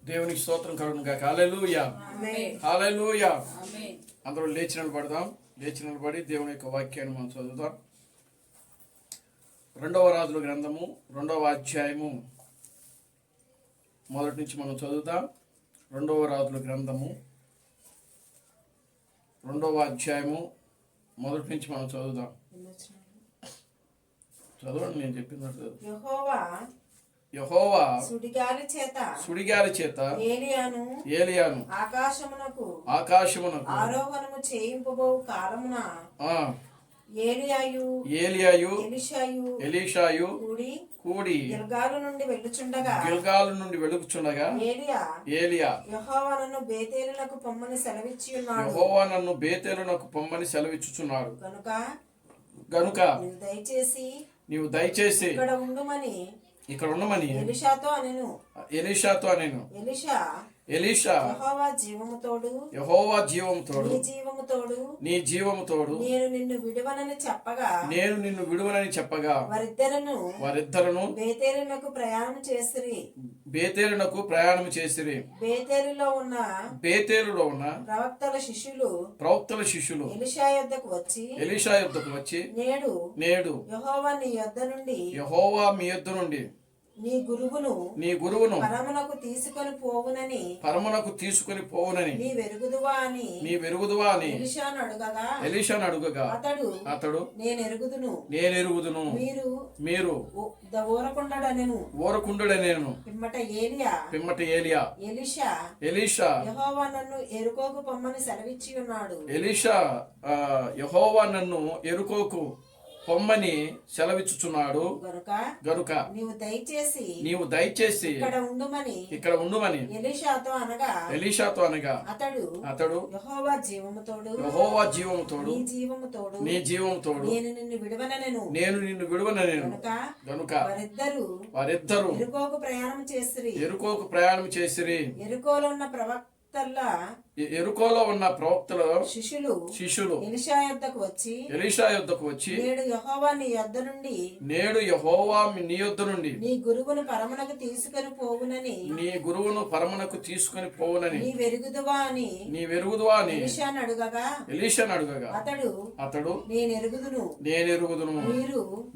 దేవునికి స్తోత్రం కలుగును గాక. హల్లెలూయా, హల్లెలూయా. అందరూ లేచి నిలబడదాం. లేచి నిలబడి దేవుని యొక్క వాక్యాన్ని మనం చదువుదాం. 2వ రాజుల గ్రంథము 2వ అధ్యాయము మొదటి నుంచి మనం చదువుతాం. 2వ రాజుల గ్రంథము 2వ అధ్యాయము మొదటి నుంచి మనం చదువుదాం. చదవండి, నేను చెప్పినట్టు. యెహోవా సుడిగాలి చేత ఏలియాను ఆకాశమునకు ఆరోహణము చేయింపబో కాలమున ఏలియాయు ఎలీషాయు కూడి గిల్గాలు నుండి వెళ్ళుచుండగా ఏలియా యెహోవా నన్ను బేతేలునకు పొమ్మని సెలవిచ్చుచున్నాడు గనుక నీవు దయచేసి ఇక్కడ ఉండమని ఎలీషాతో అనెను. ఎలీషా యెహోవా జీవముతోడు నీ జీవముతోడు నేను నిన్ను విడువనని చెప్పగా వారిద్దరును బేతేలునకు ప్రయాణం చేసిరి. బేతేలులో ఉన్న ప్రవక్తల శిష్యులు ఎలీషా యొద్దకు వచ్చి నేడు యెహోవా మీ యొద్ద నుండి నీ గురువును పరమునకు తీసుకొని పోవునని నీ వెరుగుదువా అని ఎలీషాను అడుగగా అతడు నేనెరుగుదును మీరు ఊరకుండడనేను. పిమ్మట ఏలియా ఎలీషా యెహోవా నన్ను ఎరుకోకు పొమ్మని సెలవిచ్చి ఉన్నాడు. ఎలీషా యెహోవా నన్ను ఎరుకోకు పొమ్మని సెలవిచ్చుచున్నాడు గనుక నీవు దయచేసి ఇక్కడ ఉండుమని ఎలీషాతో అనగా అతడు యెహోవా జీవముతోడు నీ జీవముతోడు నేను నిన్ను విడువననేను గనుక వారిద్దరూ ఎరుకోకు ప్రయాణం చేసిరి. ఎరుకోలో ఉన్న ప్రవక్తల శిష్యులు ఎలీషా యొద్దకు వచ్చి నేడు యెహోవా నీ యొద్ద నుండి నీ గురువును పరమునకు తీసుకొని పోవునని నీ వెరుగుదువా అని ఎలీషాను అడుగగా అతడు నేనెరుగుదును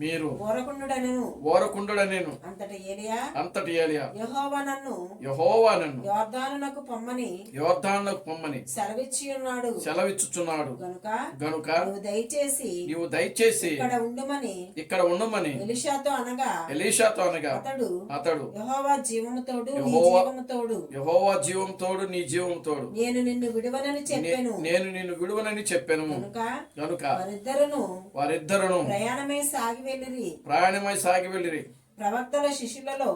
మీరు ఊరకుండుడనెను. అంతటి ఏలియా యెహోవా నన్ను యోర్దానునకు పొమ్మని సెలవిచ్చుచున్నాడు గనుక నీవు దయచేసి ఇక్కడ ఉండమని ఎలీషాతో అనగా అతడు యెహోవా జీవముతోడు నీ జీవముతోడు నేను నిన్ను విడువనని చెప్పెను గనుక వారిద్దరును ప్రయాణమై సాగి వెళ్ళిరి. ప్రవక్తల శిష్యులలో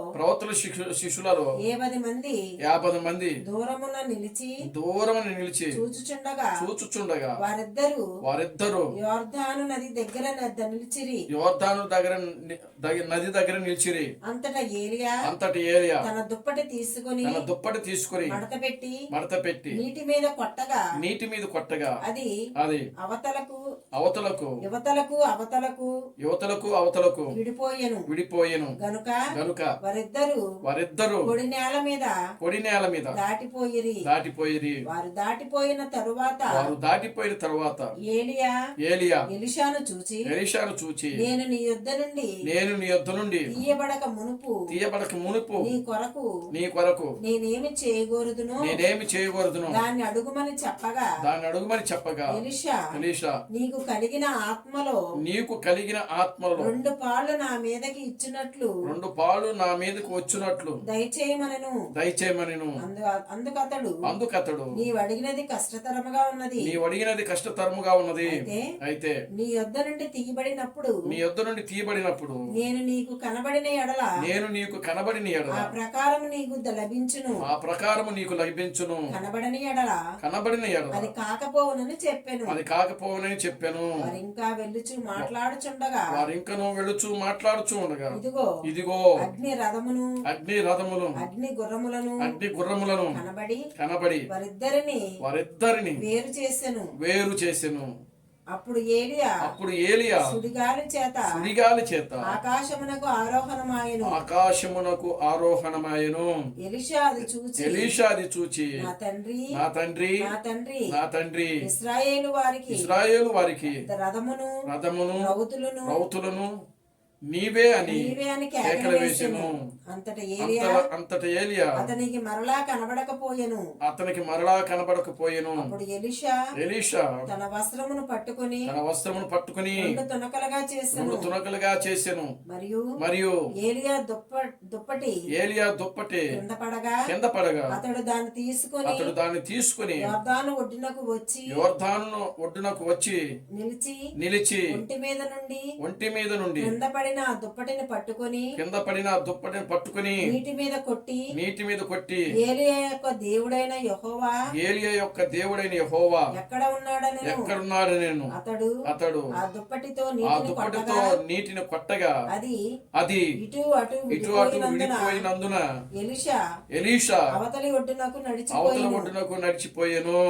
50 మంది దూరమున నిలిచి చూచుచుండగా వారిద్దరు యోర్దాను నది దగ్గర నిలిచిరి. అంతటి ఏలియా తన దుప్పటి తీసుకొని మడతపెట్టి నీటి మీద కొట్టగా అది అవతలకు విడిపోయెను గనుక వారిద్దరు పొడి నేల మీద దాటిపోయిరి. వారు దాటిపోయిన తరువాత ఏలియా ఎలీషాను చూచి నేను నీ యొద్ద నుండి తీయబడక మునుపు నీ కొరకు నేనేమి చేయగోరుదునో దాన్ని అడుగుమని చెప్పగా ఎలీషా నీకు కలిగిన ఆత్మలో 2 పాళ్ళు నా మీదకి ఇచ్చినట్లు 2 పాలు నా మీదకు వచ్చినట్లు దయచేయమనెను. అందుకతడు నీవు అడిగినది కష్టతరముగా ఉన్నది. అయితే నీ యొద్ద నుండి తీయబడినప్పుడు నేను నీకు కనబడిన ఎడల ఆ ప్రకారము నీకు లభించును. కనబడని ఎడల అది కాకపోవునని చెప్పెను. వారింకా వెళ్ళుచు మాట్లాడుచు ఉండగా ఇదిగో అగ్ని రథములు అగ్ని గుర్రములను కనబడి వారిద్దరిని వేరు చేసెను అప్పుడు ఏలియా సుడిగాలి చేత ఆకాశమునకు ఆరోహణమాయెను. ఎలీషా అది చూచి నా తండ్రి ఇశ్రాయేలు వారికి రథమును రౌతులను నీవే అని కేకలు వేసెను. అంతట ఏలియా అతనికి మరలా కనబడకపోయెను. అప్పుడు ఎలీషా తన వస్త్రమును పట్టుకొని రెండు తునకలుగా చేసెను. మరియు ఏలియా దుప్పటి కింద పడగా అతడు దాన్ని తీసుకొని యోర్దాను ఒడ్డునకు వచ్చి నిలిచి ఒంటి మీద నుండి కింద పడిన దుప్పటిని పట్టుకొని నీటి మీద కొట్టి ఏలియా యొక్క దేవుడైన యెహోవా ఎక్కడ ఉన్నాడు నేను అతడు ఆ దుప్పటితో నీటిని కొట్టగా అది ఇటు అటు విడిపోయినందున ఎలీషా అవతలి ఒడ్డునకు నడిచిపోయెను.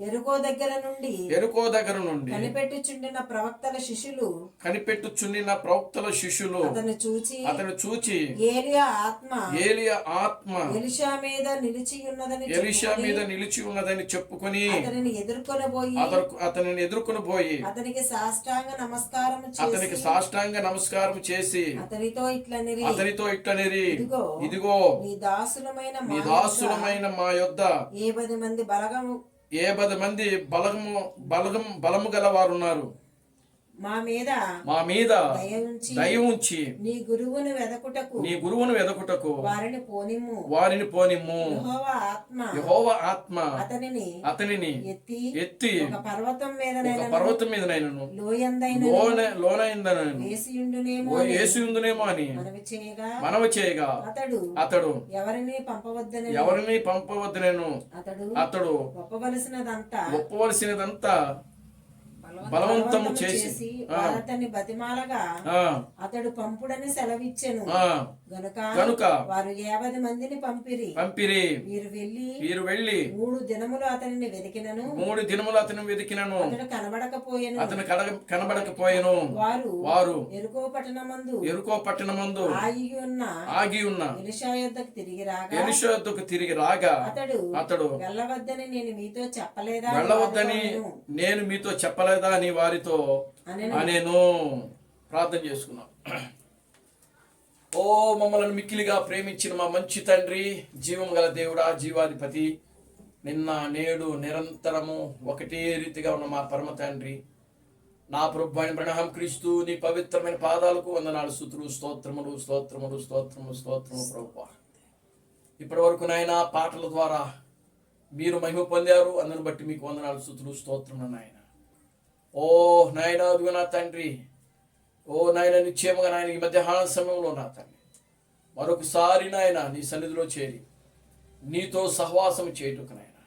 ఎరుకో దగ్గర నుండి కనిపెట్టుచుండిన ప్రవక్తల శిష్యులు అతను చూచి ఏలియా ఆత్మ ఎలీషా మీద నిలిచి ఉన్నదని చెప్పుకొని అతనిని ఎదుర్కొని పోయి అతనికి సాష్టాంగ నమస్కారం చేసి అతనితో ఇట్లనిరి ఇదిగో నీ దాసులమైన మా యొద్ద 70 మంది బలము గల వారు ఉన్నారు. మా మీద దయ ఉంచి నీ గురువును వెదకుటకు వారిని పోనిమ్ము. యెహోవా ఆత్మ అతనిని ఎత్తి ఒక పర్వతం మీదనైనను లోనైందనను వేసియుండునేమో అని మనవి చేయగా అతడు ఎవరిని పంపవద్దనెను. అతడు ఒప్పవలసినదంతా బలవంతము చేసి అతన్ని బతిమాలగా అతడు పంపుడని సెలవిచ్చెను. గనుక వారు 50 మందిని పంపిరి. వీరు వెళ్ళి 3 దినములు అతనిని వెదికినను అతడు కనబడకపోయెను. వారు ఎరుకో పట్టణమందు ఆగి ఉన్న ఎలీషా యొద్దకు తిరిగి రాగా అతడు వెళ్ళవద్దని నేను మీతో చెప్పలేదా అని వారితో అనేను. ప్రార్థన చేసుకున్నాం. ఓ మమ్మల్ని మిక్కిలిగా ప్రేమించిన మా మంచి తండ్రి, జీవం గల దేవుడా, జీవాధిపతి, నిన్న నేడు నిరంతరము ఒకటే రీతిగా ఉన్న మా పరమ తండ్రి, నా ప్రభు అయిన బ్రహ్మ క్రీస్తు నీ పవిత్రమైన పాదాలకు వందనాలు, స్తుతులు, స్తోత్రములు ప్రభువా. ఇప్పటి వరకు నాయన పాటల ద్వారా మీరు మహిమ పొందారు. అందుని బట్టి మీకు వందనాలు, స్తుతులు, స్తోత్రములు నాయన. ఓ నాయన, అదుగు నా తండ్రి, ఓ నాయన నిశ్చయముగా నాయన ఈ మధ్యాహ్న సమయంలో నా తండ్రి మరొకసారి నాయన నీ సన్నిధిలో చేరి నీతో సహవాసం చేయుటకు నాయన,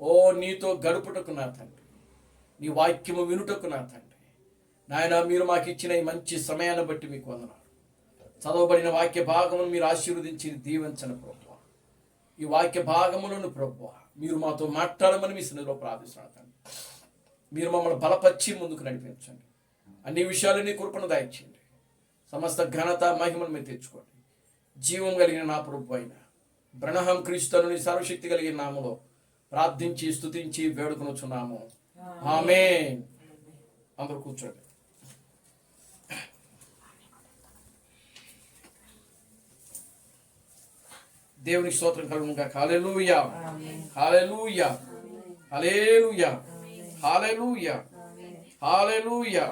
ఓ నీతో గడుపుటకు నా తండ్రి, నీ వాక్యము వినుటకు నా తండ్రి నాయన, మీరు మాకు ఇచ్చిన ఈ మంచి సమయాన్ని బట్టి మీకు వందనాలు. చదవబడిన వాక్య భాగమును మీరు ఆశీర్వదించి దీవించండి ప్రభువా. ఈ వాక్య భాగములను ప్రభువా మీరు మాతో మాట్లాడమని మీ సన్నిధిలో ప్రార్థిస్తున్నాను తండ్రి. మీరు మమ్మల్ని బలపరిచి ముందుకు నడిపించండి. అన్ని విషయాలు నీ కృపను దయచేయండి. సమస్త ఘనత మహిమను మీరు తెచ్చుకోండి. జీవం కలిగిన నా ప్రభు అయిన బ్రహ్మ క్రీస్తును నీ సర్వశక్తి కలిగిన నామములో ప్రార్థించి స్తుతించి వేడుకొనుచున్నాము. ఆమేన్. అందరూ కూర్చోండి. దేవునికి స్తోత్రం కలుగునుగాక. హల్లెలూయా, హల్లెలూయా, హల్లెలూయా, హల్లెలూయా, హల్లెలూయా.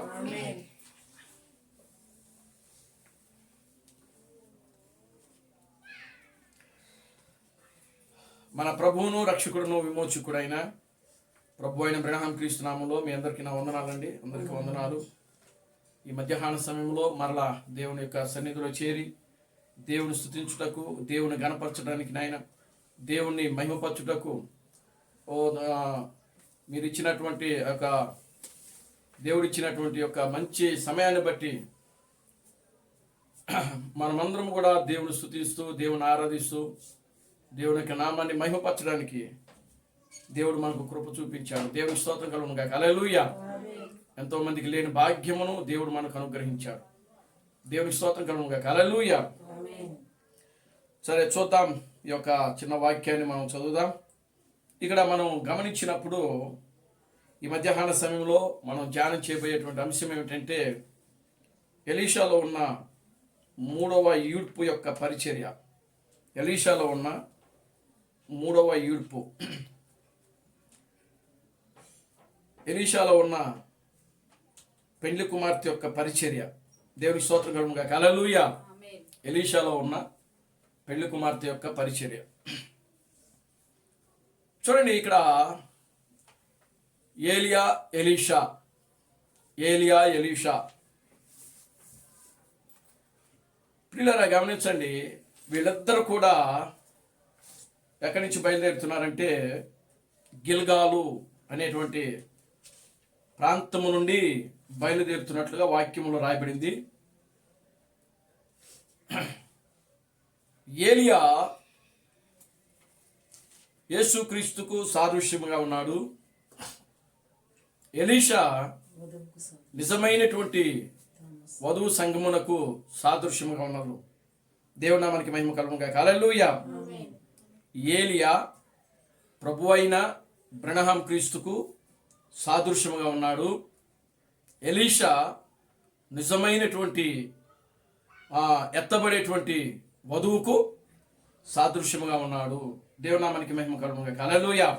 మన ప్రభువును రక్షకుడును విమోచకుడైన ప్రభు అయిన బ్రహ్మ క్రీస్తు నామములో మీ అందరికీ నా వందనాలండి. అందరికీ వందనాలు. ఈ మధ్యాహ్న సమయంలో మరలా దేవుని యొక్క సన్నిధిలో చేరి దేవుని స్తుతించుటకు, దేవుని గణపరచడానికి నాయన, దేవుణ్ణి మహిమపరచుటకు మీరు ఇచ్చినటువంటి ఒక దేవుడిచ్చినటువంటి యొక్క మంచి సమయాన్ని బట్టి మనమందరం కూడా దేవుని స్తుతిస్తూ, దేవుని ఆరాధిస్తూ, దేవుని యొక్క నామాన్ని మహిమపరచడానికి దేవుడు మనకు కృప చూపించాడు. దేవుని స్తోత్రం కలుగునుగాక. హల్లెలూయా. ఎంతో మందికి లేని భాగ్యమును దేవుడు మనకు అనుగ్రహించాడు. దేవునికి స్తోత్రం కలుగునుగాక. హల్లెలూయా. సరే, చూద్దాం. ఈ యొక్క చిన్న వాక్యాన్ని మనం చదువుదాం. ఇక్కడ మనం గమనించినప్పుడు ఈ మధ్యాహ్న సమయంలో మనం ధ్యానం చేయబోయేటువంటి అంశం ఏమిటంటే ఎలీషాలో ఉన్న 3వ ఈడ్పు యొక్క పరిచర్య. ఎలీషాలో ఉన్న 3వ ఈడ్పు, ఎలీషాలో ఉన్న పెండ్లి కుమార్తె యొక్క పరిచర్య. దేవుని స్తోత్రం కలుగునుగాక. హల్లెలూయా. ఎలీషాలో ఉన్న పెళ్లి కుమార్తె యొక్క పరిచర్య. చూడండి, ఇక్కడ ఏలియా ఎలీషా, ఏలియా ఎలీషా ప్రియులారా గమనించండి. వీళ్ళిద్దరు కూడా ఎక్కడి నుంచి బయలుదేరుతున్నారంటే గిల్గాలు అనేటువంటి ప్రాంతము నుండి బయలుదేరుతున్నట్లుగా వాక్యములో రాయబడింది. ఏలియా యేసుక్రీస్తుకు సాదృశ్యముగా ఉన్నాడు. ఎలీషా నిజమైనటువంటి వధువు సంగమునకు సాదృశ్యముగా ఉన్నారు. దేవుని నామానికి మహిమ కలుగునుగాక. హల్లెలూయా. ఏలియా ప్రభువైన బ్రహ్మ క్రీస్తుకు సాదృశ్యముగా ఉన్నాడు. ఎలీషా నిజమైనటువంటి ఎత్తబడేటువంటి వధువుకు సాదృశ్యముగా ఉన్నాడు. దేవునామానికి మహిమ కలుగునుగాక. హల్లెలూయా.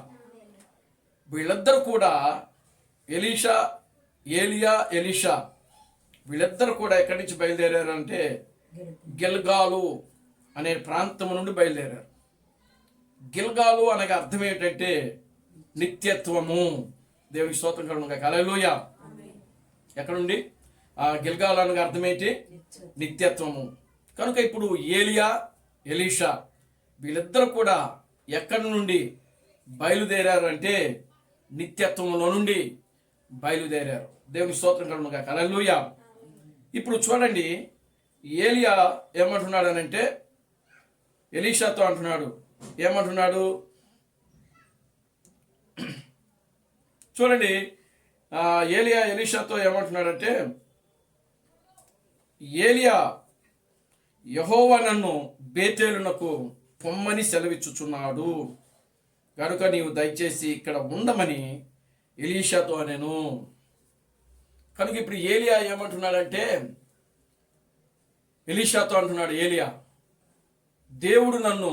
వీళ్ళిద్దరు కూడా ఎలీషా, ఏలియా, ఎలీషా వీళ్ళిద్దరు కూడా ఎక్కడి నుంచి బయలుదేరారంటే గిల్గాలు అనే ప్రాంతం నుండి బయలుదేరారు. గిల్గాలు అనగా అర్థం ఏంటంటే నిత్యత్వము. దేవునికి స్తోత్రం కలుగునుగాక. హల్లెలూయా. ఎక్కడుండి గిల్గాలు అనగా అర్థం ఏంటి? నిత్యత్వము. కనుక ఇప్పుడు ఏలియా, ఎలీషా వీళ్ళిద్దరు కూడా ఎక్కడి నుండి బయలుదేరారు అంటే నిత్యత్వంలో నుండి బయలుదేరారు. దేవుని స్తోత్రం కలుగునుగాక. హల్లెలూయా. ఇప్పుడు చూడండి, ఏలియా ఏమంటున్నాడు అనంటే ఎలీషాతో అంటున్నాడు. ఏమంటున్నాడు చూడండి. ఏలియా ఎలీషాతో ఏమంటున్నాడంటే, ఏలియా యెహోవా నన్ను బేతేలునకు పొమ్మని సెలవిచ్చుచున్నాడు కనుక నీవు దయచేసి ఇక్కడ ఉండమని ఎలీషాతో నేను. కనుక ఇప్పుడు ఏలియా ఏమంటున్నాడంటే, ఎలీషాతో అంటున్నాడు ఏలియా, దేవుడు నన్ను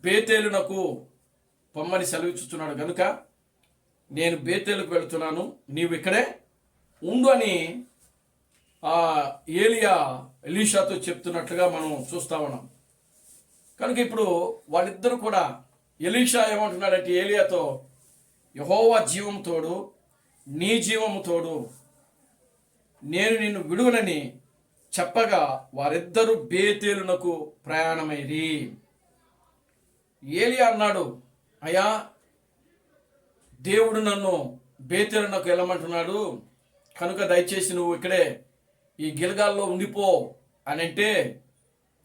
బేతేలునకు పొమ్మని సెలవిచ్చుచున్నాడు కనుక నేను బేతేలుకు వెళుతున్నాను, నీవు ఇక్కడే ఉండు అని ఏలియా ఎలీషాతో చెప్తున్నట్లుగా మనం చూస్తా ఉన్నాం. కనుక ఇప్పుడు వాళ్ళిద్దరూ కూడా, ఎలీషా ఏమంటున్నాడంటే ఏలియాతో, యెహోవా జీవము తోడు, నీ జీవము తోడు, నేను నిన్ను విడువనని చెప్పగా వారిద్దరూ బేతేలునకు ప్రయాణమైరి. ఏలియా అన్నాడు, అయ్యా దేవుడు నన్ను బేతేలునకు వెళ్ళమంటున్నాడు కనుక దయచేసి నువ్వు ఇక్కడే ఈ గిల్గాల్లో ఉండిపో అని అంటే,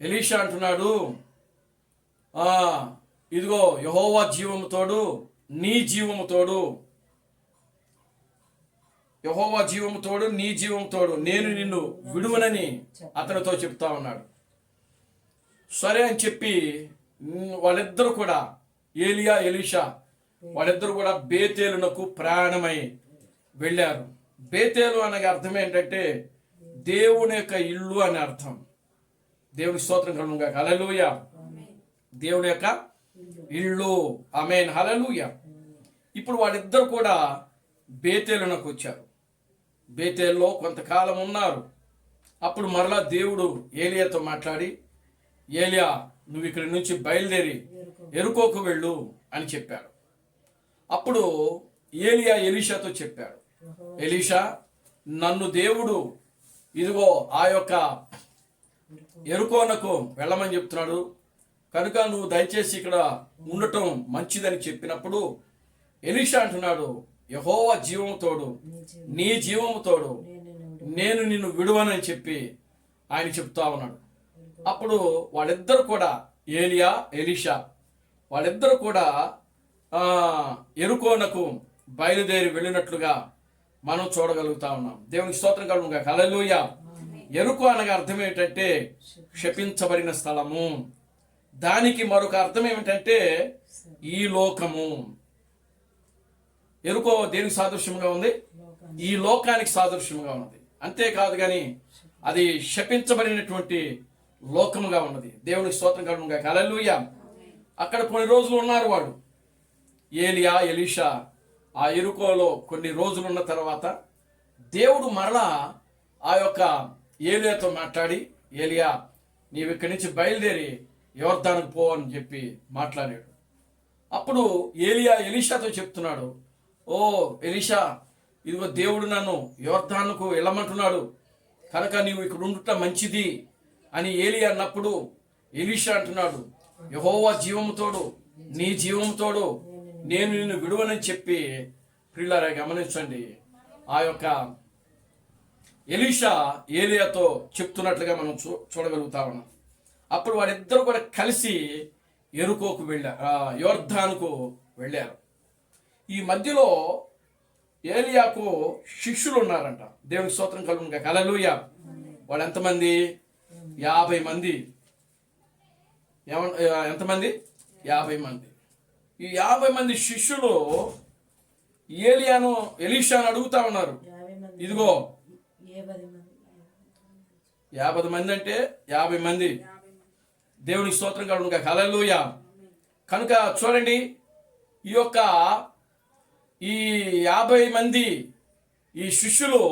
ఎలీషా అంటున్నాడు, ఇదిగో యెహోవా జీవము తోడు, నీ జీవము తోడు, యెహోవా జీవము తోడు, నీ జీవము తోడు, నేను నిన్ను విడువనని అతనితో చెప్తా ఉన్నాడు. సరే అని చెప్పి వాళ్ళిద్దరూ కూడా, ఏలియా ఎలీషా వాళ్ళిద్దరూ కూడా బేతేలునకు ప్రయాణమై వెళ్ళారు. బేతేలు అనగా అర్థం ఏంటంటే దేవుని యొక్క ఇల్లు అని అర్థం. దేవుని స్తోత్రం కలుగునుగాక. హల్లెలూయా. దేవుని యొక్క ఇల్లు. ఆమేన్. హల్లెలూయా. ఇప్పుడు వాళ్ళిద్దరు కూడా బేతేలునకు వచ్చారు. బేతేలులో కొంతకాలం ఉన్నారు. అప్పుడు మరలా దేవుడు ఏలియాతో మాట్లాడి, ఏలియా నువ్వు ఇక్కడి నుంచి బయలుదేరి ఎరుకోకు వెళ్ళు అని చెప్పాడు. అప్పుడు ఏలియా ఎలీషాతో చెప్పాడు, ఎలీషా నన్ను దేవుడు ఇదిగో ఆ యొక్క ఎరుకోనకు వెళ్ళమని చెప్తున్నాడు కనుక నువ్వు దయచేసి ఇక్కడ ఉండటం మంచిదని చెప్పినప్పుడు ఎలీషా అంటున్నాడు, యెహోవా జీవము తోడు, నీ జీవము తోడు, నేను నిన్ను విడువనని చెప్పి ఆయన చెప్తా ఉన్నాడు. అప్పుడు వాళ్ళిద్దరు కూడా, ఏలియా ఎలీషా వాళ్ళిద్దరు కూడా ఎరుకోనకు బయలుదేరి వెళ్ళినట్లుగా మనం చూడగలుగుతా ఉన్నాం. దేవునికి స్తోత్రం కలుగునుగా. హల్లెలూయా. ఎరుకు అనగా అర్థం ఏమిటంటే శపించబడిన స్థలము. దానికి మరొక అర్థం ఏమిటంటే ఈ లోకము. ఎరుకో దేనికి సాదృశ్యంగా ఉంది? ఈ లోకానికి సాదృశ్యంగా ఉన్నది. అంతేకాదు కానీ అది శపించబడినటువంటి లోకముగా ఉన్నది. దేవునికి స్తోత్రం కలుగునుగా. హల్లెలూయా. అక్కడ కొన్ని రోజులు ఉన్నారు వాళ్ళు, ఏలియా, ఎలీషా. ఆ ఎరుకోలో కొన్ని రోజులు ఉన్న తర్వాత దేవుడు మరలా ఆ యొక్క ఏలియాతో మాట్లాడి, ఏలియా నీవు ఇక్కడి నుంచి బయలుదేరి యోర్దానుకు పో అని చెప్పి మాట్లాడాడు. అప్పుడు ఏలియా ఎలీషాతో చెప్తున్నాడు, ఓ ఎలీషా, ఇదిగో దేవుడు నన్ను యోర్దానుకు వెళ్ళమంటున్నాడు కనుక నీవు ఇక్కడ ఉండుట మంచిది అని ఏలియా అన్నప్పుడు ఎలీషా అంటున్నాడు, యెహోవా జీవముతోడు, నీ జీవముతోడు నేను నిన్ను విడువనని చెప్పి. ప్రియులారా గమనించండి, ఆ యొక్క ఎలీషా ఏలియాతో చెప్తున్నట్లుగా మనం చూడగలుగుతా ఉన్నాం. అప్పుడు వారిద్దరు కూడా కలిసి ఎరుకోకు యోర్దానుకు వెళ్ళారు. ఈ మధ్యలో ఏలియాకు శిష్యులు ఉన్నారంట. దేవునికి స్తోత్రం కలుగునుగా. హల్లెలూయా. వాళ్ళు ఎంతమంది? 50 మంది. ఎంతమంది? 50 మంది. ఈ 50 మంది శిష్యులు ఎలీషాను అడుగుతా ఉన్నారు, ఇదిగో 50 మంది అంటే 50 మంది. దేవునికి స్తోత్రం కలుగునుగా. హల్లెలూయా. కనుక చూడండి, ఈ 50 మంది ఈ శిష్యులు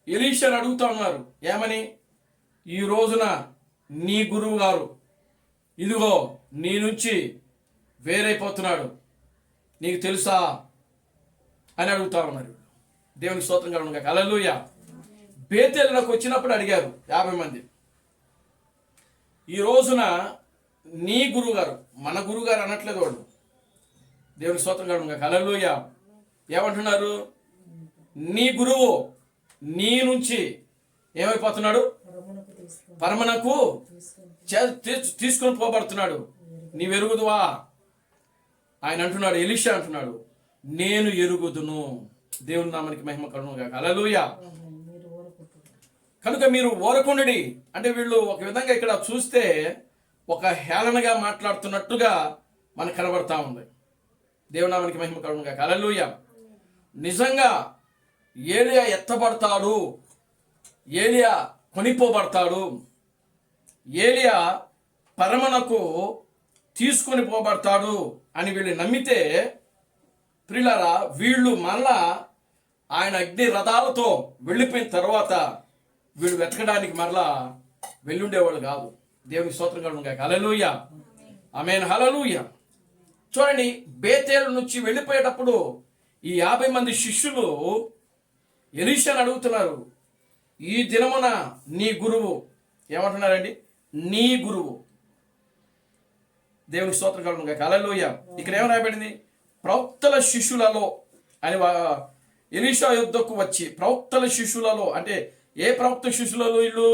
ఎలీషాను అడుగుతా ఉన్నారు, ఏమని? ఈ రోజున నీ గురువు గారు ఇదిగో నీ నుంచి వేరైపోతున్నాడు, నీకు తెలుసా అని అడుగుతా ఉన్నారు. దేవునికి స్తోత్రం కలుగునుగా. హల్లెలూయా. బేతేలునకు వచ్చినప్పుడు అడిగారు 50 మంది, ఈ రోజున నీ గురువు గారు, మన గురువు గారు అనట్లేదు వాళ్ళు. దేవునికి స్తోత్రం కలుగునుగా. హల్లెలూయా. ఏమంటున్నారు? నీ గురువు నీ నుంచి ఏమైపోతున్నాడు? పరమనకు తీసుకొని పోబడుతున్నాడు, నీవెరుగుదువా? ఆయన అంటున్నాడు, ఎలీషా అంటున్నాడు, నేను ఎరుగుదును. దేవుని నామానికి మహిమ కలుగునుగా. హల్లెలూయా. కనుక మీరు ఓరకుండి అంటే వీళ్ళు ఒక విధంగా ఇక్కడ చూస్తే ఒక హేళనగా మాట్లాడుతున్నట్టుగా మనకు కనబడతా ఉంది. దేవుని నామానికి మహిమ కలుగునుగా. హల్లెలూయా. నిజంగా ఏలియా ఎత్తబడతాడు, ఏలియా కొనిపోబడతాడు, ఏలియా పరమనకు తీసుకొని పోబడతాడు అని వీళ్ళు నమ్మితే, ప్రియులారా, వీళ్ళు మళ్ళా ఆయన అగ్ని రథాలతో వెళ్ళిపోయిన తర్వాత వీళ్ళు వెతకడానికి మరలా వెళ్ళుండేవాళ్ళు కాదు. దేవునికి స్తోత్రం కలుగునుగా. హల్లెలూయా. ఆమేన్. హల్లెలూయా. చూడండి, బేతేలు నుంచి వెళ్ళిపోయేటప్పుడు ఈ 50 మంది శిష్యులు ఎలీషాను అడుగుతున్నారు, ఈ దినమున నీ గురువు. ఏమంటున్నారండి? నీ గురువు. దేవునికి స్తోత్రం కలుగునుగా. హల్లెలూయా. ఇక్కడ ఏమని రాయబడింది? ప్రవక్తల శిష్యులలో అని. ఎలీషా యుద్ధకు వచ్చి ప్రవక్తల శిష్యులలో అంటే ఏ ప్రవక్త శిష్యులలో? వీళ్ళు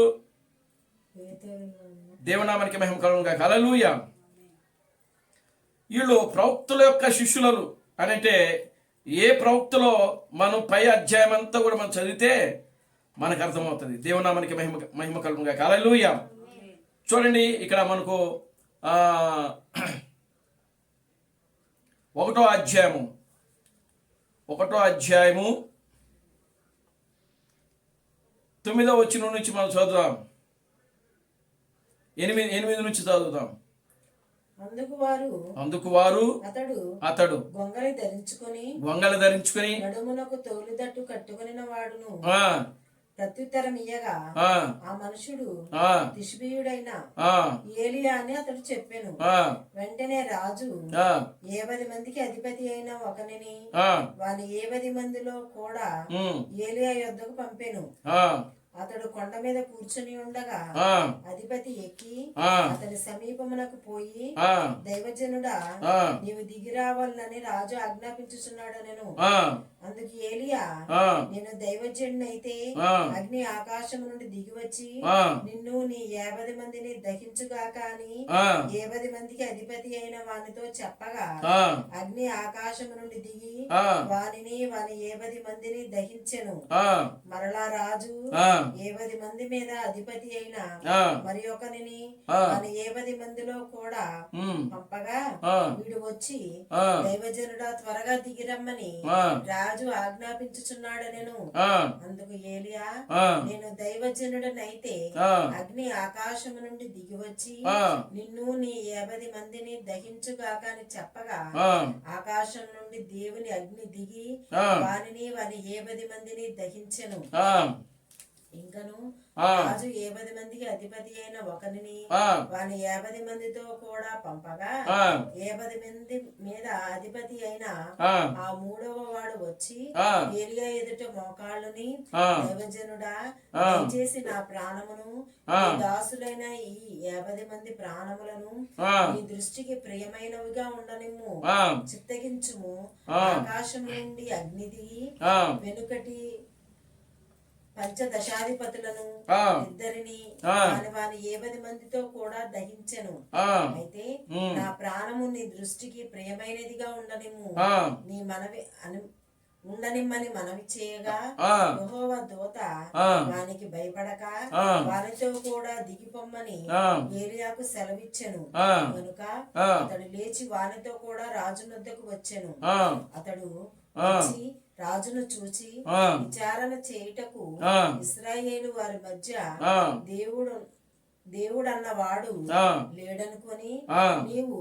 దేవునామానికి మహిమ కలుగునుగా. హల్లెలూయా. వీళ్ళు ప్రవక్తుల యొక్క శిష్యులు అని అంటే ఏ ప్రవక్తలో మనం పై అధ్యాయం అంతా కూడా మనం చదివితే మనకు అర్థమవుతుంది. దేవునామానికి మహిమ కలుగునుగా. హల్లెలూయా. చూడండి, ఇక్కడ మనకు 1వ అధ్యాయము 9వ వచనం నుంచి మనం చదువుదాం. 8 నుంచి చదువుదాం. అందుకు వారు అతడు గొంగళి ధరించుకొని నడుమునకు తోలుదట్టు కట్టుకొనిన వాడును ప్రత్యుత్తరం ఇయ్యగా ఆ మనుషుడు తిష్బీయుడైన ఏలియా అని అతడు చెప్పెను. వెంటనే రాజు 70 మందికి అధిపతి అయిన ఒకనిని వాని 70 మందిలో కూడా ఏలియా యొద్దకు పంపెను. అతడు కొండ మీద కూర్చుని ఉండగా ఆ, అధిపతి ఎక్కి ఆ, అతని సమీపమునకు పోయి ఆ, దైవజనుడా ఆ, నీవు దిగి రావాలని రాజు ఆజ్ఞాపించుచున్నాడనెను. ఆ, అందుకు ఏలియా ఆ, నేను దైవజనుడైతే ఆ, అగ్ని ఆకాశం నుండి దిగి వచ్చి ఆ, నిన్ను నీ 50 మందిని దహించుగాక అని ఆ, 50 మందికి అధిపతి అయిన వానితో చెప్పగా ఆ, అగ్ని ఆకాశం నుండి దిగి ఆ, వాని 50 మందిని దహించెను. ఆ, మరలా రాజు ఆ, 50 మంది మీద అధిపతి అయిన ఆ, మరి ఒకనిని ఆ, వాని 50 మందిలో కూడా ఉమ్, పంపగా ఆ, వీడు వచ్చి ఆ, దైవజనుడా త్వరగా దిగిరమ్మని ఆ, రాజు ఆజ్ఞాపించుచున్నాడనెను. ఆ, అందుకు ఏలియా ఆ, నేను దైవజనుడనైతే ఆ, అగ్ని ఆకాశము నుండి దిగి వచ్చి ఆ, నిన్ను నీ 50 మందిని దహించుగాక అని చెప్పగా ఆ, ఆకాశం నుండి దేవుని అగ్ని దిగి ఆ, వాని 50 మందిని దహించెను. ఆ, ఇంకను ఆ, రాజు 50 మందికి అధిపతి అయిన ఒకనిని ఆ, వాని 50 మందితో కూడా పంపగా ఆ, 50 మంది మీద అధిపతి అయిన ఆ, ఆ మూడవ వాడు వచ్చి ఆ, ఏలియా ఎదుట మోకాళ్ళుని ఆ, దైవజనుడా ఆ, దయచేసి నా ప్రాణమును ఆ, నీ దాసులైన ఈ 50 మంది ప్రాణములను ఆ, నీ దృష్టికి ప్రియమైనవిగా ఉండనిమ్ము. ఆ, చిత్తగించుము. ఆ, ఆకాశం నుండి అగ్ని దిగి ఆ, వెనుకటి పంచదశాధిపతులను ఆ, ఇద్దరిని ఆ, వాని 50 మందితో కూడా దహించెను. ఆ, అయితే ఉమ్, నా ప్రాణము నీ దృష్టికి ప్రియమైనదిగా ఉండనిమ్ము. ఆ, నీ ఉండనిమ్మని మనవి చేయగా ఆ, యెహోవా దూత ఆ, వానికి భయపడక ఆ, వారితో కూడా దిగిపోమ్మని ఆ, ఏలియాకు సెలవిచ్చెను. ఆ, కనుక ఆ, అతడు లేచి వానితో కూడా రాజు నొద్దకు వచ్చెను. ఆ, అతడు ఆ, వచ్చి రాజును చూచి ఆ, విచారణ చేయుటకు ఆ, ఇశ్రాయేలు వారి మధ్య ఆ, దేవుడన్నవాడు ఆ, లేడనుకొని ఆ, నీవు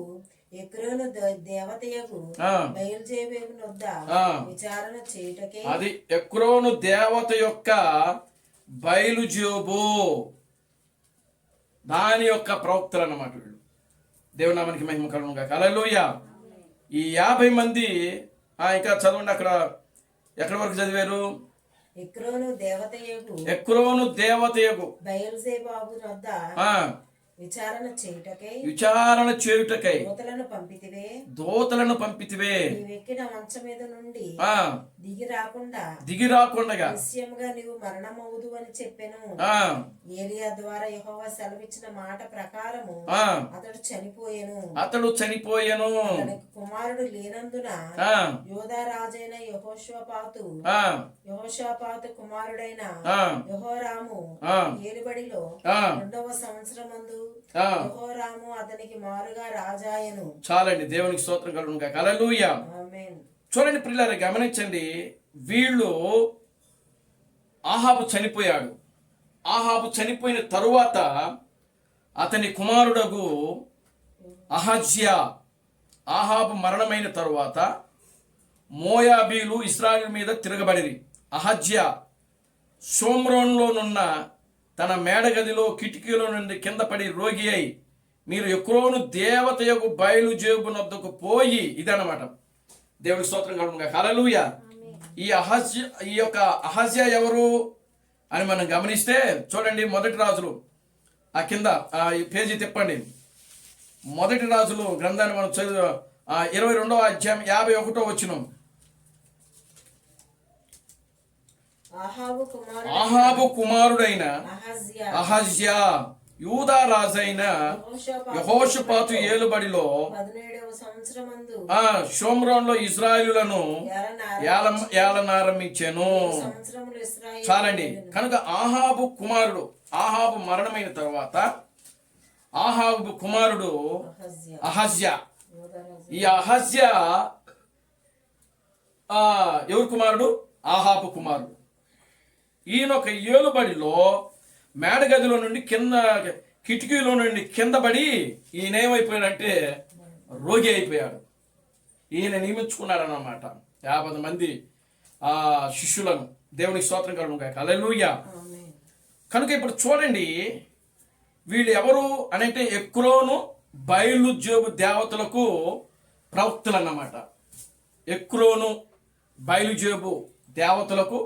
ఎక్రోను దేవతయకు ఆ, బయలుజేబు నొద్ద ఆ. విచారణ చేయుటకే అది ఎక్రోను దేవత యొక్క బయలుజోబు దాని యొక్క ప్రవక్తలు అన్నమాట వీళ్ళు. దేవుని నామానికి మహిమ కలుగును గాక. హల్లెలూయా. ఈ 50 మంది ఇంకా చదవండి అక్కడ ఎక్కడి వరకు చదివారు? ఎక్రోను దేవతయకు ఎక్రోను దేవతయగు బయలుజేబాబు నొద్ద ఆ, విచారణ చేయుటకై విచారణ చేయుటకై దూతలను పంపితివే. దూతలను పంపితివే. నీవెక్కిన మంచం మీద నుండి ఆ, దిగి రాకుండా దిగి రాకుండగా నిశ్చయముగా నీవు మరణమవుదు అని చెప్పెను. ఆ, ఏలియా ద్వారా యెహోవా సెలవిచ్చిన మాట ప్రకారము ఆ, అతడు చనిపోయెను. అతడు చనిపోయెను. అతనికి కుమారుడు లేనందున ఆ, యోధా రాజైన యెహోషాపాతు కుమారుడైన ఆ, యెహోరాము ఆ, ఏలుబడిలో ఆ, 2వ సంవత్సరమందు ఆ. యెహోరాము అతనికి మారుగా రాజాయను. చాలండి. దేవునికి స్తోత్రం కలుగును గాక. హల్లెలూయా. ఆమేన్. చూడండి పిల్లలు, గమనించండి. వీళ్ళు ఆహాబు చనిపోయాడు. ఆహాబు చనిపోయిన తరువాత అతని కుమారుడగు అహజ్యా, ఆహాబు మరణమైన తరువాత మోయాబీలు ఇశ్రాయేలు మీద తిరగబడిరి. అహజ్యా షోమ్రోన్లోనున్న తన మేడగదిలో కిటికీలో నుండి కింద పడి రోగి అయి మీరు ఎక్రోను దేవత యొక్క బయలుజేబు నొద్దకు పోయి, ఇదన్నమాట. దేవుడి స్తోత్రం కలుగును గాక. హల్లెలూయా. ఈ యొక్క అహజ్యా ఎవరు అని మనం గమనిస్తే చూడండి, మొదటి రాజులు ఆ కింద ఈ పేజీ తిప్పండి. మొదటి రాజులు గ్రంథాన్ని మనం చదువు 22వ అధ్యాయం 51వ వచనం. ఆహాబు కుమారుడైన అహజ్యా యూదా రాజైన యెహోషాపాతు ఏలుబడిలో 17వ సంవత్సరమందు షోమ్రోన్లో ఇశ్రాయేలులను ఏలనారంభించెను. సంవత్సరములు ఇశ్రాయేలు చాలండి. కనుక ఆహాబు మరణమైన తర్వాత ఆహాబు కుమారుడు అహజ్యా. ఈ అహజ్యా ఎవరు కుమారుడు? ఆహాబు కుమారుడు. ఈయన ఒక ఏలుబడిలో మేడగదిలో నుండి కిటికీలో నుండి కింద పడి ఈయన ఏమైపోయాడంటే రోగి అయిపోయాడు. ఈయన నియమించుకున్నాడు అన్నమాట 50 మంది శిష్యులను. దేవునికి స్తోత్రం కలుగును గాక. హల్లెలూయా. కనుక ఇప్పుడు చూడండి, వీళ్ళు ఎవరు అనంటే ఎక్రోను బయలుజేబు దేవతలకు ప్రవక్తలు అన్నమాట. ఎక్రోను బయలుజేబు దేవతలకు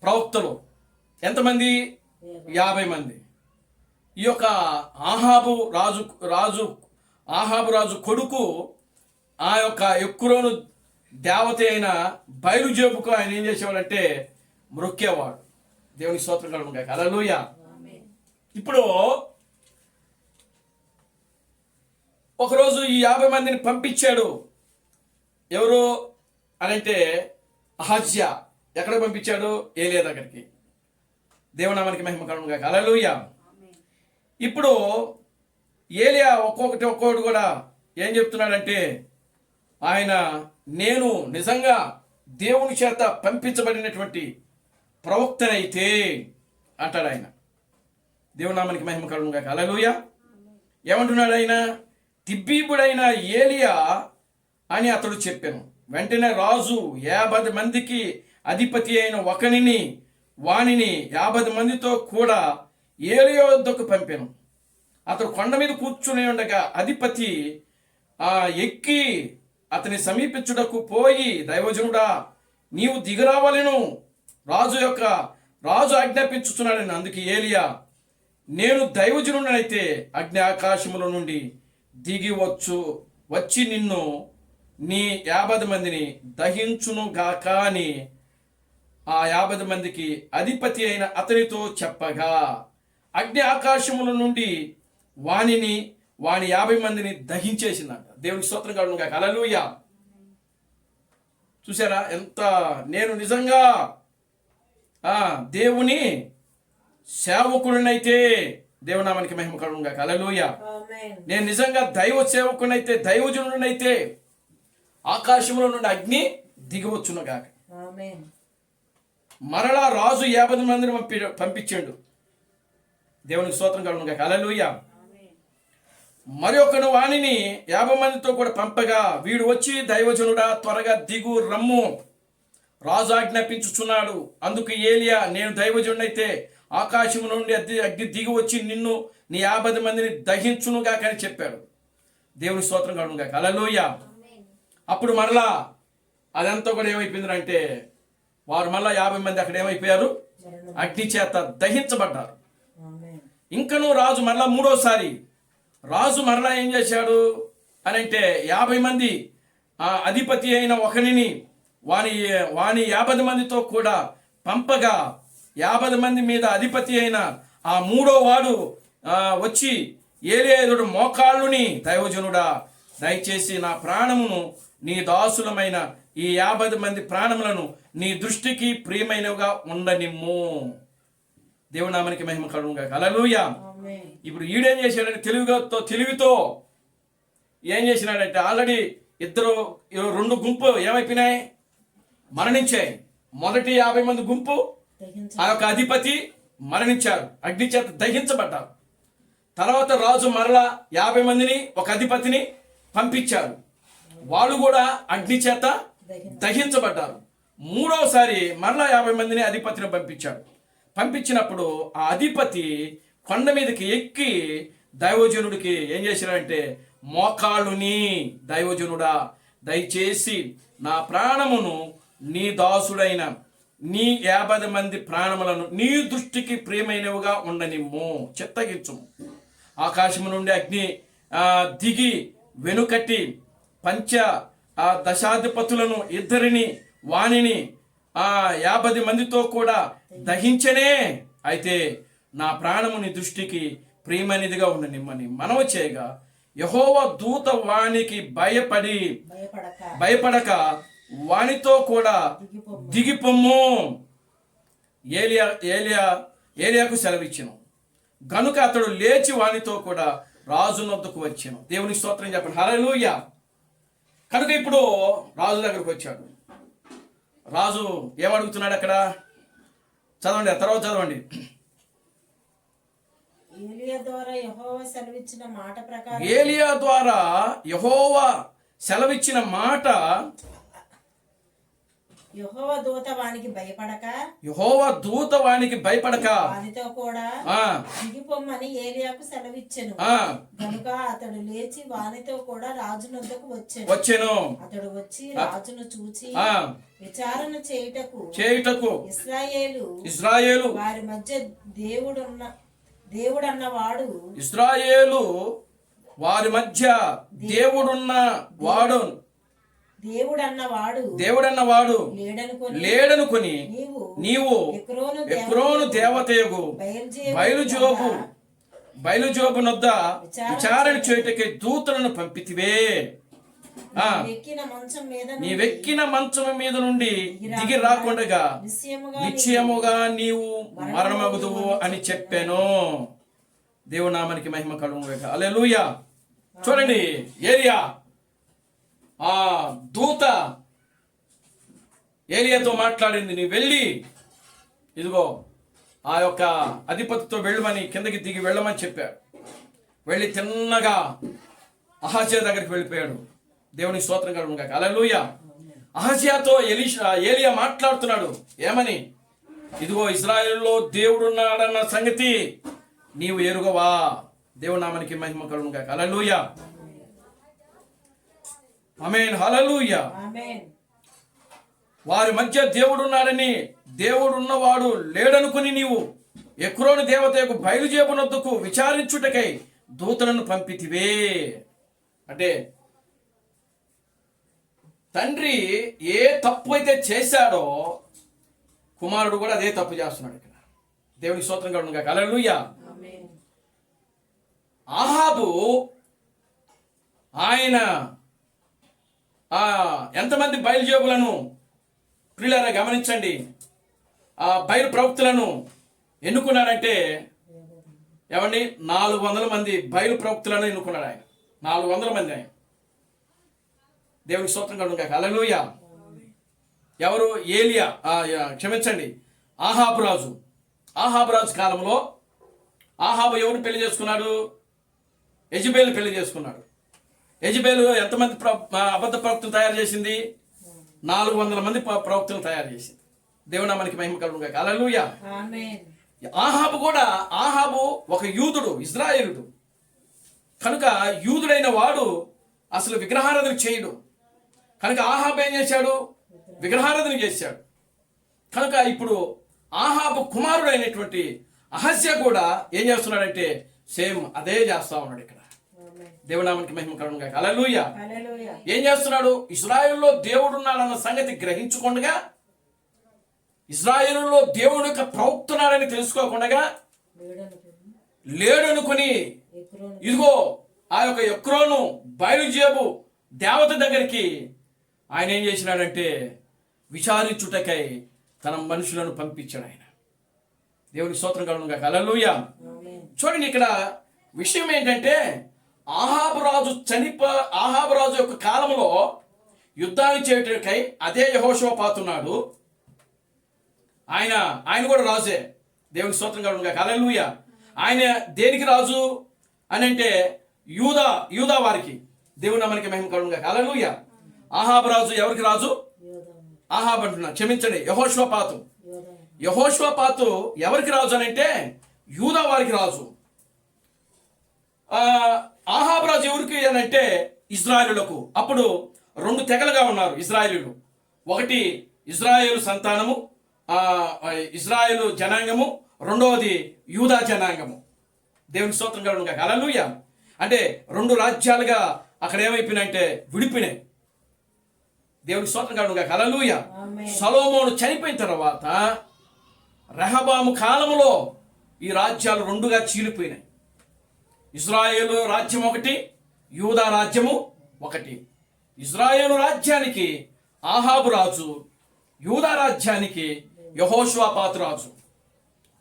ప్రవక్తలు. ఎంతమంది? 50 మంది. ఈ యొక్క ఆహాబు రాజు కొడుకు ఆ యొక్క ఎక్రోను దేవత అయిన బయలుజేబుకు ఆయన ఏం చేసేవాడంటే మ్రొక్కేవాడు. దేవునికి స్తోత్రం కలుగును గాక. హల్లెలూయా. ఇప్పుడు ఒకరోజు ఈ 50 మందిని పంపించాడు. ఎవరు అనంటే అహజ్యా. ఎక్కడ పంపించాడు? ఏలియా దగ్గరికి. దేవునామానికి మహిమ కలుగును గాక. హల్లెలూయా. ఇప్పుడు ఏలియా ఒక్కొక్కటి కూడా ఏం చెప్తున్నాడంటే, ఆయన నేను నిజంగా దేవుని చేత పంపించబడినటువంటి ప్రవక్తనైతే అంటాడు ఆయన. దేవునామానికి మహిమ కలుగును గాక. హల్లెలూయా. ఏమంటున్నాడు ఆయన? తిబ్బీబుడైన ఏలియా అని అతడు చెప్పాను. వెంటనే రాజు 50 మందికి అధిపతి అయిన ఒకనిని వానిని 50 మందితో కూడా ఏలియా వద్దకు పంపాను. అతడు కొండ మీద కూర్చుని ఉండగా అధిపతి ఎక్కి అతని సమీపించుటకు పోయి, దైవజనుడా నీవు దిగిరావాలను, రాజు ఆజ్ఞాపించుతున్నాడని. అందుకే ఏలియా, నేను దైవజనుడనైతే అగ్ని ఆకాశముల నుండి దిగి వచ్చి నిన్ను నీ 50 మందిని దహించును గాక అని ఆ 50 మందికి అధిపతి అయిన అతనితో చెప్పగా, అగ్ని ఆకాశముల నుండి వాని 50 మందిని దహించేసిందంట. దేవునికి స్తోత్రం కలుగును గాక. హల్లెలూయా. చూసారా ఎంత? నేను నిజంగా దేవుని సేవకుడినైతే, దేవునామానికి మహిమ కలుగును గాక. హల్లెలూయా. నేను నిజంగా దైవ సేవకుడినైతే, దైవజనుడినైతే ఆకాశంలో నుండి అగ్ని దిగవచ్చును గాక. మరలా రాజు 50 మందిని పంపించాడు. దేవునికి స్తోత్రం కలుగును గాక. హల్లెలూయా. మరి ఒకడు వాణిని 50 మందితో కూడా పంపగా, వీడు వచ్చి, దైవజనుడా త్వరగా దిగు రమ్ము, రాజు ఆజ్ఞాపించుచున్నాడు. అందుకు ఏలియా, నేను దైవజనుడైతే ఆకాశం నుండి అగ్ని దిగి వచ్చి నిన్ను నీ 50 మందిని దహించునుగాక అని చెప్పాడు. దేవుని స్తోత్రం కలుగును గాక. హల్లెలూయా. అప్పుడు మరలా అదంతా కూడా ఏమైపోయిందంటే, వారు మళ్ళా 50 మంది అక్కడ ఏమైపోయారు? అగ్ని చేత దహించబడ్డారు. ఇంకనూ రాజు మరలా మూడోసారి మరలా ఏం చేశాడు అని అంటే, 50 మంది అధిపతి అయిన ఒకనిని వాని 50 మందితో కూడా పంపగా, 50 మంది మీద అధిపతి అయిన ఆ మూడో వాడు వచ్చి ఏలియా ఎదుట మోకాళ్ళుని, దైవజనుడా దయచేసి నా ప్రాణమును నీ దాసులమైన ఈ 50 మంది ప్రాణములను నీ దృష్టికి ప్రియమైనవిగా ఉండనిమ్ము. దేవునామానికి మహిమ కలుగును గాక. హల్లెలూయా. ఇప్పుడు ఈడేం చేశాడంటే తెలివితో ఏం చేసినాడంటే, ఆల్రెడీ 2 గుంపు ఏమైపోయినాయి? మరణించాయి. మొదటి 50 మంది గుంపు ఆ యొక్క అధిపతి మరణించారు, అగ్ని చేత దహించబడ్డారు. తర్వాత రాజు మరలా 50 మందిని ఒక అధిపతిని పంపించారు, వాళ్ళు కూడా అగ్ని చేత దహించబడ్డారు. మూడవసారి మరలా 50 మందిని అధిపతిని పంపించినప్పుడు ఆ అధిపతి కొండ మీదకి ఎక్కి దైవజనుడికి ఏం చేశాడంటే, మోకాళ్ళుని, దైవజనుడా దయచేసి నా ప్రాణమును నీ దాసుడైన నీ 50 మంది ప్రాణములను నీ దృష్టికి ప్రియమైనవిగా ఉండనిమ్ము, చిత్తగించుము. ఆకాశము నుండి అగ్ని దిగి వెనుకట్టి దశాధిపతులను ఇద్దరిని వానిని 50 మందితో కూడా దహించనే. అయితే నా ప్రాణము నీ దృష్టికి ప్రియమైనదిగా ఉండనిమ్మని మనవి చేయగా, యెహోవా దూత వానికి భయపడక వానితో కూడా దిగిపొమ్ము ఏలియాకు సెలవిచ్చెను. గనుక అతడు లేచి వానితో కూడా రాజు నొద్దకు వచ్చాను. దేవునికి స్తోత్రం చెప్పండి. హల్లెలూయా. కనుక ఇప్పుడు రాజు దగ్గరకు వచ్చాడు. రాజు ఏమడుగుతున్నాడు అక్కడ? చదవండి, తర్వాత చదవండి. ఏలియా ద్వారా యెహోవా సెలవిచ్చిన మాట యెహోవా దూత వానికి భయపడక యెహోవా దూత వానికి భయపడక వానితో కూడా ఆ దిగిపోమ్మని ఏలియాకు సెలవిచ్చెను. ఆ కనుక అతడు లేచి వానితో కూడా రాజునొద్దకు వచ్చెను. వచ్చెను. అతడు వచ్చి రాజును చూచి ఆ విచారణ చేయుటకు చేయుటకు ఇశ్రాయేలు వారి మధ్య దేవుడన్నవాడు ఇశ్రాయేలు వారి మధ్య దేవుడున్న వాడు దేవుడన్నవాడు లేడనుకొని నీవు ఎక్రోను దేవతయగు బయలుజోబు నొద్ద విచారణ చేయుటకి దూతలను పంపితివే. నీవెక్కిన మంచం మీద నుండి దిగి రాకుండగా నిశ్చయముగా నీవు మరణమగుదువు అని చెప్పాను. దేవుని నామానికి మహిమ కలుగును గాక. హల్లెలూయా. చూడండి, ఏలియా ఆ దూత ఏలియాతో మాట్లాడింది, నీ వెళ్ళి ఇదిగో ఆ యొక్క అధిపతితో వెళ్ళమని, కిందకి దిగి వెళ్ళమని చెప్పాడు. వెళ్ళి తిన్నగా అహజ్యా దగ్గరికి వెళ్ళిపోయాడు. దేవుని స్తోత్రం కలుగును గాక. హల్లెలూయా. అహజ్యాతో ఏలియా మాట్లాడుతున్నాడు. ఏమని? ఇదిగో ఇశ్రాయేలులో దేవుడున్నాడన్న సంగతి నీవు ఎరుగవా. దేవుని నామానికి మహిమ కలుగును గాక. హల్లెలూయా. ఆమేన్. హల్లెలూయా. వారి మధ్య దేవుడున్నాడని, దేవుడున్నవాడు లేడనుకుని నీవు ఎక్రోను దేవతకు బయలుజేబునొద్దకు విచారించుటకై దూతలను పంపితివే. అంటే తండ్రి ఏ తప్పు అయితే చేశాడో కుమారుడు కూడా అదే తప్పు చేస్తున్నాడు ఇక్కడ. దేవునికి స్తోత్రం కలుగును గాక. హల్లెలూయా. ఆహాబు ఆయన ఎంతమంది బయలుజేబులను ప్రియులారా గమనించండి, ఆ బయలు ప్రవక్తులను ఎన్నుకున్నాడంటే ఏమండి 400 మంది బయలు ప్రవక్తులను ఎన్నుకున్నాడు ఆయన. 400 మంది ఆయన. దేవునికి స్తోత్రం కలుగును గాక. హల్లెలూయా. ఎవరు? ఏలియా, క్షమించండి, ఆహాబు రాజు. ఆహాబు రాజు కాలంలో ఆహాబు ఎవరిని పెళ్లి చేసుకున్నాడు? యెజబెలు పెళ్లి చేసుకున్నాడు. యెజబెలు ఎంతమంది అబద్ధ ప్రవక్తలు తయారు చేసింది? 400 మంది ప్రవక్తలు తయారు చేసింది. దేవుని నామానికి మహిమ కలుగును గాక. హల్లెలూయా. ఆహాబు ఒక యూదుడు, ఇశ్రాయేలుడు కనుక యూదుడైన వాడు అసలు విగ్రహారాధన చేయడు. కనుక ఆహాబు ఏం చేశాడు? విగ్రహారాధన చేశాడు. కనుక ఇప్పుడు ఆహాబు కుమారుడైనటువంటి అహజ్యా కూడా ఏం చేస్తున్నాడంటే సేమ్ అదే చేస్తా ఉన్నాడు ఇక్కడ. దేవునామానికి మహిమ కలుగును గాక. హల్లెలూయా. ఏం చేస్తున్నాడు? ఇశ్రాయేలులో దేవుడున్నాడన్న సంగతి గ్రహించకుండా, ఇశ్రాయేలులో దేవుడు యొక్క ప్రవక్తున్నాడని తెలుసుకోకుండా లేడనుకుని ఇదిగో ఆ యొక్క ఎక్రోను బయలుజేబు దేవత దగ్గరికి ఆయన ఏం చేసినాడంటే విచారించుటకై తన మనుషులను పంపించాడు ఆయన. దేవునికి స్తోత్రం కలుగును గాక. హల్లెలూయా. చూడండి, ఇక్కడ విషయం ఏంటంటే ఆహాబు రాజు యొక్క కాలంలో యుద్ధాన్ని చేయటానికై అదే యెహోషాపాతున్నాడు. ఆయన కూడా రాజే. దేవునికి స్తోత్రం కలుగును గాక. హల్లెలూయా. ఆయన దేనికి రాజు అని అంటే యూదా వారికి. దేవుని నామానికి మహిమ కలుగును గాక. హల్లెలూయా. ఆహాబు రాజు ఎవరికి రాజు? ఆహాబు అంటున్నా, క్షమించండి, యెహోషాపాతు ఎవరికి రాజు అని అంటే యూదా వారికి రాజు. ఆహాబు రాజు ఎవరికి అని అంటే ఇశ్రాయేలులకు. అప్పుడు 2 తెగలుగా ఉన్నారు ఇశ్రాయేలీలు. ఒకటి ఇశ్రాయేలు సంతానము, ఇశ్రాయేలు జనాంగము, రెండవది యూదా జనాంగము. దేవుని స్తోత్రం కలుగును గాక. హల్లెలూయా. అంటే 2 రాజ్యాలుగా అక్కడ ఏమైపోయినాయంటే విడిపోయినాయి. దేవుని స్తోత్రం కలుగును గాక. హల్లెలూయా. సొలొమోను చనిపోయిన తర్వాత రెహబాము కాలంలో ఈ రాజ్యాలు 2గా చీలిపోయినాయి. ఇశ్రాయేలు రాజ్యం ఒకటి, యూదా రాజ్యము ఒకటి. ఇశ్రాయేలు రాజ్యానికి ఆహాబు రాజు, యూదా రాజ్యానికి యెహోషాపాతు రాజు.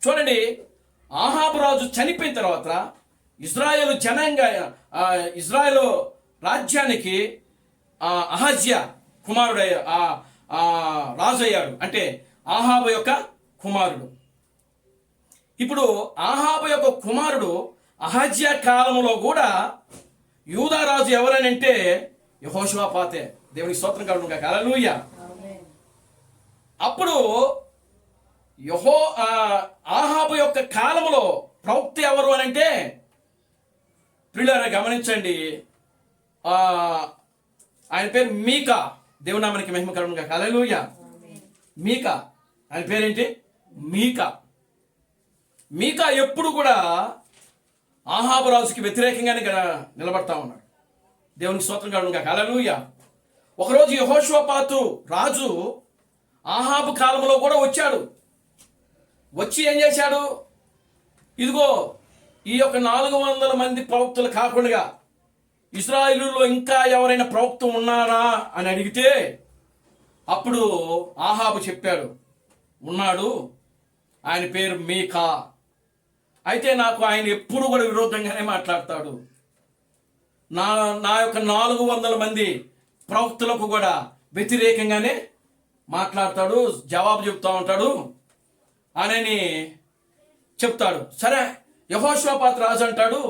చూడండి, ఆహాబు రాజు చనిపోయిన తర్వాత ఇశ్రాయేలు రాజ్యానికి అహజ్యా కుమారుడు రాజు అయ్యాడు. అంటే ఆహాబు యొక్క కుమారుడు. ఇప్పుడు ఆహాబు యొక్క కుమారుడు అహజ్యా కాలంలో కూడా యూదా రాజు ఎవరని అంటే యెహోషాపాతే. దేవునికి స్తోత్రం కలుగును గాక. హల్లెలూయా. అప్పుడు ఆహాబు యొక్క కాలంలో ప్రవక్త ఎవరు అని అంటే ప్రియులారా గమనించండి, ఆయన పేరు మీకా. దేవునామానికి మహిమ కలుగునుగా. హల్లెలూయా. మీకా, ఆయన పేరేంటి? మీకా. మీకా ఎప్పుడు కూడా ఆహాబు రాజుకి వ్యతిరేకంగానే నిలబడతా ఉన్నాడు. దేవునికి స్తోత్రం కలుగునుగా. హల్లెలూయా. ఒకరోజు యెహోషాపాతు రాజు ఆహాబు కాలంలో కూడా వచ్చాడు. వచ్చి ఏం చేశాడు? ఇదిగో ఈ యొక్క 400 మంది ప్రవక్తలు కాకుండా ఇశ్రాయేలులో ఇంకా ఎవరైనా ప్రవక్త ఉన్నారా అని అడిగితే అప్పుడు ఆహాబు చెప్పాడు, ఉన్నాడు, ఆయన పేరు మీకా. అయితే నాకు ఆయన ఎప్పుడు కూడా విరోధంగానే మాట్లాడతాడు. నా యొక్క 400 మంది ప్రవక్తలకు కూడా వ్యతిరేకంగానే మాట్లాడతాడు, జవాబు చెప్తా ఉంటాడు అని చెప్తాడు. సరే, యెహోషాపాతు రాజు అంటాడు,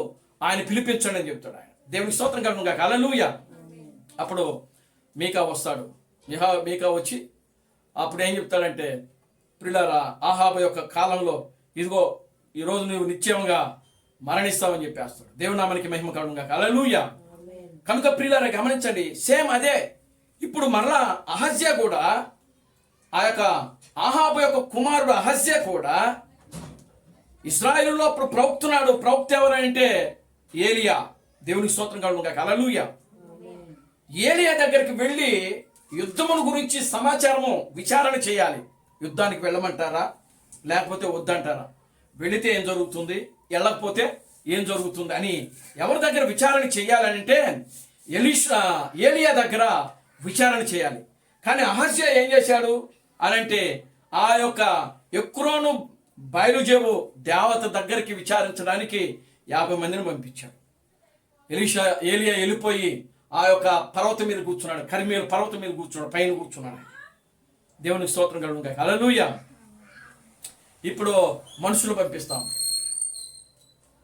ఆయన పిలిపించండి అని చెప్తాడు. ఆయన దేవునికి స్తోత్రం కలుగునుగా. హల్లెలూయా. అప్పుడు మీకా వస్తాడు. మీకా వచ్చి అప్పుడు ఏం చెప్తాడంటే, ప్రియులారా, ఆహాబు యొక్క కాలంలో ఇదిగో ఈరోజు నువ్వు నిశ్చయంగా మరణిస్తావని చెప్పేస్తాడు. దేవుని నామానికి మహిమ కలుగునుగా. హల్లెలూయా. కనుక ప్రియులారా గమనించండి, సేమ్ అదే. ఇప్పుడు మరలా అహజ్యా కూడా, ఆ యొక్క ఆహాబు యొక్క కుమారుడు అహజ్యా కూడా ఇశ్రాయేలులో అప్పుడు ప్రవక్తున్నాడు. ప్రవక్త ఎవరంటే ఏలియా. దేవునికి స్తోత్రం కలుగునుగా. హల్లెలూయా. ఏలియా దగ్గరికి వెళ్ళి యుద్ధముల గురించి సమాచారము విచారణ చేయాలి. యుద్ధానికి వెళ్ళమంటారా లేకపోతే వద్దంటారా, వెళితే ఏం జరుగుతుంది, వెళ్ళకపోతే ఏం జరుగుతుంది అని ఎవరి దగ్గర విచారణ చేయాలంటే ఏలియా దగ్గర విచారణ చేయాలి. కానీ అహజ్యా ఏం చేశాడు అనంటే ఆ యొక్క ఎక్రోను బయలుజేబు దేవత దగ్గరికి విచారించడానికి 50 మందిని పంపించాడు. ఏలియా వెళ్ళిపోయి ఆ యొక్క పర్వతం మీద కూర్చున్నాడు. కర్మేలు పర్వతం మీద కూర్చున్నాడు, పైన కూర్చున్నాడు. దేవునికి స్తోత్రం కలుగునుగా. హల్లెలూయా. ఇప్పుడు మనుషులు పంపిస్తాం.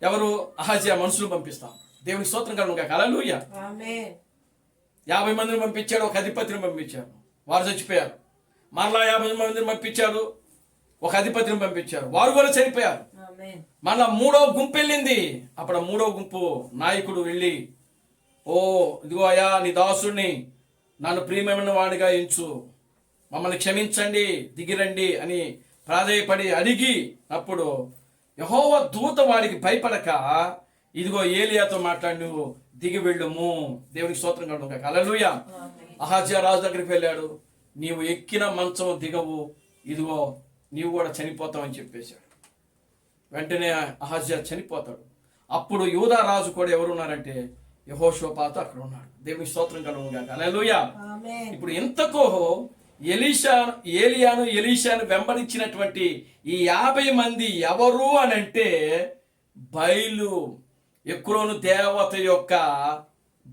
ఎవరు? అహజ్యా మనుషులు పంపిస్తాం. దేవునికి స్తోత్రం కలుగునుగా. హల్లెలూయా. 50 మందిని పంపించాడు, ఒక అధిపతిని పంపించాడు, వారు చచ్చిపోయారు. మరలా 50 మందిని పంపించాడు, ఒక అధిపతిని పంపించారు, వారు కూడా చనిపోయారు. మళ్ళా 3వ గుంపు వెళ్ళింది. అప్పుడు 3వ గుంపు నాయకుడు వెళ్ళి, ఓ ఇదిగో అయ్యా, నీ దాసుడిని నన్ను ప్రియమైన వాడిగా ఎంచు, మమ్మల్ని క్షమించండి, దిగిరండి అని ప్రాధేయపడి అడిగి అప్పుడు యెహోవా దూత వాడికి భయపడక ఇదిగో ఏలియాతో మాట్లాడి నువ్వు దిగి వెళ్ళుము. దేవునికి స్తోత్రం కలుగునుగా. హల్లెలూయా. అహజ్యా రాజు దగ్గరికి వెళ్ళాడు. నీవు ఎక్కిన మంచం దిగవు, ఇదిగో నీవు కూడా చనిపోతావు అని చెప్పేశాడు. వెంటనే అహజ్యా చనిపోతాడు. అప్పుడు యూదా రాజు కూడా ఎవరున్నారంటే యెహోషాపాతు అక్కడ ఉన్నాడు. దేవునికి స్తోత్రం కలుగునుగా. హల్లెలూయా. ఇప్పుడు ఇంతకు ఎలీషాను వెంబడించినటువంటి ఈ 50 మంది ఎవరు అనంటే ఎక్రోను దేవత యొక్క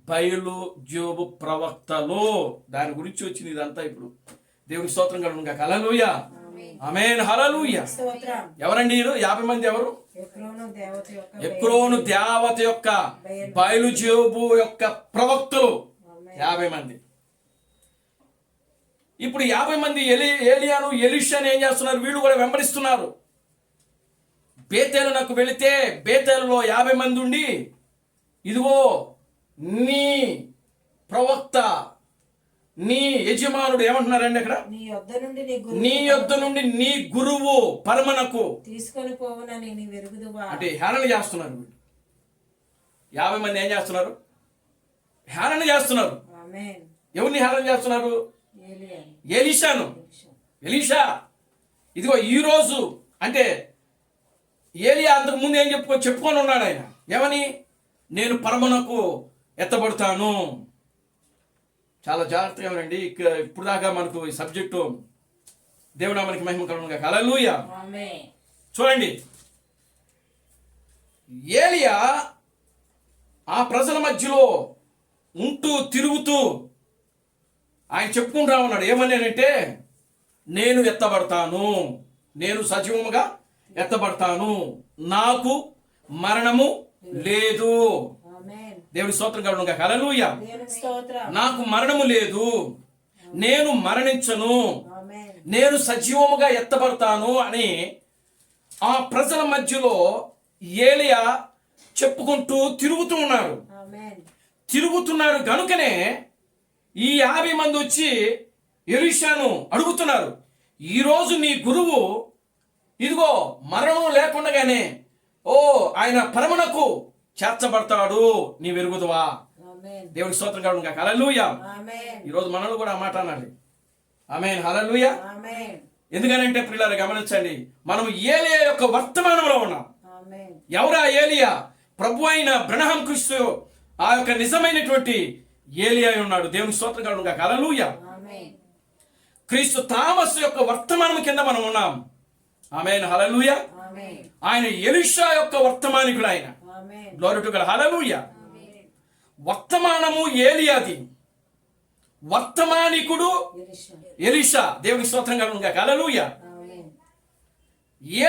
బయలు జోబు ప్రవక్తలు. దాని గురించి వచ్చింది ఇదంతా. ఇప్పుడు దేవునికి స్తోత్రం కలుగునుగా. హల్లెలూయా. ఆమేన్. హల్లెలూయా. ఎవరండి వీరు 50 మంది? ఎవరు? ఎక్రోను దేవత యొక్క బయలు జోబు యొక్క ప్రవక్తలు 50 మంది. ఇప్పుడు 50 మంది ఏలియాను ఎలీషాను ఏం చేస్తున్నారు? వీళ్ళు కూడా వెంబడిస్తున్నారు. బేతేలునకు వెళితే బేతేలులో 50 మంది ఉండి ఇదిగో నీ ప్రవక్త, నీ యజమానుడు ఏమంటున్నారండి అక్కడ? నీ యొద్ద నుండి నీ గురువు పరమనకు తీసుకొని పోవునని నీ వెరుగుదువా అంటే హేళన చేస్తున్నారు. వీళ్ళు 50 మంది ఏం చేస్తున్నారు? హేళన చేస్తున్నారు. ఎవరిని హేళన చేస్తున్నారు? ఎలీషా. ఇదిగో ఈరోజు అంటే ఏలియా అంతకు ముందు ఏం చెప్పుకొని ఉన్నాడు. ఆయన ఏమని? నేను పరమనకు ఎత్తబడతాను. చాలా జాగ్రత్తగా ఉండండి. ఇప్పుడు దాకా మనకు ఈ సబ్జెక్టు దేవునామానికి మహిమ కలుగునుగా. హల్లెలూయా. చూడండి, ఏలియా ఆ ప్రజల మధ్యలో ఉంటూ తిరుగుతూ ఆయన చెప్పుకుంటా ఉన్నాడు. ఏమని అంటే నేను ఎత్తబడతాను, నేను సజీవముగా ఎత్తబడతాను, నాకు మరణము లేదు. దేవుని స్తోత్రం కలుగునుగా. హల్లెలూయా. నాకు మరణము లేదు, నేను మరణించను, నేను సజీవముగా ఎత్తబడతాను అని ఆ ప్రజల మధ్యలో ఏలియా చెప్పుకుంటూ తిరుగుతున్నారు గనుకనే ఈ 50 మంది వచ్చి ఎలీషాను అడుగుతున్నారు, ఈరోజు నీ గురువు ఇదిగో మరణం లేకుండానే ఆయన పరమునకు చేర్చబడతాడు, నీ వెరుగుదువా? దేవుని స్తోత్రం కలుగును గాక. హల్లెలూయా. ఈరోజు మనల్ని కూడా ఆ మాట అనాలి. ఆమేన్. హల్లెలూయా. ఎందుకనంటే ప్రియులారా గమనించండి, మనం ఏలియా యొక్క వర్తమానంలో ఉన్నాం. ఎవరా ఏలియా? ప్రభు అయిన బ్రహ్మ క్రీస్తు ఆ యొక్క నిజమైనటువంటి ఏలియా ఉన్నాడు. దేవుని స్తోత్రం కలుగును గాక. హల్లెలూయా. క్రీస్తు థామస్ యొక్క వర్తమానం కింద మనం ఉన్నాం. ఆమేన్. హల్లెలూయా. ఆయన ఎలీషా యొక్క వర్తమానికుడు. ఆయన గ్లోరీ టు గాడ్. హల్లెలూయా. వర్తమానము ఏలియాది, వర్తమానికుడు ఎలీషా. దేవుని స్తోత్రం కలుగును గాక. హల్లెలూయా.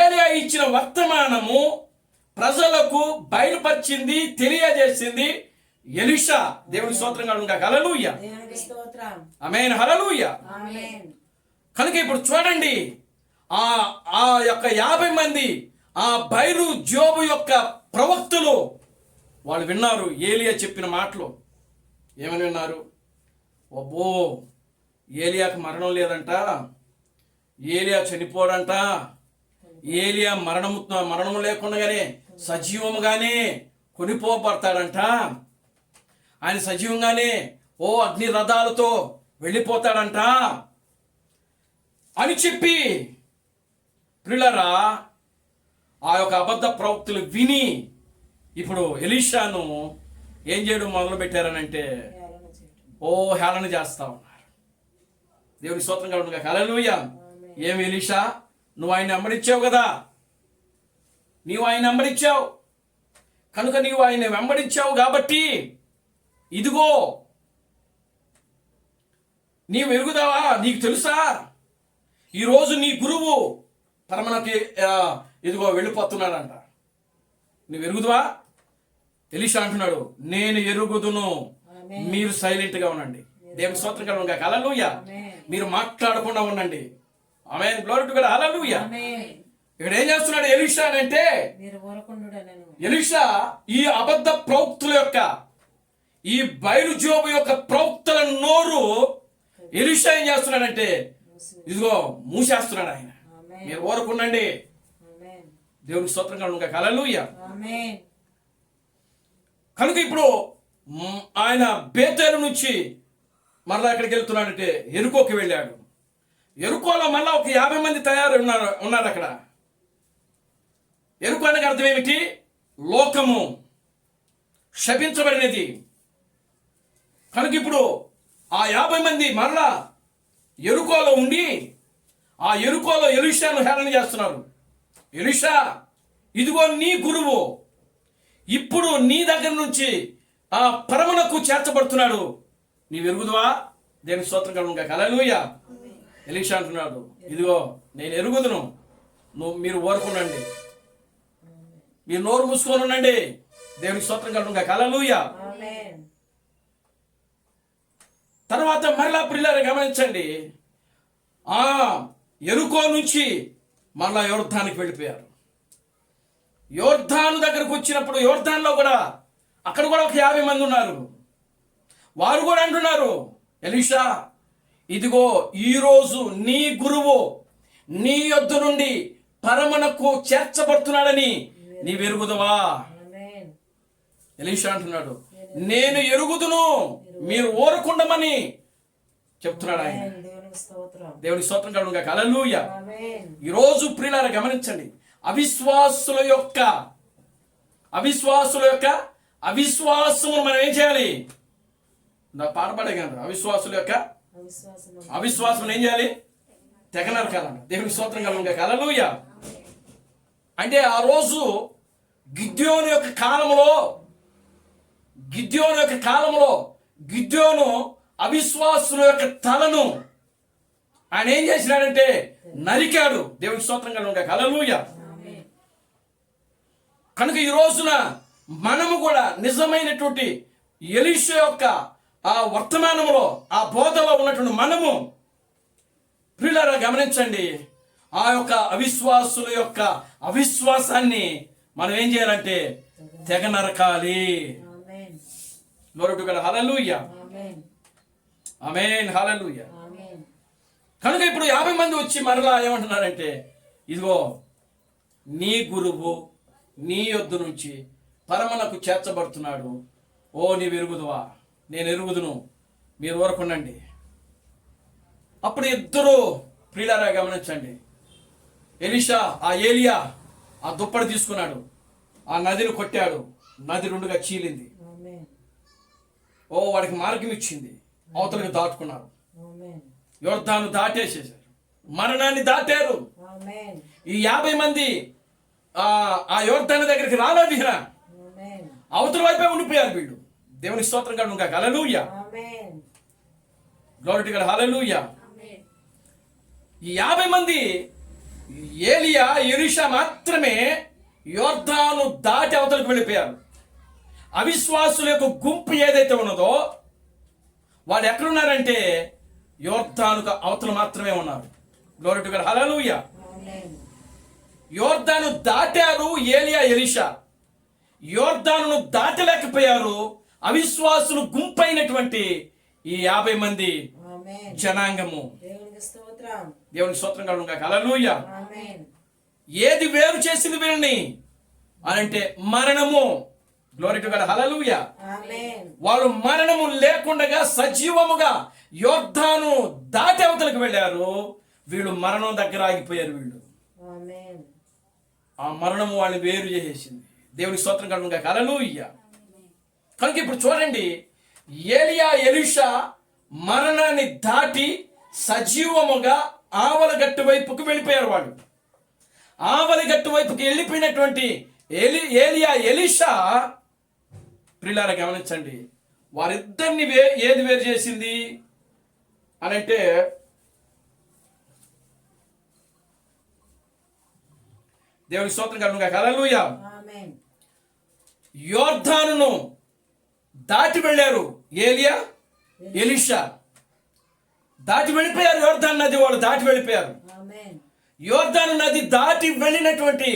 ఏలియా ఇచ్చిన వర్తమానము ప్రజలకు బయలుపరిచింది, తెలియజేసింది ఎలీషా. దేవుని స్తోత్రం కలుగును గాక. హల్లెలూయా. ఆమేన్. హల్లెలూయా. కనుక ఇప్పుడు చూడండి, ఆ యొక్క 50 మంది ఆ బయలు జోబు యొక్క ప్రవక్తలు వాళ్ళు విన్నారు ఏలియా చెప్పిన మాటలు. ఏమని విన్నారు? అబ్బో, ఏలియాకు మరణం లేదంట, ఏలియా చనిపోడంట, ఏలియా మరణము లేకుండానే సజీవముగానే కొనిపోబడతాడంట, ఆయన సజీవంగానే అగ్ని రథాలతో వెళ్ళిపోతాడంట అని చెప్పి ప్రియులారా ఆ యొక్క అబద్ధ ప్రవక్తులు విని ఇప్పుడు ఎలీషాను ఏం చేయడం మొదలు పెట్టారనంటే హేళన చేస్తా ఉన్నారు. దేవుని స్తోత్రం కలుగును గాక. హల్లెలూయా. ఏమి ఎలీషా, నువ్వు ఆయన వెంబడించావు కదా, నీవు ఆయన వెంబడించావు కనుక నీవు ఆయన వెంబడించావు కాబట్టి ఇదిగో నీవు ఎరుగుదావా? నీకు తెలుసా ఈరోజు నీ గురువు పరమనకి ఇదిగో వెళ్ళిపోతున్నాడంట, నువ్వు ఎరుగుదువా? ఎలీషా అంటున్నాడు, నేను ఎరుగుదును, మీరు సైలెంట్ గా ఉండండి. దేవుని స్తోత్రం కలుగును గాక. హల్లెలూయా. మీరు మాట్లాడకుండా ఉండండి. ఆమేన్. Glory to god. హల్లెలూయా. ఇక్కడ ఏం చేస్తున్నాడు ఎలీషా అంటే, ఎలీషా ఈ అబద్ధ ప్రవక్తుల యొక్క, ఈ బయలు జోబు యొక్క ప్రవక్తుల నోరు ఎలీషా ఏం చేస్తున్నాడంటే ఇదిగో మూసేస్తున్నాడు. ఆయన మీరు ఊరకుండండి. దేవునికి స్తోత్రం కలుగును గాక. హల్లెలూయా. కనుక ఇప్పుడు ఆయన బేతేలు నుంచి మరలా ఎక్కడికి వెళ్తున్నాడంటే ఎరుకోకి వెళ్ళాడు. ఎరుకోలో మళ్ళా ఒక 50 మంది ఉన్నారు అక్కడ. ఎరుకు అనగా అర్థం ఏమిటి? లోకము శపించబడినది. కనుక ఇప్పుడు ఆ 50 మంది మరలా ఎరుకోలో ఉండి ఆ ఎరుకోలో ఎలీషాను హేళన చేస్తున్నారు. ఎలీషా, ఇదిగో నీ గురువు ఇప్పుడు నీ దగ్గర నుంచి ఆ పరమునకు చేర్చబడుతున్నాడు, నీవు ఎరుగుదువా? దేవుని స్తోత్రం కలుగును గాక. హల్లెలూయా. ఎలీషా అంటున్నాడు, ఇదిగో నేను ఎరుగుదును, మీరు ఊరుకునండి, మీరు నోరు మూసుకొని ఉండండి. దేవునికి స్తోత్రం కలుగును గాక. హల్లెలూయా. తర్వాత మరలా ప్రియులారా గమనించండి, ఆ ఎరుకో నుంచి మరలా యోర్దానికి వెళ్ళిపోయారు. యోర్దాను దగ్గరకు వచ్చినప్పుడు యోర్దాన్లో కూడా అక్కడ కూడా ఒక 50 మంది ఉన్నారు. వారు కూడా అంటున్నారు, ఎలీషా, ఇదిగో ఈరోజు నీ గురువు నీ యొద్ద నుండి పరమునకు చేర్చబడుతున్నాడని నీవు ఎరుగుదువా? ఎలీషా అంటున్నాడు, నేను ఎరుగుదును, మీరు ఊరకుండమని చెప్తున్నాడు ఆయన. దేవుని స్తోత్రం కలుగును గాక. హల్లెలూయా. ఈరోజు ప్రియులారా గమనించండి, అవిశ్వాసుల యొక్క అవిశ్వాసము మనం ఏం చేయాలి? నా పాట పాడే కదా, అవిశ్వాసుల యొక్క అవిశ్వాసం ఏం చేయాలి? తెగ నరకాలంట. దేవుని స్తోత్రం కలుగును గాక. హల్లెలూయా. అంటే ఆ రోజు గిద్యోను యొక్క కాలంలో గిద్యోను అవిశ్వాసుల యొక్క తలను ఆయన ఏం చేసినాడంటే నరికాడు. దేవుని స్తోత్రం కలుగును గాక. హల్లెలూయా. కనుక ఈ రోజున మనము కూడా నిజమైనటువంటి ఎలీషా యొక్క ఆ వర్తమానంలో ఆ బోధలో ఉన్నటువంటి మనము ప్రియులారా గమనించండి, ఆ యొక్క అవిశ్వాసుల యొక్క అవిశ్వాసాన్ని మనం ఏం చేయాలంటే తెగ నరకాలి. ఆమేన్. Glory to god. హల్లెలూయా. ఆమేన్. ఆమేన్. హల్లెలూయా. ఆమేన్. కనుక ఇప్పుడు 50 మంది వచ్చి మరలా ఏమంటున్నారంటే, ఇదిగో నీ గురువు నీ యొద్ద నుంచి పరమనకు చేర్చబడుతున్నాడు. ఓ నీవు ఎరుగుదువా? నేను ఎరుగుదును, మీరు ఊరకుండండి. అప్పుడు ఇద్దరు ప్రియులారా గమనించండి, ఎలీషా ఆ ఏలియా ఆ దుప్పటి తీసుకున్నాడు, ఆ నదిని కొట్టాడు, నది రెండుగా చీలింది. ఆమేన్. ఓ వాడికి మార్గం ఇచ్చింది, అవతలకు దాటుకున్నారు. ఆమేన్. యోర్దాను దాటేసేసారు, మరణాన్ని దాటారు. ఆమేన్. ఈ 50 మంది ఆ యోర్దాను దగ్గరికి రాలేదు. ఆమేన్. అవతల వైపే ఉండిపోయారు వీళ్ళు. దేవుని స్తోత్రం కాదు ఇంకా. హల్లెలూయా. ఆమేన్. Glory to god. హల్లెలూయా. ఈ 50 మంది ఏలియా ఎలీషా మాత్రమే యోర్దాను దాటి అవతలకు వెళ్ళిపోయారు. అవిశ్వాసుల యొక్క గుంపు ఏదైతే ఉన్నదో వాళ్ళు ఎక్కడున్నారంటే యోర్దానుకు అవతల మాత్రమే ఉన్నారు. Glory to god. హల్లెలూయా. ఆమేన్. యోర్దాను దాటారు ఏలియా ఎలీషా, యోర్దానును దాటలేకపోయారు అవిశ్వాసులు గుంపైనటువంటి ఈ 50 మంది ఆమేన్. జనాంగము. దేవునికి స్తోత్రం. దేవుని స్తోత్రం కలుగును గాక. హల్లెలూయా. ఆమేన్. ఏది వేరు చేసింది వీళ్ళని అనంటే మరణము. Glory to god. హల్లెలూయా. ఆమేన్. వాళ్ళు మరణము లేకుండా సజీవముగా యోర్దాను దాటి అవతలకు వెళ్ళారు. వీళ్ళు మరణం దగ్గర ఆగిపోయారు. వీళ్ళు ఆమేన్. ఆ మరణము వాళ్ళని వేరు చేసేసింది. దేవుని స్తోత్రం కలుగును గాక. హల్లెలూయా. కనుక ఇప్పుడు చూడండి, ఏలియా ఎలీషా మరణాన్ని దాటి సజీవముగా ఆవలగట్టు వైపుకు వెళ్ళిపోయారు. వాళ్ళు ఆవలగట్టు వైపుకి వెళ్ళిపోయినటువంటి ఏలియా ఎలీషా ప్రియులారా గమనించండి, వారిద్దరిని ఏది వేరు చేసింది అనంటే దేవుని స్తోత్రం కలుగును గాక. హల్లెలూయా. ఆమేన్. యోర్దానును దాటి వెళ్ళారు ఏలియా ఎలీషా, దాటి వెళ్ళిపోయారు. యోర్దాను నది వాళ్ళు దాటి వెళ్ళిపోయారు. ఆమేన్. యోర్దాను నది దాటి వెళ్ళినటువంటి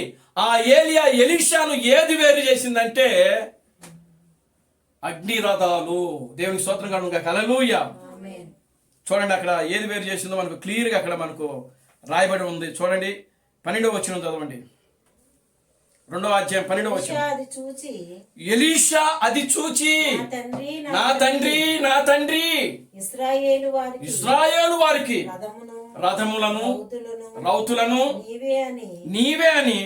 ఆ ఏలియా ఎలీషాను ఏది వేరు చేసిందంటే అగ్ని రథాలు. దేవుని స్తోత్రం కలుగును గాక. హల్లెలూయా. ఆమేన్. చూడండి, అక్కడ ఏది వేరు చేసిందో మనకు క్లియర్గా అక్కడ మనకు రాయబడి ఉంది. చూడండి, 12వ వచనం చదవండి. 2వ అధ్యాయం 12వ వచనం. అది చూచి ఎలీషా అది చూచి, నా తండ్రి నా తండ్రి, ఇశ్రాయేలు వారికి రథములను రౌతులను నీవే అని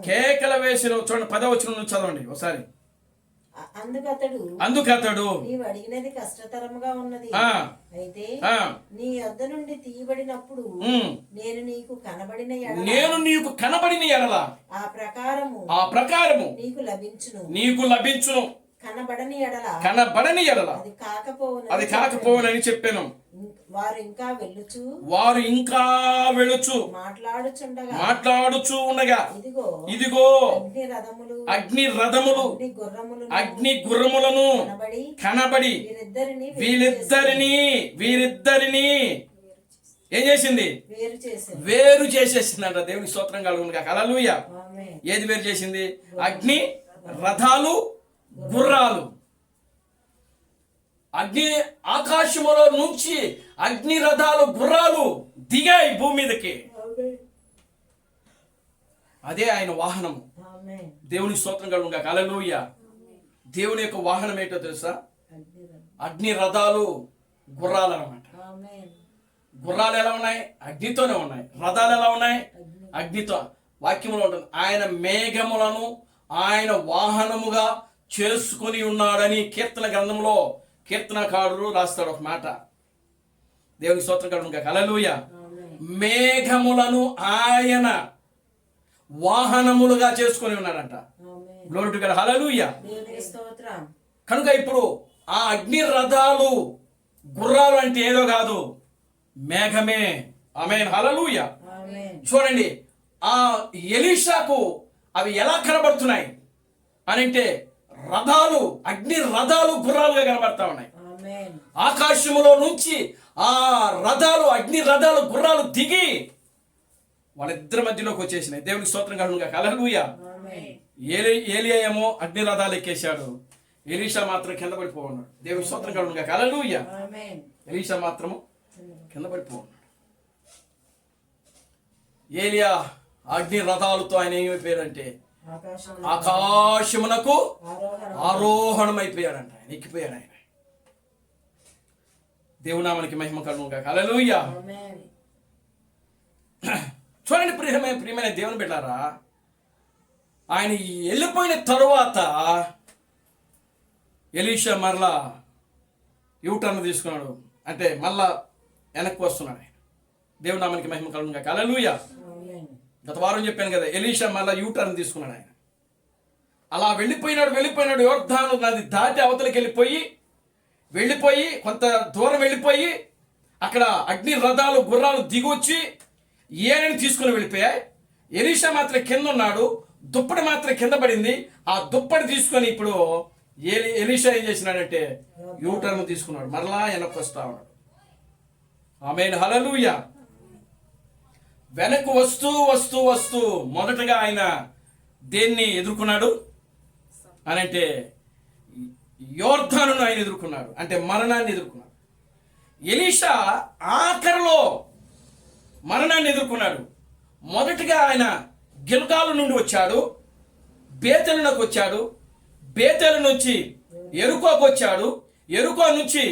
కేకల వేసెను. చూడండి, 10వ వచనం నుంచి చదవండి ఒకసారి. అందుకతడు నీవు అడిగినది కష్టతరముగా ఉన్నది, అయితే నీ యొద్ద నుండి తీయబడినప్పుడు నేను నీకు కనబడిన ఎడల ఆ ప్రకారము నీకు లభించును, కనబడని ఎడల అది కాకపోవునని చెప్పాను. వారు ఇంకా వెళ్ళుచు మాట్లాడుచు ఉండగా ఇదిగో అగ్ని రథములు అగ్ని గుర్రములను కనబడి వీరిద్దరిని ఏం చేసింది? వేరు చేసేసిందంట. దేవుని స్తోత్రం కలుగును గాక. హల్లెలూయా. ఏది వేరు చేసింది? అగ్ని రథాలు గుర్రాలు. అగ్ని ఆకాశములో నుంచి అగ్ని రథాలు గుర్రాలు దిగాయి భూమి మీదకి. అదే ఆయన వాహనము. దేవుని స్తోత్రం కలుగును గాక. హల్లెలూయా. దేవుని యొక్క వాహనం ఏంటో తెలుసా? అగ్ని రథాలు గుర్రాలు అన్నమాట. గుర్రాలు ఎలా ఉన్నాయి? అగ్నితోనే ఉన్నాయి. రథాలు ఎలా ఉన్నాయి? అగ్నితో. వాక్యంలో ఉంటుంది, ఆయన మేఘములను ఆయన వాహనముగా చేసుకుని ఉన్నాడని కీర్తన గ్రంథంలో కీర్తనకారుడు రాస్తాడు ఒక మాట. దేవుని స్తోత్రం కలుగును గాక. హల్లెలూయా. మేఘములను ఆయన వాహనములుగా చేసుకొని ఉన్నాడంట. Glory to god. హల్లెలూయా. కనుక ఇప్పుడు ఆ అగ్ని రథాలు గుర్రాలు అంటే ఏదో కాదు, మేఘమే. ఆమేన్. హల్లెలూయా. చూడండి, ఆ ఎలీషాకు అవి ఎలా కనబడుతున్నాయి అనంటే రథాలు, అగ్ని రథాలు గుర్రాలుగా కనబడతా ఉన్నాయి. ఆకాశములో నుంచి ఆ రథాలు, అగ్ని రథాలు, గుర్రాలు దిగి వాళ్ళిద్దరి మధ్యలోకి వచ్చేసినాయి. దేవునికి స్తోత్రం కలుగునుగాక. హల్లెలూయా. ఏలియా ఏమో అగ్ని రథాలు ఎక్కేశాడు, ఎలీషా మాత్రం కింద పడిపోన్నాడు. దేవునికి స్తోత్రం కలుగునుగాక. హల్లెలూయా. ఎలీషా మాత్రము కింద పడిపోన్నాడు. ఏలియా అగ్ని రథాలతో ఆయన ఏమైపోయాడంటే ఆకాశమునకు ఆరోహణమైపోయాడంట. ఆయన ఎక్కిపోయాడు. ఆయన దేవునామానికి మహిమ కలుగునుగాక. హల్లెలూయా. చూడండి ప్రియమైన దేవుని బిడ్డారా, ఆయన వెళ్ళిపోయిన తరువాత ఎలీషా మరలా యూటర్న్ తీసుకున్నాడు. అంటే మళ్ళా వెనక్కి వస్తున్నాడు. ఆయన దేవునామానికి మహిమ కలుగునుగాక. హల్లెలూయా. గత వారం చెప్పాను కదా, ఎలీషా మళ్ళా యూటర్న్ తీసుకున్నాడు. ఆయన అలా వెళ్ళిపోయినాడు. యోర్దాను నది దాటి అవతలకి వెళ్ళిపోయి కొంత దూరం వెళ్ళిపోయి అక్కడ అగ్ని రథాలు, గుర్రాలు దిగొచ్చి ఏనని తీసుకుని వెళ్ళిపోయాయి. ఎలీషా మాత్రం కింద ఉన్నాడు, దుప్పటి మాత్రం కింద పడింది. ఆ దుప్పటి తీసుకొని ఇప్పుడు ఎలీషా ఏం చేసినాడంటే యూటర్న్ తీసుకున్నాడు, మరలా వెనక్కి వస్తా ఉన్నాడు. ఆమేన్. హల్లెలూయా. వెనక్కి వస్తూ మొదటగా ఆయన దేన్ని ఎదుర్కొన్నాడు అని అంటే యోర్దానును ఆయన ఎదుర్కొన్నాడు, అంటే మరణాన్ని ఎదుర్కొన్నాడు. ఎలీషా ఆఖరిలో మరణాన్ని ఎదుర్కొన్నాడు. మొదటిగా ఆయన గిల్గాలు నుండి వచ్చాడు, బేతేలునకు వచ్చాడు, బేతేలు నుంచి యెరికోకు వచ్చాడు, యెరికో నుంచి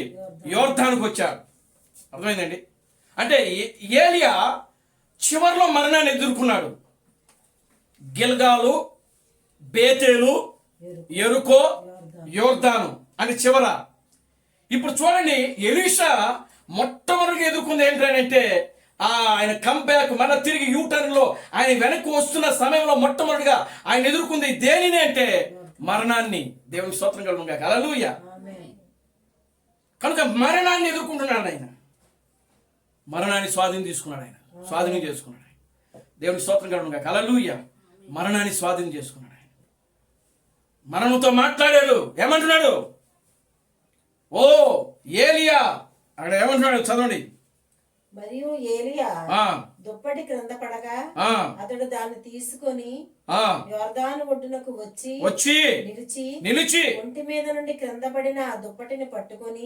యోర్దానుకు వచ్చాడు. అర్థమైందండి? అంటే ఏలియా చివరిలో మరణాన్ని ఎదుర్కొన్నాడు. గిల్గాలు, బేతేలు, యెరికో, యోర్దాను అని చివర. ఇప్పుడు చూడండి, ఎలీషా మొట్టమొదటిగా ఎదుర్కొంది ఏంటంటే ఆయన కంబ్యాక్, మళ్ళీ తిరిగి యూటర్న్ లో ఆయన వెనక్కి వస్తున్న సమయంలో మొట్టమొదటిగా ఆయన ఎదుర్కొంది దేనిని అంటే మరణాన్ని. దేవునికి స్తోత్రం కలుగునుగాక. హల్లెలూయా. కనుక మరణాన్ని ఎదుర్కొంటున్నాడు ఆయన, మరణాన్ని స్వాధీనం చేసుకున్నాడు. ఆయన దేవునికి స్తోత్రం కలుగునుగాక. హల్లెలూయా. మరణాన్ని స్వాధీనం చేసుకున్నాడు. ఆయన మరణంతో మాట్లాడాడు. ఏమంటున్నాడు? ఓ ఏలియా, అక్కడ ఏమంటున్నాడు చదవండి. మరియు ఏలియా దుప్పటి క్రింద పడగా అతడు దాన్ని తీసుకొని యోర్దాను ఒడ్డునకు వచ్చి నిలిచి ఒంటి మీద నుండి క్రింద పడిన ఆ దుప్పటిని పట్టుకొని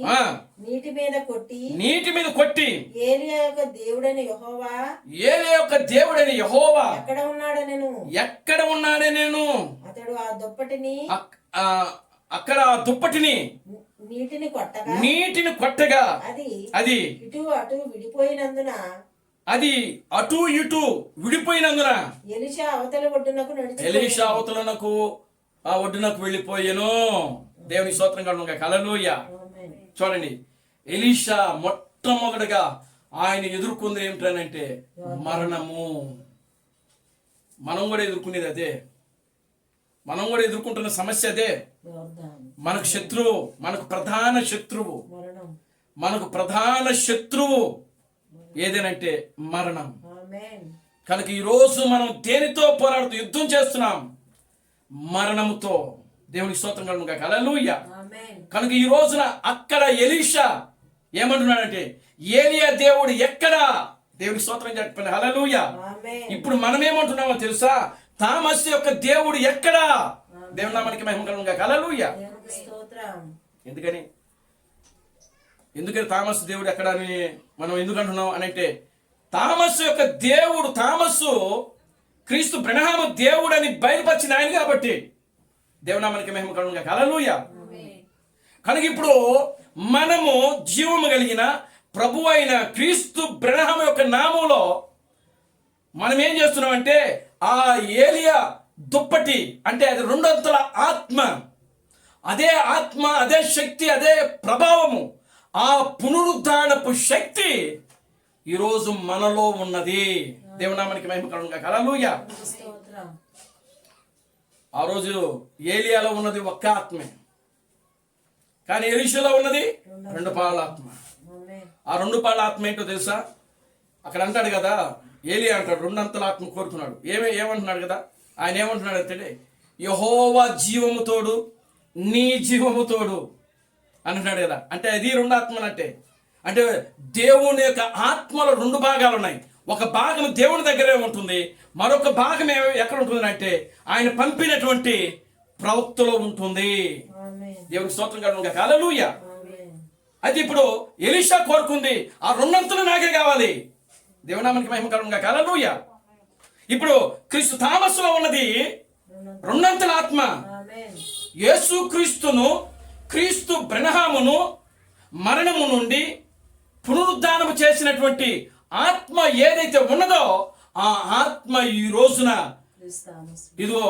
నీటి మీద కొట్టి ఏలియా యొక్క దేవుడైన యెహోవా ఎక్కడ ఉన్నాడని నేను అతడు ఆ దుప్పటిని అక్కడ ఆ దుప్పటిని నీటిని కొట్టగా అది ఇటు అటు విడిపోయినందున ఎలీషా అవతలనకు ఆ ఒడ్డునకు వెళ్ళిపోయాను. దేవుని స్తోత్రం కలుగునుగాక. హల్లెలూయా. చూడండి, ఎలీషా మొట్టమొదటిగా ఆయన ఎదుర్కొంది ఏమిటనంటే మరణము. మనం కూడా ఎదుర్కొనేది అదే, మనం కూడా ఎదుర్కొంటున్న సమస్య అదే. మనకు శత్రువు, మనకు ప్రధాన శత్రువు ఏదేనంటే మరణం. కనుక ఈరోజు మనం దేనితో పోరాడుతూ యుద్ధం చేస్తున్నాం? మరణముతో. దేవునికి స్తోత్రం కలుగునుగాక. హల్లెలూయా. కనుక ఈ రోజున అక్కడ ఎలీషా ఏమంటున్నాడంటే ఏలియా దేవుడు ఎక్కడా? దేవునికి స్తోత్రం చెప్పండి. హల్లెలూయా. ఇప్పుడు మనం ఏమంటున్నామో తెలుసా? తామస్సు యొక్క దేవుడు ఎక్కడా? దేవుని నామానికి మహిమ కలుగునుగాక. హల్లెలూయా. ఎందుకని తామస్సు దేవుడు ఎక్కడ అని మనం ఎందుకు అంటున్నాం అని అంటే, తామస్సు యొక్క దేవుడు, తామస్సు క్రీస్తు బ్రహ్మ దేవుడు అని బయలుపరిచిన ఆయన కాబట్టి దేవుని నామానికి మహిమ కలుగునుగాక. హల్లెలూయా. కనుక ఇప్పుడు మనము జీవము కలిగిన ప్రభు అయిన క్రీస్తు బ్రహ్మ యొక్క నామంలో మనం ఏం చేస్తున్నాం అంటే ఆ ఏలియా దుప్పటి, అంటే అది రెండొంతుల ఆత్మ, అదే ఆత్మ, అదే శక్తి, అదే ప్రభావము, ఆ పునరుద్ధానపు శక్తి ఈరోజు మనలో ఉన్నది. దేవునామానికి మహిమ కలుగునుగాక. హల్లెలూయా. ఆ రోజు ఏలియాలో ఉన్నది ఒక్క ఆత్మే, కానీ ఎలీషాలో ఉన్నది రెండు పాళ్ళ ఆత్మ. ఆ రెండు పాళ్ళ ఆత్మ ఏంటో తెలుసా? అక్కడ అంటాడు కదా, ఏలియా అంటాడు రెండంతల ఆత్మ కోరుకున్నాడు. ఏమంటున్నాడు కదా, ఆయన ఏమంటున్నాడు అంటే యెహోవా జీవము తోడు, నీ జీవము తోడు అంటున్నాడు కదా. అంటే అది రెండు ఆత్మలు. అంటే దేవుని యొక్క ఆత్మలో రెండు భాగాలు ఉన్నాయి. ఒక భాగం దేవుని దగ్గరే ఉంటుంది, మరొక భాగం ఎక్కడ ఉంటుంది అంటే ఆయన పంపినటువంటి ప్రవక్తలో ఉంటుంది. దేవునికి స్తోత్రం కలుగును గాక. హల్లెలూయా. అయితే ఇప్పుడు ఎలీషా కోరుకుంది ఆ రెండంతలు నాకే కావాలి. దేవునామానికి మహిమ కలుగును గాక. హల్లెలూయా. ఇప్పుడు క్రీస్తు థామస్లో ఉన్నది రెండంతల ఆత్మ. యేసు క్రీస్తును, క్రీస్తు బ్రహ్మమును మరణము నుండి పునరుద్ధానము చేసినటువంటి ఆత్మ ఏదైతే ఉన్నదో ఆ ఆత్మ ఈ రోజున ఇదిగో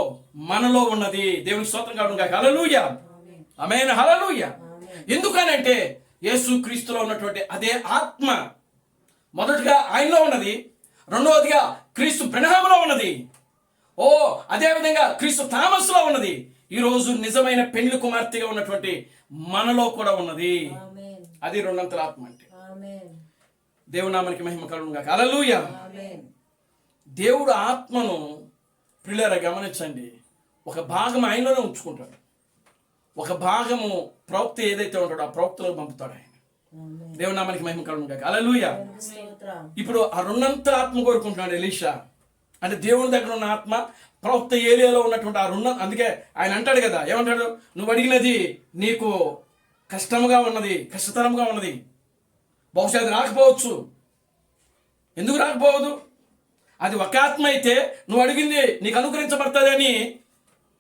మనలో ఉన్నది. దేవునికి స్తోత్రం కలుగును గాక. హల్లెలూయా. ఆమేన్. హల్లెలూయా. ఎందుకనంటే యేసు క్రీస్తులో ఉన్నటువంటి అదే ఆత్మ మొదటిగా ఆయనలో ఉన్నది, రెండవదిగా క్రీస్తు బ్రహ్మములో ఉన్నది, అదే విధంగా క్రీస్తు థామస్లో ఉన్నది, ఈ రోజు నిజమైన పెండ్లి కుమార్తెగా ఉన్నటువంటి మనలో కూడా ఉన్నది. అది రెండంతల ఆత్మ అంటే. దేవుని నామానికి మహిమ కలుగును గాక. హల్లెలూయా. దేవుడు ఆత్మను ప్రియులారా గమనించండి, ఒక భాగం ఆయనలోనే ఉంచుకుంటాడు, ఒక భాగము ప్రవక్త ఏదైతే ఉంటాడో ఆ ప్రవక్తలో పంపుతాడు ఆయన. దేవుని నామానికి మహిమ కలుగును గాక. హల్లెలూయా. ఇప్పుడు ఆ రెండంతల ఆత్మ కోరుకుంటున్నాడు ఎలీషా. అంటే దేవుని దగ్గర ఉన్న ఆత్మ, ప్రవక్త ఏలియాలో ఉన్నటువంటి ఆ అందుకే ఆయన అంటాడు కదా, ఏమంటాడు, నువ్వు అడిగినది నీకు కష్టముగా ఉన్నది, కష్టతరంగా ఉన్నది, బహుశా అది రాకపోవచ్చు. ఎందుకు రాకపోవద్దు? అది ఒక ఆత్మ అయితే నువ్వు అడిగింది నీకు అనుగ్రహించబడుతుంది అని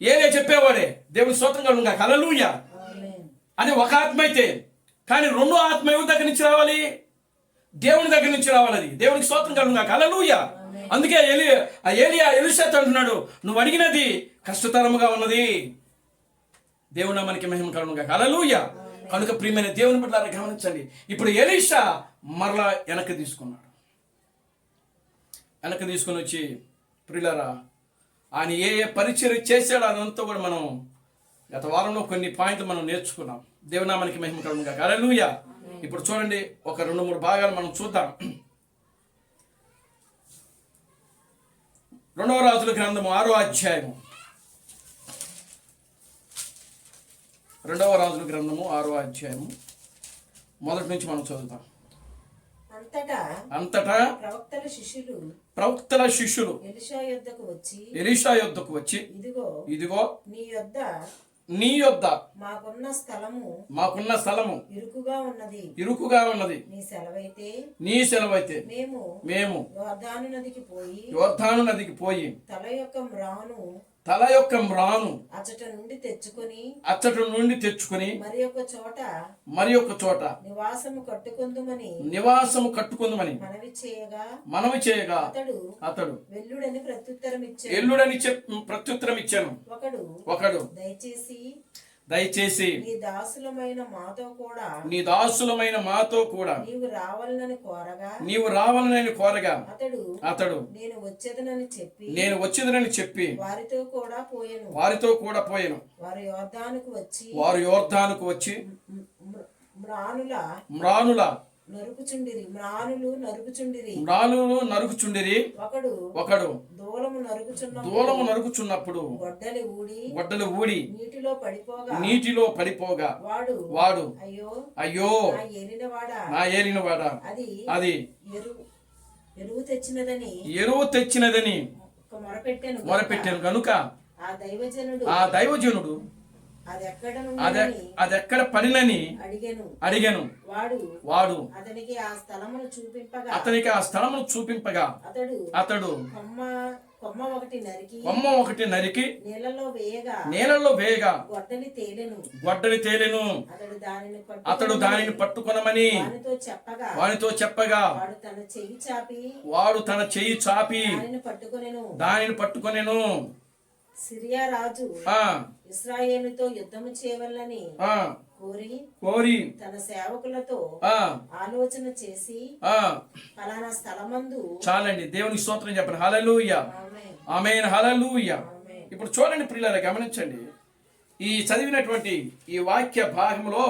ఏలే చెప్పేవాడే. దేవుని స్తోత్రం కలుగును గాక. హల్లెలూయా. అది ఒక ఆత్మ అయితే, కానీ రెండో ఆత్మ ఎవరి దగ్గర నుంచి రావాలి? దేవుని దగ్గర నుంచి రావాలి. అది దేవునికి స్తోత్రం కలుగును గాక. హల్లెలూయా. అందుకే ఏలియా ఎలీషాతో అంటున్నాడు, నువ్వు అడిగినది కష్టతరముగా ఉన్నది. దేవుని మనకి మహిమ కలుగును గాక. హల్లెలూయా. కనుక ప్రియమైన దేవుని బిడ్డలారా గమనించండి, ఇప్పుడు ఎలీషా మరలా వెనక్కి తీసుకున్నాడు. వెనక్కి తీసుకుని వచ్చి ప్రియులారా ఆయన ఏ పరిచర్య చేశాడో అదంతా కూడా మనం గత వారంలో కొన్ని పాయింట్లు మనం నేర్చుకున్నాం. దేవునామానికి మహిమ కలుగును గాక. హల్లెలూయా. ఇప్పుడు చూడండి, ఒక 2-3 భాగాలు మనం చూద్దాం. 2వ రాజుల గ్రంథము 6వ అధ్యాయము. 2వ రాజుల గ్రంథము 6వ అధ్యాయము మొదటి నుంచి మనం చదువుతాం. అంతటా ప్రవక్తల శిష్యులు ఎలీషా యొద్దకు వచ్చి ఇదిగో నీ యొద్ద మాకున్న స్థలము ఇరుకుగా ఉన్నది, నీ సెలవైతే మేము యోర్దాను నదికి పోయి తల యొక్క మ్రాను అచ్చట నుండి తెచ్చుకొని మరి ఒక చోట నివాసము కట్టుకుందుమని మనవి చేయగా అతడు ఎల్లుడని ప్రత్యుత్తరం ఇచ్చాను. ఒకడు దయచేసి నీ దాసులమైన మాతో కూడా నీవు రావాలని కోరగా అతడు నేను వచ్చేదనని చెప్పి వారితో కూడా పోయెను. వారు యోర్దానుకు వచ్చి మ్రానుల నరుకుచుండిరి. ఒకడు దూలము నరుకుచున్నప్పుడు గొడ్డలి ఊడి నీటిలో పడిపోగా వాడు అయ్యో నా ఏలినవాడా, అది ఎరువు తెచ్చినదని మొరపెట్టాను కనుక ఆ దైవజనుడు అదెక్కడ పడినని అడిగాను. వాడు అతనికి ఆ స్థలమును చూపింపగా అతడు కొమ్మ ఒకటి నరికి నీళ్ళలో వేయగా గొడ్డలి తేలెను. అతడు దానిని పట్టుకొనమని వానితో చెప్పగా వాడు తన చెయ్యి చాపి దానిని పట్టుకొనెను. సిరియా రాజు ఇశ్రాయేలుతో యుద్ధము చేయవలనని కోరి తన సేవకులతో ఆలోచన చేసి ఫలానా స్థలమందు. చాలండి, దేవునికి స్తోత్రం చెప్పండి. హల్లెలూయా. ఆమేన్. హల్లెలూయా. ఇప్పుడు చూడండి ప్రియులారా, గమనించండి, ఈ చదివినటువంటి ఈ వాక్య భాగంలో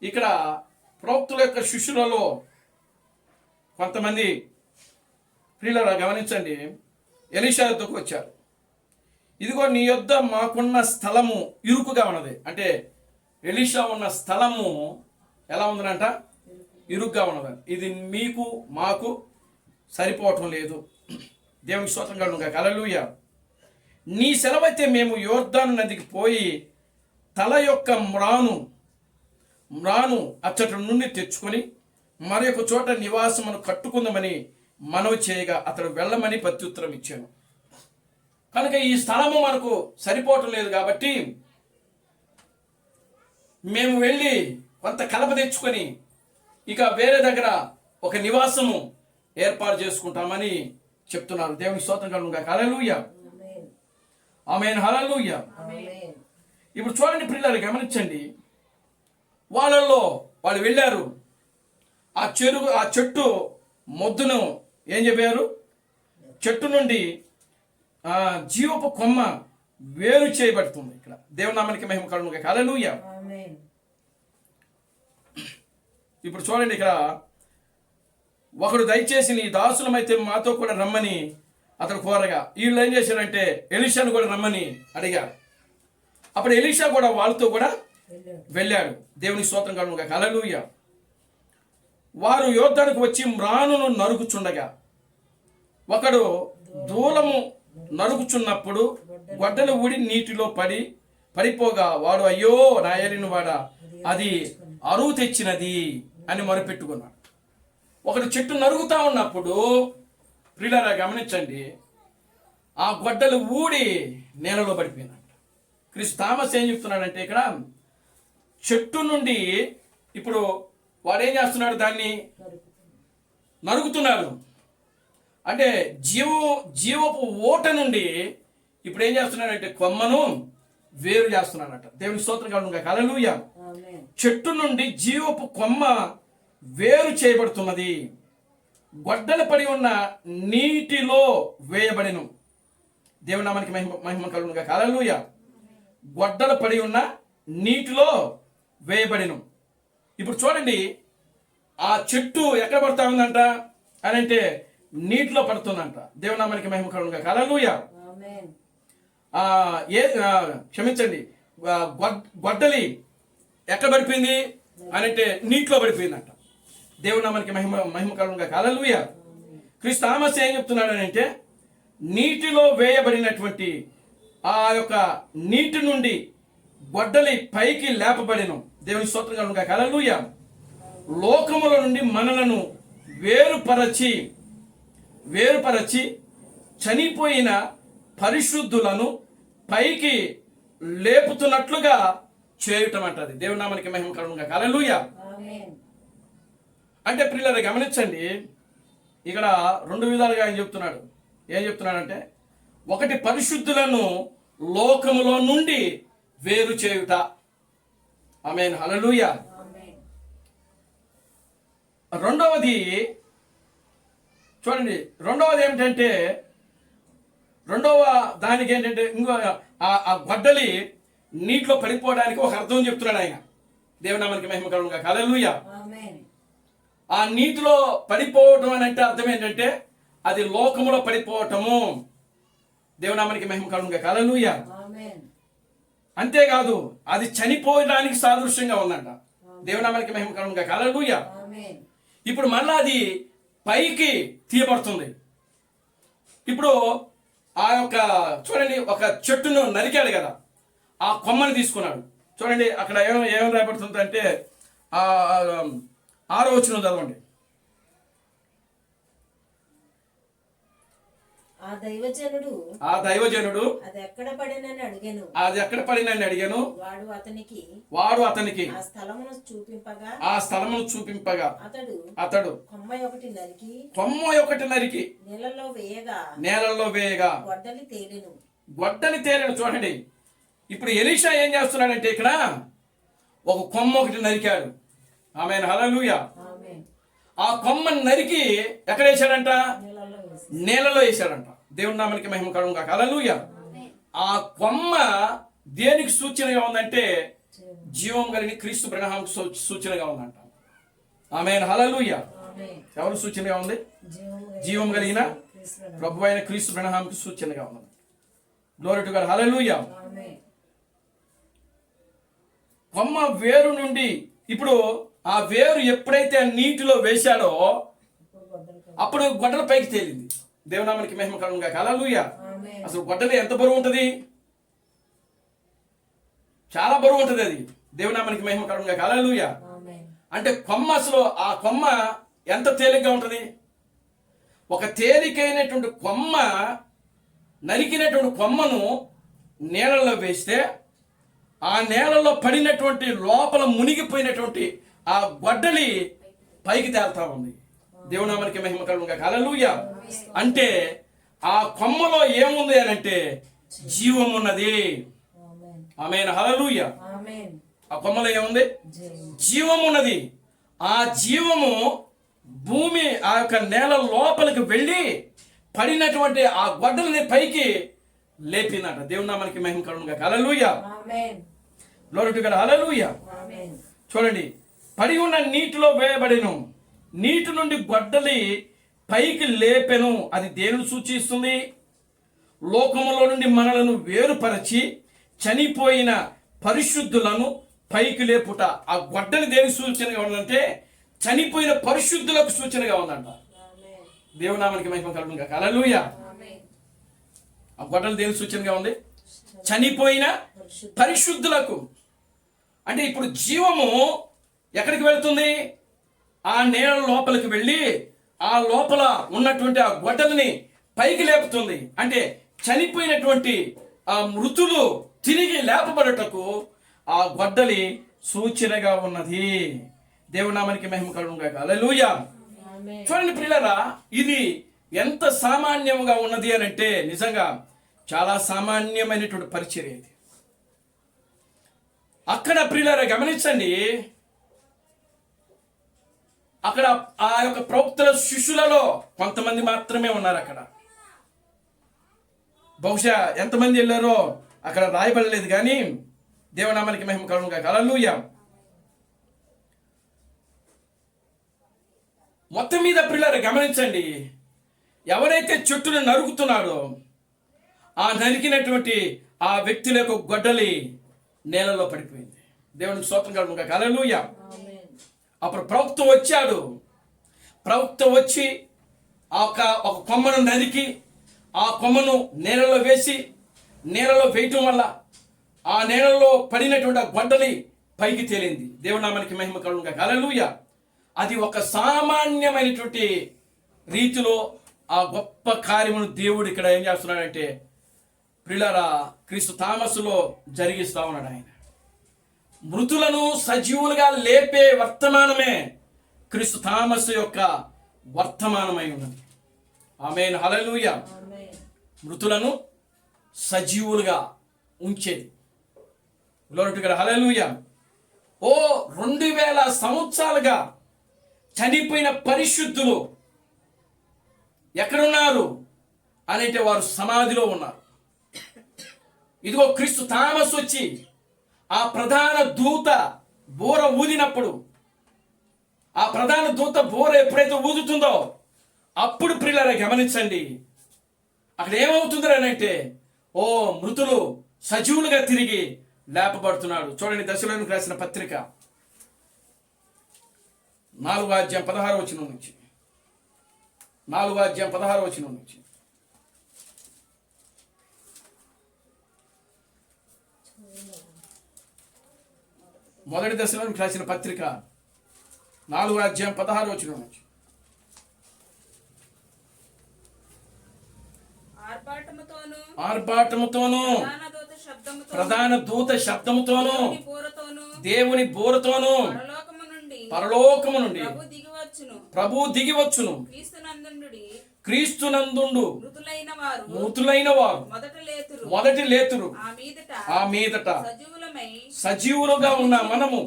ఇక్కడ ప్రవక్తుల యొక్క శిష్యులలో కొంతమంది ప్రియులారా గమనించండి, ఎలీషా వద్దకు వచ్చారు. ఇదిగో నీ యొద్ద మాకున్న స్థలము ఇరుకుగా ఉన్నది. అంటే ఎలీషా ఉన్న స్థలము ఎలా ఉందనంట? ఇరుగ్గా ఉన్నది. ఇది మీకు మాకు సరిపోవటం లేదు. దేవునికి స్తోత్రం కలుగును గాక. హల్లెలూయా. నీ సెలవైతే మేము యోర్దాను నదికి పోయి తల యొక్క మ్రాను అచ్చటి నుండి తెచ్చుకొని మరి ఒక చోట నివాసమును కట్టుకుందామని మనవి చేయగా అతడు వెళ్ళమని ప్రత్యుత్తరం ఇచ్చాను. కనుక ఈ స్థలము మనకు సరిపోవటం లేదు కాబట్టి మేము వెళ్ళి కొంత కలప తెచ్చుకొని ఇక వేరే దగ్గర ఒక నివాసము ఏర్పాటు చేసుకుంటామని చెప్తున్నారు. దేవునికి స్తోత్రం కలుగును గాక. హల్లెలూయా. ఆమేన్. హల్లెలూయా. ఇప్పుడు చూడండి ప్రియులారా, గమనించండి. వాళ్ళు వెళ్ళారు. ఆ చెట్టు మొద్దును ఏం చెప్పారు? చెట్టు నుండి జీవపు కొమ్మ వేరు చేయబడుతుంది. ఇక్కడ దేవుని నామానికి మహిమ కలుగును గాక. హల్లెలూయా. ఇప్పుడు చూడండి, ఇక్కడ ఒకడు దయచేసి నీ దాసులమైతే మాతో కూడా రమ్మని అతడు కోరగా వీళ్ళు ఏం చేశారంటే ఎలీషాను కూడా రమ్మని అడిగారు. అప్పుడు ఎలీషా కూడా వాళ్ళతో కూడా వెళ్ళాడు. దేవునికి స్తోత్రం కలుగును గాక. హల్లెలూయా. వారు యోర్దానుకు వచ్చి మ్రానును నరుకుచుండగా ఒకడు దూలము నరుకుచున్నప్పుడు గొడ్డలు ఊడి నీటిలో పడిపోగా వాడు అయ్యో నా ఏలిన వాడా అది అరువు తెచ్చినది అని మొరపెట్టుకున్నాడు. ఒకడు చెట్టు నరుగుతా ఉన్నప్పుడు ప్రియులారా గమనించండి, ఆ గొడ్డలు ఊడి నేలలో పడిపోయినట్టు. క్రిస్ థామస్ ఏం చెప్తున్నాడంటే ఇక్కడ చెట్టు నుండి ఇప్పుడు వాడు ఏం చేస్తున్నాడు? దాన్ని నరుగుతున్నాడు. అంటే జీవపు ఓట నుండి ఇప్పుడు ఏం చేస్తున్నాడంటే కొమ్మను వేరు చేస్తున్నాడట. దేవుని స్తోత్రం కలుగును గాక. హల్లెలూయా. చెట్టు నుండి జీవపు కొమ్మ వేరు చేయబడుతున్నది. గొడ్డలు పడి ఉన్న నీటిలో వేయబడిను. దేవుని నామానికి మహిమ కలుగును గాక. హల్లెలూయా. గొడ్డలు పడి ఉన్న నీటిలో వేయబడిను. ఇప్పుడు చూడండి, ఆ చెట్టు ఎక్కడ పడుతా ఉందంట అని అంటే నీటిలో పడుతుందంట. దేవుని నామానికి మహిమ కలుగును గాక. హల్లెలూయా. క్షమించండి, గొడ్డలి ఎక్కడ పడిపోయింది అని అంటే నీటిలో పడిపోయిందంట. దేవుని నామానికి మహిమ కలుగును గాక. హల్లెలూయా. క్రీస్తు థామస్ ఏం చెప్తున్నాడు అని అంటే నీటిలో వేయబడినటువంటి ఆ యొక్క నీటి నుండి గొడ్డలి పైకి లేపబడిను. దేవుని స్తోత్రం కలుగును గాక. హల్లెలూయా. లోకముల నుండి మనలను వేరుపరచి చనిపోయిన పరిశుద్ధులను పైకి లేపుతున్నట్లుగా చేయటం అంటది. దేవుని నామానికి మహిమ కలుగును గాక. హల్లెలూయా. అంటే ప్రియులారా గమనించండి, ఇక్కడ రెండు విధాలుగా ఆయన చెప్తున్నాడు. ఏం చెప్తున్నాడంటే ఒకటి పరిశుద్ధులను లోకములో నుండి వేరు చేయుట. ఆమేన్. హల్లెలూయా. రెండవది చూడండి, రెండవది ఏమిటంటే రెండవ దానికి ఏంటంటే ఇంకో ఆ గొడ్డలి నీటిలో పడిపోవడానికి ఒక అర్థం చెప్తున్నాడు ఆయన. దేవుని నామానికి మహిమ కలుగును గాక. హల్లెలూయా. ఆ నీటిలో పడిపోవటం అని అంటే అర్థం ఏంటంటే అది లోకములో పడిపోవటము. దేవుని నామానికి మహిమ కలుగును గాక. హల్లెలూయా. అంతేకాదు అది చనిపోయడానికి సాదృశ్యంగా ఉందంట. దేవుని నామానికి మహిమ కలుగును గాక. హల్లెలూయా. ఇప్పుడు మళ్ళా అది పైకి తీయబడుతుంది. ఇప్పుడు ఆ యొక్క చూడండి, ఒక చెట్టును నరికాడు కదా, ఆ కొమ్మని తీసుకున్నాడు. చూడండి అక్కడ ఏమేమి రాయబడుతుంది అంటే 6వ వచనం చదవండి. ఆ దైవజనుడు అది ఎక్కడ పడినని అడిగాను. వాడు అతనికి ఆ స్థలమును చూపింపగా అతడు కొమ్మ ఒకటి నరికి నేలలో వేయగా గొడ్డలి తేలెను. చూడండి, ఇప్పుడు ఎలీషా ఏం చేస్తున్నాడంటే ఇక్కడ ఒక కొమ్మ ఒకటి నరికాడు. ఆమేన్. హల్లెలూయా. ఆ కొమ్మని నరికి ఎక్కడ వేశాడంట? నేలలో వేశాడంట. దేవుని నామానికి మహిమ కలుగును గాక. హల్లెలూయా. ఆ కొమ్మ దేనికి సూచనగా ఉందంటే జీవం కలిగిన క్రీస్తు బ్రహ్మాకు సూచనగా ఉందంట. ఆమేన్. హల్లెలూయా. ఎవరు సూచనగా ఉంది? జీవం కలిగిన ప్రభు అయిన క్రీస్తు బ్రహ్మాకు సూచనగా ఉంది. Glory to god. హల్లెలూయా. కొమ్మ వేరు నుండి ఇప్పుడు ఆ వేరు ఎప్పుడైతే ఆ నీటిలో వేశాడో అప్పుడు గొడ్డల పైకి తేలింది. దేవునామానికి మహిమ కలుగును గాక. హల్లెలూయా. అసలు గొడ్డలి ఎంత బరువు ఉంటుంది? చాలా బరువు ఉంటుంది అది. దేవునామానికి మహిమ కలుగును గాక. హల్లెలూయా. అంటే కొమ్మ, అసలు ఆ కొమ్మ ఎంత తేలిగ్గా ఉంటుంది? ఒక తేలికైనటువంటి కొమ్మ, నరికినటువంటి కొమ్మను నీళ్ళలో వేస్తే ఆ నేలలో పడినటువంటి లోపల మునిగిపోయినటువంటి ఆ గొడ్డలి పైకి తేలుతా ఉంది. దేవునామానికి మహిమ కలుగును గాక. హల్లెలూయా. అంటే ఆ కొమ్మలో ఏముంది అని అంటే జీవం ఉన్నది. ఆమేన్. హల్లెలూయా. ఆ కొమ్మలో ఏముంది? జీవం ఉన్నది. ఆ జీవము భూమి ఆ యొక్క నేల లోపలికి వెళ్ళి పడినటువంటి ఆ గొడ్డలని పైకి లేపినట. దేవునామానికి మహిమ కలుగును గాక. హల్లెలూయా. Glory to god. హల్లెలూయా. చూడండి, పడి ఉన్న నీటిలో వేయబడిను, నీటి నుండి గొడ్డలి పైకి లేపెను. అది దేనిని సూచిస్తుంది? లోకములో నుండి మనలను వేరుపరచి చనిపోయిన పరిశుద్ధులను పైకి లేపుట. ఆ గొడ్డలి దేని సూచనగా ఉందంటే చనిపోయిన పరిశుద్ధులకు సూచనగా ఉందంట. దేవునామానికి మహిమ కలుగును గాక. హల్లెలూయా. ఆ గొడ్డలి దేని సూచనగా ఉంది? చనిపోయిన పరిశుద్ధులకు. అంటే ఇప్పుడు జీవము ఎక్కడికి వెళ్తుంది? ఆ నేల లోపలికి వెళ్ళి ఆ లోపల ఉన్నటువంటి ఆ గొడ్డలిని పైకి లేపుతుంది. అంటే చనిపోయినటువంటి ఆ మృతులు తిరిగి లేపబడటకు ఆ గొడ్డలి సూచనగా ఉన్నది. దేవునామానికి మహిమ కలుగును గాక. హల్లెలూయా. చూడండి ప్రియులారా, ఇది ఎంత సామాన్యంగా ఉన్నది అని అంటే నిజంగా చాలా సామాన్యమైనటువంటి పరిచర్య ఇది. అక్కడ ప్రియులారా గమనించండి, అక్కడ ఆ యొక్క ప్రవక్తల శిష్యులలో కొంతమంది మాత్రమే ఉన్నారు. అక్కడ బహుశా ఎంతమంది వెళ్ళారో అక్కడ రాయబడలేదు, కానీ దేవునామానికి మహిమ కలుగును గాక. హల్లెలూయా. మొత్తం మీద ప్రియులారా గమనించండి, ఎవరైతే చెట్టును నరుకుతున్నాడో ఆ నరికినటువంటి ఆ వ్యక్తుల యొక్క గొడ్డలి నేలలో పడిపోయింది. దేవునికి స్తోత్రం కలుగును గాక. హల్లెలూయా. అప్పుడు ప్రవక్త వచ్చాడు. ప్రవక్త వచ్చి ఒక కొమ్మను నరికి ఆ కొమ్మను నేలలో వేసి, నేలలో వేయటం వల్ల ఆ నేలలో పడినటువంటి ఆ గొడ్డలి పైకి తేలింది. దేవునామానికి మహిమ కలుగును గాక. హల్లెలూయా. అది ఒక సామాన్యమైనటువంటి రీతిలో ఆ గొప్ప కార్యమును దేవుడు ఇక్కడ ఏం చేస్తున్నాడంటే ప్రియులారా క్రీస్తు థామస్లో జరిగిస్తా ఉన్నాడు. ఆయన మృతులను సజీవులుగా లేపే వర్తమానమే క్రీస్తు థామస్ యొక్క వర్తమానమై ఉన్నది. ఆమేన్. హల్లెలూయా. మృతులను సజీవులుగా ఉంచేది. Glory to god. హల్లెలూయా. 2000 సంవత్సరాలుగా చనిపోయిన పరిశుద్ధులు ఎక్కడున్నారు అని అంటే వారు సమాధిలో ఉన్నారు. ఇదిగో క్రీస్తు థామస్ వచ్చి ఆ ప్రధాన దూత బోర ఊదినప్పుడు, ఆ ప్రధాన దూత బోర ఎప్పుడైతే ఊదుతుందో అప్పుడు ప్రియులారా గమనించండి, అక్కడ ఏమవుతుంది అని అంటే మృతులు సజీవులుగా తిరిగి లేపబడుతున్నాడు. చూడండి, దశలోనికి రాసిన పత్రిక 4వ అధ్యాయం 16వ వచనం నుంచి, 4వ అధ్యాయం 16వ వచనం నుంచి. మొదటి దశలోనికి రాసిన పత్రిక 4వ అధ్యాయం 16వ వచనం నుంచి. ఆర్భాటముతోను ప్రధాన దూత శబ్దముతోను దేవుని బోరతోను పరలోకము నుండి ప్రభు దిగివచ్చును. క్రీస్తునందుండు మృతులైన వారు మొదటి లేతురు. ఆ మీదట సజీవులుగా ఉన్న మనము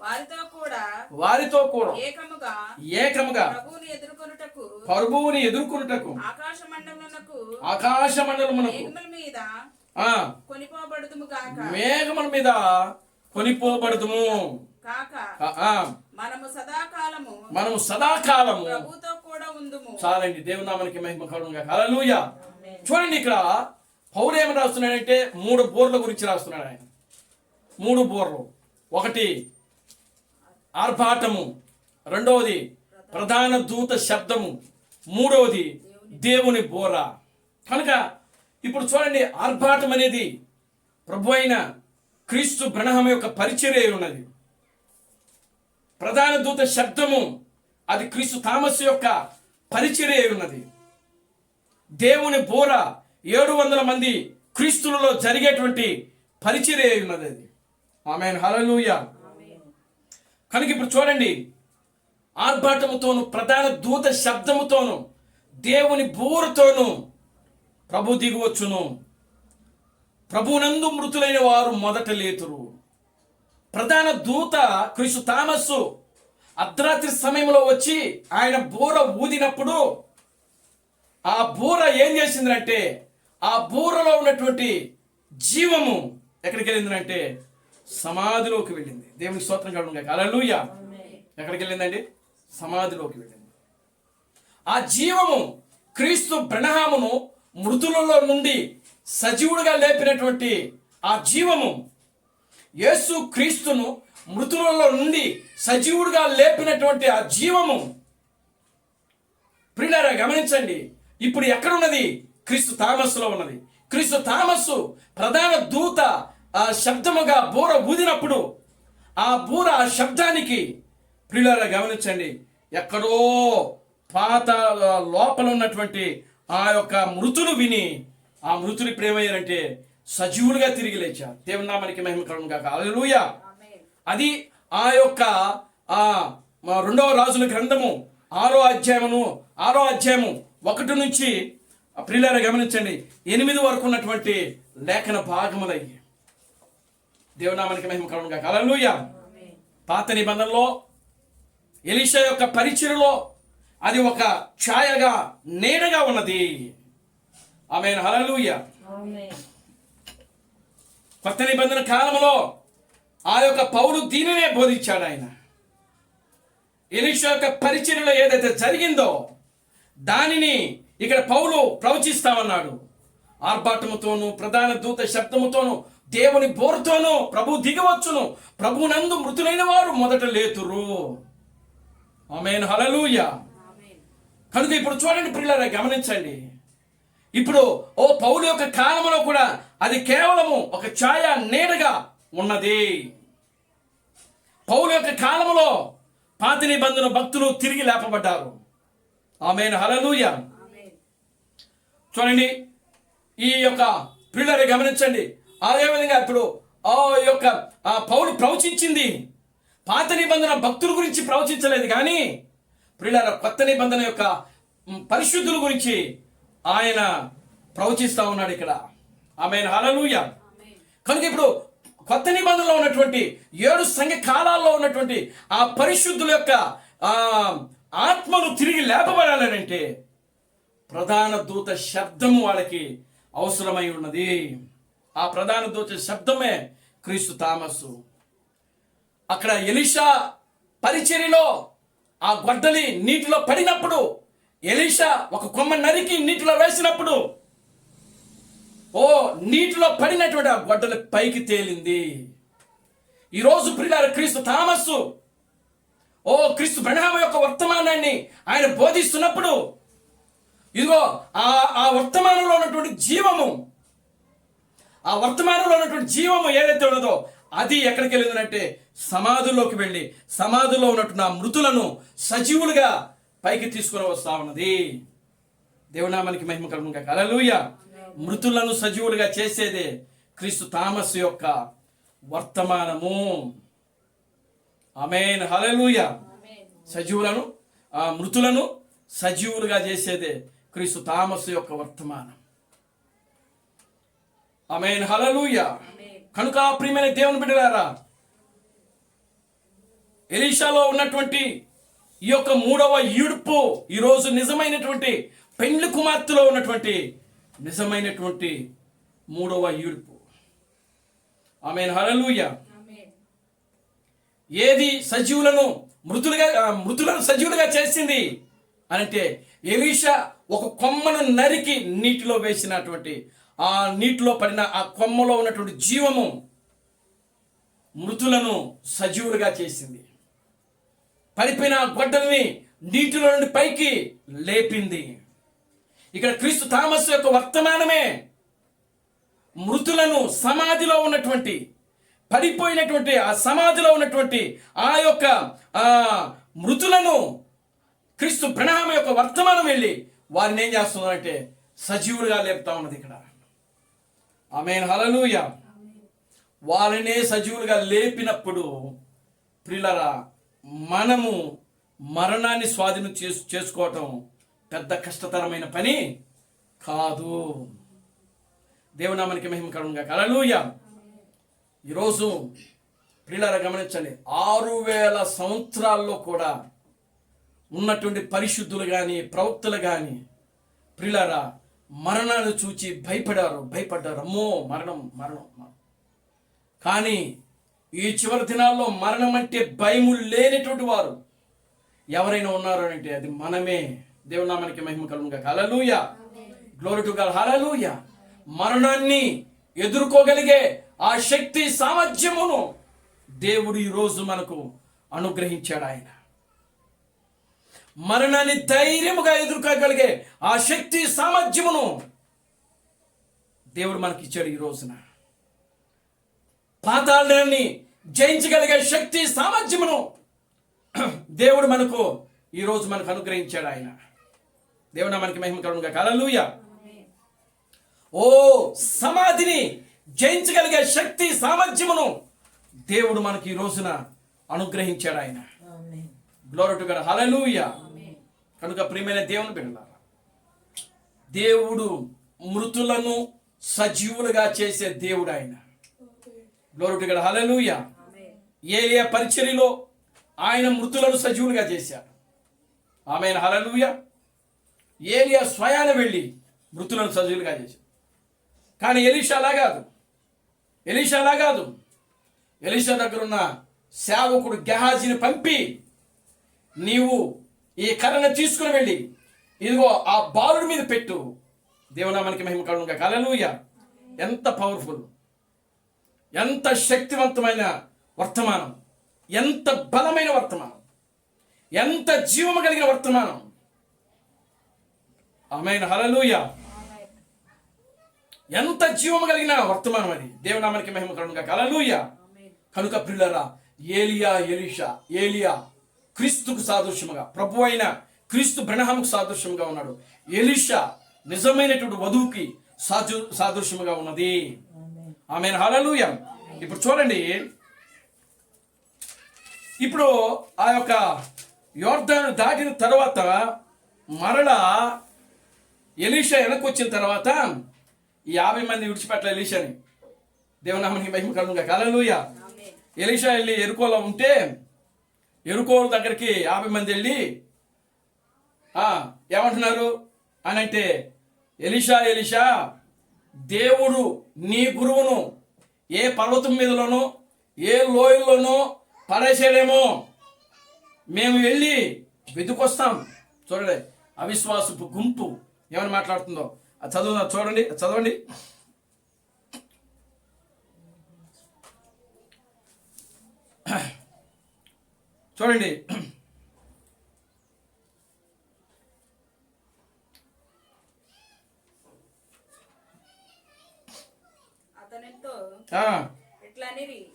వారితో కూడా ఏకముగా ప్రభువుని ఎదుర్కొనుటకు ఆకాశ మండలమునకు మేఘముల మీద కొనిపోబడుదుము కాక మనము సదాకాలము చాలండి. దేవునామానికి మహిమ కలుగును గాక. హల్లెలూయా. చూడండి, ఇక్కడ పౌలు ఏమని రాస్తున్నాడంటే 3 బోర్ల గురించి రాస్తున్నాడు ఆయన. 3 బోర్లు. ఒకటి ఆర్భాటము, రెండవది ప్రధాన దూత శబ్దము, మూడవది దేవుని బోర. కనుక ఇప్పుడు చూడండి, ఆర్భాటం అనేది ప్రభు అయిన క్రీస్తు బ్రహ్మ యొక్క పరిచర్య ఉన్నది. ప్రధాన దూత శబ్దము అది క్రీస్తు థామస్ యొక్క పరిచర్య ఉన్నది. దేవుని బోర 700 మంది క్రీస్తులలో జరిగేటువంటి పరిచర్య ఉన్నది అది. ఆమేన్, హల్లెలూయా. కనుక ఇప్పుడు చూడండి, ఆర్భాటముతోను ప్రధాన దూత శబ్దముతోను దేవుని బోరతోను ప్రభు దిగువచ్చును. ప్రభునందు మృతులైన వారు మొదట లేతురు. ప్రధాన దూత క్రీస్తు థామస్సు అర్ధరాత్రి సమయంలో వచ్చి ఆయన బూర ఊదినప్పుడు ఆ బూర ఏం చేసిందంటే, ఆ బూరలో ఉన్నటువంటి జీవము ఎక్కడికి వెళ్ళిందంటే సమాధిలోకి వెళ్ళింది. దేవునికి స్తోత్రం కలుగును గాక. హల్లెలూయా. ఎక్కడికి వెళ్ళిందండి? సమాధిలోకి వెళ్ళింది. ఆ జీవము క్రీస్తు బ్రహ్మను మృతులలో నుండి సజీవుడిగా లేపినటువంటి ఆ జీవము, యేసు క్రీస్తును మృతులలో నుండి సజీవుడిగా లేపినటువంటి ఆ జీవము, ప్రియులారా గమనించండి, ఇప్పుడు ఎక్కడున్నది? క్రీస్తు థామస్సులో ఉన్నది. క్రీస్తు థామస్సు ప్రధాన దూత ఆ శబ్దముగా బూర ఊదినప్పుడు ఆ బూర ఆ శబ్దానికి, ప్రియులారా గమనించండి, ఎక్కడో పాత లోపల ఉన్నటువంటి ఆ యొక్క మృతులు విని ఆ మృతులు ఇప్పుడు ఏమయ్యారంటే సజీవులుగా తిరిగి లేచారు. దేవుని నామానికి మహిమ కలుగును గాక. హల్లెలూయా. అది ఆ యొక్క 2వ రాజుల గ్రంథము 6వ అధ్యాయము 1 నుంచి ప్రియులారా గమనించండి 8 వరకు ఉన్నటువంటి లేఖన భాగములయ్యి. దేవుని నామానికి మహిమ కలుగును గాక. హల్లెలూయా. పాత నిబంధనలో ఎలీషా యొక్క పరిచర్యలో అది ఒక ఛాయగా, నీడగా ఉన్నది. ఆమేన్, హల్లెలూయా. కొత్త నిబంధన కాలంలో ఆ యొక్క పౌలు దీనినే బోధించాడు. ఆయన ఎలీషా యొక్క పరిచర్యలో ఏదైతే జరిగిందో దానిని ఇక్కడ పౌలు ప్రవచిస్తామన్నాడు. ఆర్భాటముతోను ప్రధాన దూత శబ్దముతోను దేవుని బోరుతోను ప్రభు దిగవచ్చును. ప్రభునందు మృతులైన వారు మొదట లేతురు. ఆమేన్, హల్లెలూయా. కనుక ఇప్పుడు చూడండి ప్రియులారా గమనించండి, ఇప్పుడు పౌలు యొక్క కాలంలో కూడా అది కేవలము ఒక ఛాయ, నీడగా ఉన్నది. పౌలు యొక్క కాలంలో పాత నిబంధన భక్తులు తిరిగి లేపబడ్డారు. ఆమేన్, హల్లెలూయా. చూడండి, ఈ యొక్క ప్రియులారా గమనించండి, అదే విధంగా ఇప్పుడు పౌలు ప్రవచించింది పాత నిబంధన భక్తుల గురించి ప్రవచించలేదు, కానీ ప్రియులారా కొత్త నిబంధన యొక్క పరిశుద్ధుల గురించి ఆయన ప్రవచిస్తా ఉన్నాడు ఇక్కడ. ఆమేన్, హల్లెలూయా. కనుక ఇప్పుడు కొత్త నిబంధనలో ఉన్నటువంటి 7 సంఘ కాలాల్లో ఉన్నటువంటి ఆ పరిశుద్ధుల యొక్క ఆత్మను తిరిగి లేపబడాలనంటే ప్రధాన దూత శబ్దము వాళ్ళకి అవసరమై ఉన్నది. ఆ ప్రధాన దూత శబ్దమే క్రీస్తు థామస్సు. అక్కడ ఎలీషా పరిచర్యలో ఆ గొడ్డలి నీటిలో పడినప్పుడు, ఎలీషా ఒక కొమ్మ నరికి నీటిలో వేసినప్పుడు నీటిలో పడినటువంటి ఆ గొడ్డలి పైకి తేలింది. ఈరోజు ప్రియులారా క్రీస్తు థామస్సు క్రీస్తు బ్రహ్మ యొక్క వర్తమానాన్ని ఆయన బోధిస్తున్నప్పుడు ఇదిగో ఆ వర్తమానంలో ఉన్నటువంటి జీవము, ఆ వర్తమానంలో ఉన్నటువంటి జీవము ఏదైతే ఉన్నదో అది ఎక్కడికి వెళ్ళిందంటే సమాధుల్లోకి వెళ్ళి సమాధుల్లో ఉన్నటువంటి ఆ మృతులను సజీవులుగా పైకి తీసుకుని వస్తా ఉన్నది. దేవునామానికి మహిమ కలుగును గాక. హల్లెలూయా. మృతులను సజీవులుగా చేసేదే క్రీస్తు థామస్ యొక్క వర్తమానము. ఆమేన్, హల్లెలూయా. మృతులను సజీవులుగా చేసేదే క్రీస్తు థామస్ యొక్క వర్తమానం. ఆమేన్, హల్లెలూయా. కనుక ప్రియమైన దేవుని బిడ్డలారా, ఎలీషాలో ఉన్నటువంటి ఈ యొక్క 3వ ఈడ్పు ఈరోజు నిజమైనటువంటి పెండ్లి కుమార్తెలో ఉన్నటువంటి నిజమైనటువంటి 3వ ఈడ్పు. ఆమేన్, హల్లెలూయా. ఏది మృతులను సజీవులుగా చేసింది అంటే ఎలీషా ఒక కొమ్మను నరికి నీటిలో వేసినటువంటి ఆ నీటిలో పడిన ఆ కొమ్మలో ఉన్నటువంటి జీవము మృతులను సజీవులుగా చేసింది. పడిపోయిన గొడ్డల్ని నీటిలో నుండి పైకి లేపింది. ఇక్కడ క్రీస్తు థామస్ యొక్క వర్తమానమే మృతులను సమాధిలో ఉన్నటువంటి, పడిపోయినటువంటి ఆ సమాధిలో ఉన్నటువంటి ఆ యొక్క మృతులను క్రీస్తు ప్రణామ యొక్క వర్తమానం వెళ్ళి వారిని ఏం చేస్తుందంటే సజీవులుగా లేపుతా ఉన్నది ఇక్కడ. ఆమేన్, హల్లెలూయా. వారినే సజీవులుగా లేపినప్పుడు ప్రియులారా, మనము మరణాన్ని స్వాధీనం చేసుకోవటం పెద్ద కష్టతరమైన పని కాదు. దేవునామానికి మహిమ కలుగునుగాక. హల్లెలూయా. ఈరోజు ప్రియులారా గమనించండి, 6000 సంవత్సరాల్లో కూడా ఉన్నటువంటి పరిశుద్ధులు కానీ ప్రవక్తలు కానీ ప్రియులారా మరణాన్ని చూచి భయపడ్డారు. అమ్మో మరణం. కానీ ఈ చివరి దినాల్లో మరణం అంటే భయము లేనటువంటి వారు ఎవరైనా ఉన్నారు అంటే అది మనమే. దేవునామానికి మహిమ కలుగునుగాక. హల్లెలూయా. Glory to god. హల్లెలూయా. మరణాన్ని ఎదుర్కోగలిగే ఆ శక్తి సామర్థ్యమును దేవుడు ఈరోజు మనకు అనుగ్రహించాడు. ఆయన మరణాన్ని ధైర్యముగా ఎదుర్కోగలిగే ఆ శక్తి సామర్థ్యమును దేవుడు మనకి ఇచ్చాడు. ఈ రోజున పాతాళాన్ని జయించగలిగే శక్తి సామర్థ్యమును దేవుడు మనకు ఈరోజు మనకు అనుగ్రహించాడు. ఆయన దేవుడు మనకి మహిమ కలుగునుగాక. హల్లెలూయా. ఓ సమాధిని జయించగలిగే శక్తి సామర్థ్యమును దేవుడు మనకి ఈ రోజున అనుగ్రహించాడు. ఆయన గ్లోరీ టు గాడ్. హల్లెలూయా. కనుక ప్రియమైన దేవుని బిడ్డలారా, దేవుడు మృతులను సజీవులుగా చేసే దేవుడు ఆయన. Glory to god. హల్లెలూయా. ఏలియా పరిచర్యలో ఆయన మృతులను సజీవులుగా చేశాడు. ఆమేన్, హల్లెలూయా. ఏలియా స్వయాన వెళ్ళి మృతులను సజీవులుగా చేశాడు. కానీ ఎలీషా అలా కాదు. ఎలీషా దగ్గర ఉన్న సేవకుడు గెహాజీని పంపి, నీవు ఈ కర్రను తీసుకుని వెళ్ళి ఇదిగో ఆ బాలుడి మీద పెట్టు. దేవునామానికి మహిమ కలుగునుగాక. హల్లెలూయా. ఎంత పవర్ఫుల్, ఎంత శక్తివంతమైన వర్తమానం, ఎంత బలమైన వర్తమానం, ఎంత జీవము కలిగిన వర్తమానం. ఆమేన్, హల్లెలూయా. ఎంత జీవము కలిగిన వర్తమానం అది. దేవునామానికి మహిమ కలుగునుగాక. హల్లెలూయా. కనుక ప్రియులారా, ఏలియా క్రీస్తుకు సాదృశ్యముగా, ప్రభు అయిన క్రీస్తు బ్రహ్మకు సాదృశ్యముగా ఉన్నాడు. ఎలీషా నిజమైనటువంటి వధువుకి సాదృశ్యముగా ఉన్నది. ఆమేన్, హల్లెలూయా. ఇప్పుడు చూడండి, ఇప్పుడు ఆ యొక్క యోర్దాను దాటిన తర్వాత మరలా ఎలీషా వెనక్కి వచ్చిన తర్వాత ఈ 50 మంది విడిచిపెట్ల ఎలీషాని. దేవునామానికి మహిమ కలుగునుగాక. హల్లెలూయా. ఎలీషా వెళ్ళి ఎరుకోలో ఉంటే ఎరుకో దగ్గరికి 50 మంది వెళ్ళి ఏమంటున్నారు అని అంటే, ఎలీషా దేవుడు నీ గురువును ఏ పర్వతం మీదలోనో ఏ లోయల్లోనో పడేసాడేమో, మేము వెళ్ళి వెతుకొస్తాం. చూడండి, అవిశ్వాసపు గుంపు ఏమని మాట్లాడుతుందో చదవండి. చూడండి, అతనితో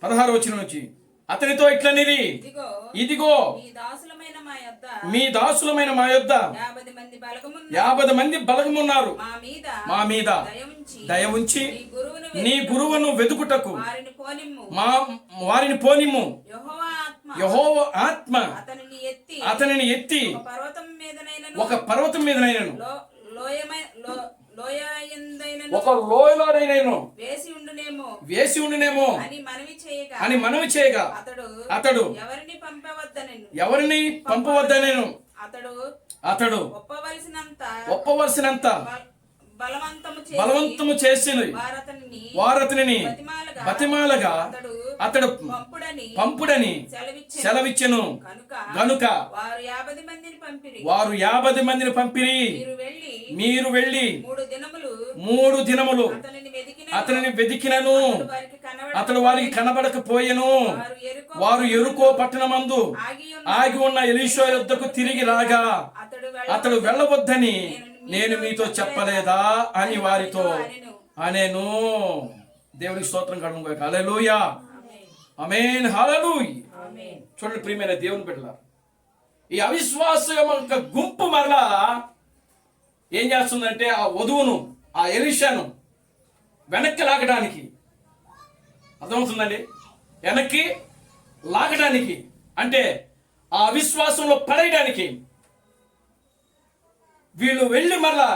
16 వచనం నుంచి, అతనితో ఇట్లనిరి, ఇదిగో మీ దాసులమైన మా యొద్ద 50 మంది బలగమున్నారు. మా మీద దయ ఉంచి నీ గురువును వెదుకుటకు వారిని పోనిమ్ము. యెహోవా ఆత్మ అతనిని ఎత్తి ఒక పర్వతం మీదనైనను ఒక లోయలోనైనను వేసి ఉండునేమో అని మనవి చేయగా అతడు ఎవరిని పంపవద్దనెను. అతడు ఒప్పవలసినంత బలవంతము చేసి వారతనిని బతిమాలగా అతడు పంపుడని సెలవిచ్చెను. గనుక వారు 50 మందిని పంపిరి. మీరు వెళ్ళి 3 దినములు అతనిని వెదికినను అతడు వారికి కనబడకపోయెను. వారు యెరికో పట్టణమందు ఆగి ఉన్న ఎలీషా యొద్దకు తిరిగి రాగా అతడు వెళ్ళవద్దని నేను మీతో చెప్పలేదా అని వారితో అనేను. దేవునికి స్తోత్రం కలుగును గాక. హల్లెలూయా, ఆమేన్, హల్లెలూయా. చూడండి ప్రియమైన దేవుని బిడ్డలారా, ఈ అవిశ్వాసం యొక్క గుంపు మరలా ఏం చేస్తుందంటే ఆ వధువును, ఆ ఎలీషాను వెనక్కి లాగడానికి, అర్థమవుతుందండి, వెనక్కి లాగడానికి అంటే ఆ అవిశ్వాసంలో పడేయడానికి వీళ్ళు వెళ్ళి మరలా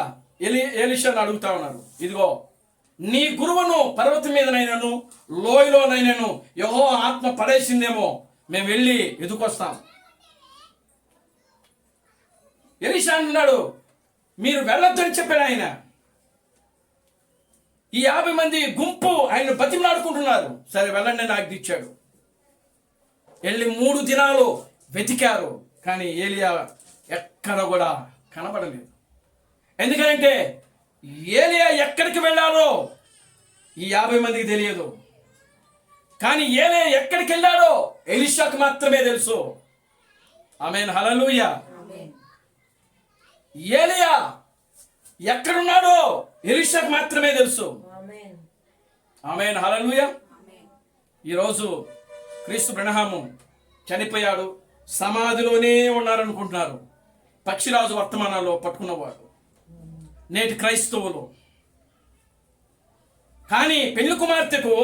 ఎలీషాను అడుగుతా ఉన్నారు, ఇదిగో నీ గురువును పర్వతం మీదనైనాను లోయలోనైనాను యెహోవా ఆత్మ పడేసిందేమో, మేము వెళ్ళి ఎదుకొస్తాం. ఎలీషా అంటున్నాడు, మీరు వెళ్ళొద్దని చెప్పాడు ఆయన. ఈ 50 మంది గుంపు ఆయన బతిమలాడుకుంటున్నారు. సరే వెళ్ళండి అని ఆజ్ఞ ఇచ్చాడు. వెళ్ళి 3 దినాలు వెతికారు, కానీ ఏలియా ఎక్కడ కూడా కనబడలేదు. ఎందుకంటే ఏలియా ఎక్కడికి వెళ్ళారో ఈ 50 మందికి తెలియదు, కానీ ఏలియా ఎక్కడికి వెళ్ళాడో ఎలీషాకు మాత్రమే తెలుసు. ఆమేన్, హల్లెలూయా. ఏలియా ఎక్కడున్నాడో ఎలీషాకు మాత్రమే తెలుసు. ఆమేన్, హల్లెలూయా. ఈరోజు క్రీస్తు బ్రహ్మము చనిపోయాడు, సమాధిలోనే ఉన్నారనుకుంటున్నారు పక్షిరాజు వర్తమానాల్లో పట్టుకున్నవాడు నేటి క్రైస్తవులు. కానీ పెళ్లి కుమార్తెకు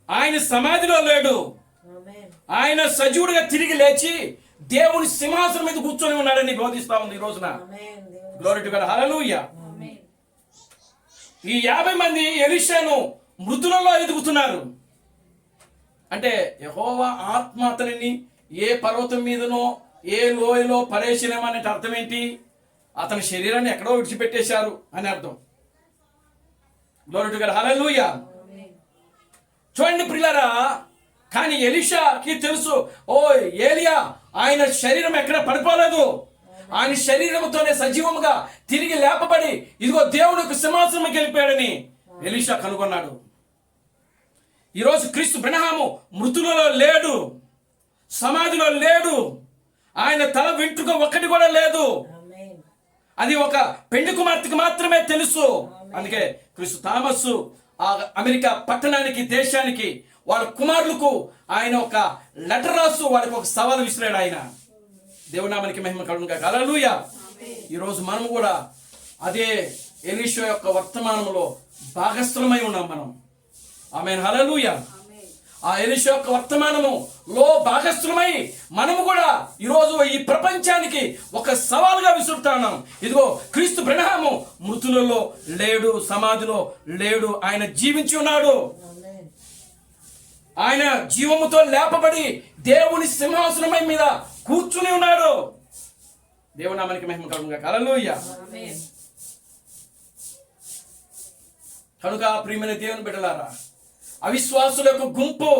ఆయన సమాధిలో లేడు, ఆయన సజీవుడిగా తిరిగి లేచి దేవుని సింహాసనం మీద కూర్చొని ఉన్నాడని బోధిస్తా ఉంది ఈ రోజున. గ్లోరీ టు గాడ్, హల్లెలూయా. ఈ 50 మంది ఎలీషాను మృతులలో ఎదుగుతున్నారు. అంటే యెహోవా ఆత్మ అతనిని ఏ పర్వతం మీదనో ఏ లోయలో పడేసినామనే అర్థం ఏంటి? అతని శరీరాన్ని ఎక్కడో విడిచిపెట్టేశారు అని అర్థం. గ్లోరీ టు గాడ్, హల్లెలూయా. చూడండి ప్రియులారా, కానీ ఎలీషాకి తెలుసు, ఓ ఏలియా ఆయన శరీరం ఎక్కడ పడిపోలేదు, ఆయన శరీరంతోనే సజీవముగా తిరిగి లేపబడి ఇదిగో దేవుడికి సింహాసనం గెలిపాడని ఎలీషా కనుగొన్నాడు. ఈరోజు క్రీస్తు బ్రహ్మము మృతులలో లేడు, సమాధిలో లేడు, ఆయన తల వెంట్రుక ఒక్కటి కూడా లేదు. అది ఒక పెళ్లి కుమార్తెకు మాత్రమే తెలుసు. అందుకే క్రీస్తు థామస్ ఆ అమెరికా పట్టణానికి, దేశానికి, వాళ్ళ కుమారులకు ఆయన ఒక లెటర్ రాసు వాళ్ళకి ఒక సవాలు విసిరాడు ఆయన. దేవునామానికి మహిమ కలుగును గాక. హల్లెలూయా. ఈరోజు మనం కూడా అదే ఎలీషా యొక్క వర్తమానంలో భాగస్థులమై ఉన్నాం మనం. ఆమేన్, హల్లెలూయా. ఆ ఎలీషా యొక్క వర్తమానములో భాగస్థులమై మనము కూడా ఈరోజు ఈ ప్రపంచానికి ఒక సవాలుగా విసురుతున్నాం. ఇదిగో క్రీస్తు బ్రహ్మము మృతులలో లేడు, సమాధిలో లేడు, ఆయన జీవించి ఉన్నాడు. ఆయన జీవముతో లేపబడి దేవుని సింహాసనమై మీద కూర్చుని ఉన్నాడు. దేవునామానికి మహిమ కలుగును గాక. హల్లెలూయా. కనుక ప్రియమైన దేవుని బిడ్డలారా, అవిశ్వాసుల యొక్క గుంపు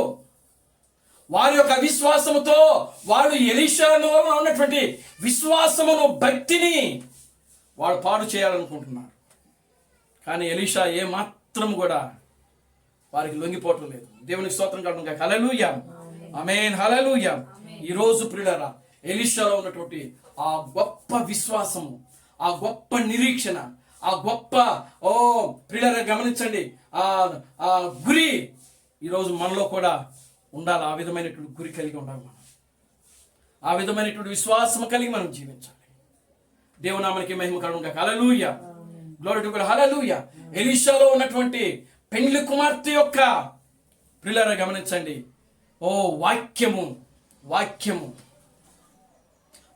వారి యొక్క అవిశ్వాసముతో వాడు ఎలీషాలో ఉన్నటువంటి విశ్వాసమును, భక్తిని వాడు పాడు చేయాలనుకుంటున్నారు. కానీ ఎలీషా ఏ మాత్రం కూడా వారికి లొంగిపోవటం లేదు. దేవునికి స్తోత్రం కలుగును గాక. హల్లెలూయా, ఆమేన్, హల్లెలూయా. ఈ రోజు ప్రియులారా, ఎలీషాలో ఉన్నటువంటి ఆ గొప్ప విశ్వాసము, ఆ గొప్ప నిరీక్షణ, ఆ గొప్ప ప్రియులారా గమనించండి, ఆ గురి ఈరోజు మనలో కూడా ఉండాలి. ఆ విధమైనటువంటి గురి కలిగి ఉండాలి మనం. ఆ విధమైనటువంటి విశ్వాసం కలిగి మనం జీవించాలి. దేవునామానికి మహిమ కలుగును గాక. హల్లెలూయా, గ్లోరీ టు గాడ్, హల్లెలూయా. ఎలీషాలో ఉన్నటువంటి పెండ్లి కుమార్తె యొక్క ప్రియులారా గమనించండి, వాక్యము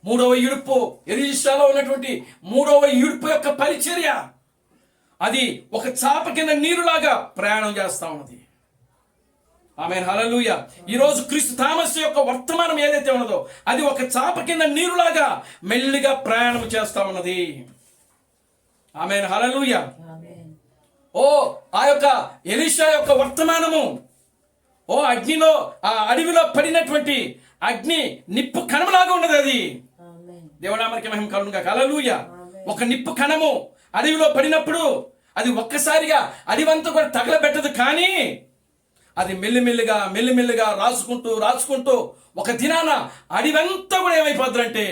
3వ ఇడుపు, ఎలీషాలో ఉన్నటువంటి 3వ ఇడుపు యొక్క పరిచర్య అది ఒక చాప కింద నీరులాగా ప్రయాణం చేస్తా ఉన్నది. ఆమేన్, హల్లెలూయా. ఈరోజు క్రీస్తు థామస్ యొక్క వర్తమానం ఏదైతే ఉన్నదో అది ఒక చాప కింద నీరులాగా మెల్లిగా ప్రయాణం చేస్తా ఉన్నది. ఆమేన్, హల్లెలూయా. ఆ యొక్క ఎలీషా యొక్క వర్తమానము అగ్నిలో, ఆ అడవిలో పడినటువంటి అగ్ని నిప్పు కణములాగా ఉన్నది. అది దేవునామానికి మహిమ కలుగును గాక. హల్లెలూయా. ఒక నిప్పు కణము అడవిలో పడినప్పుడు అది ఒక్కసారిగా అడవంతా కూడా తగలబెట్టదు, కానీ అది మెల్లిమెల్లిగా రాసుకుంటూ ఒక దినాన అడివంతా కూడా ఏమైపోద్దంటే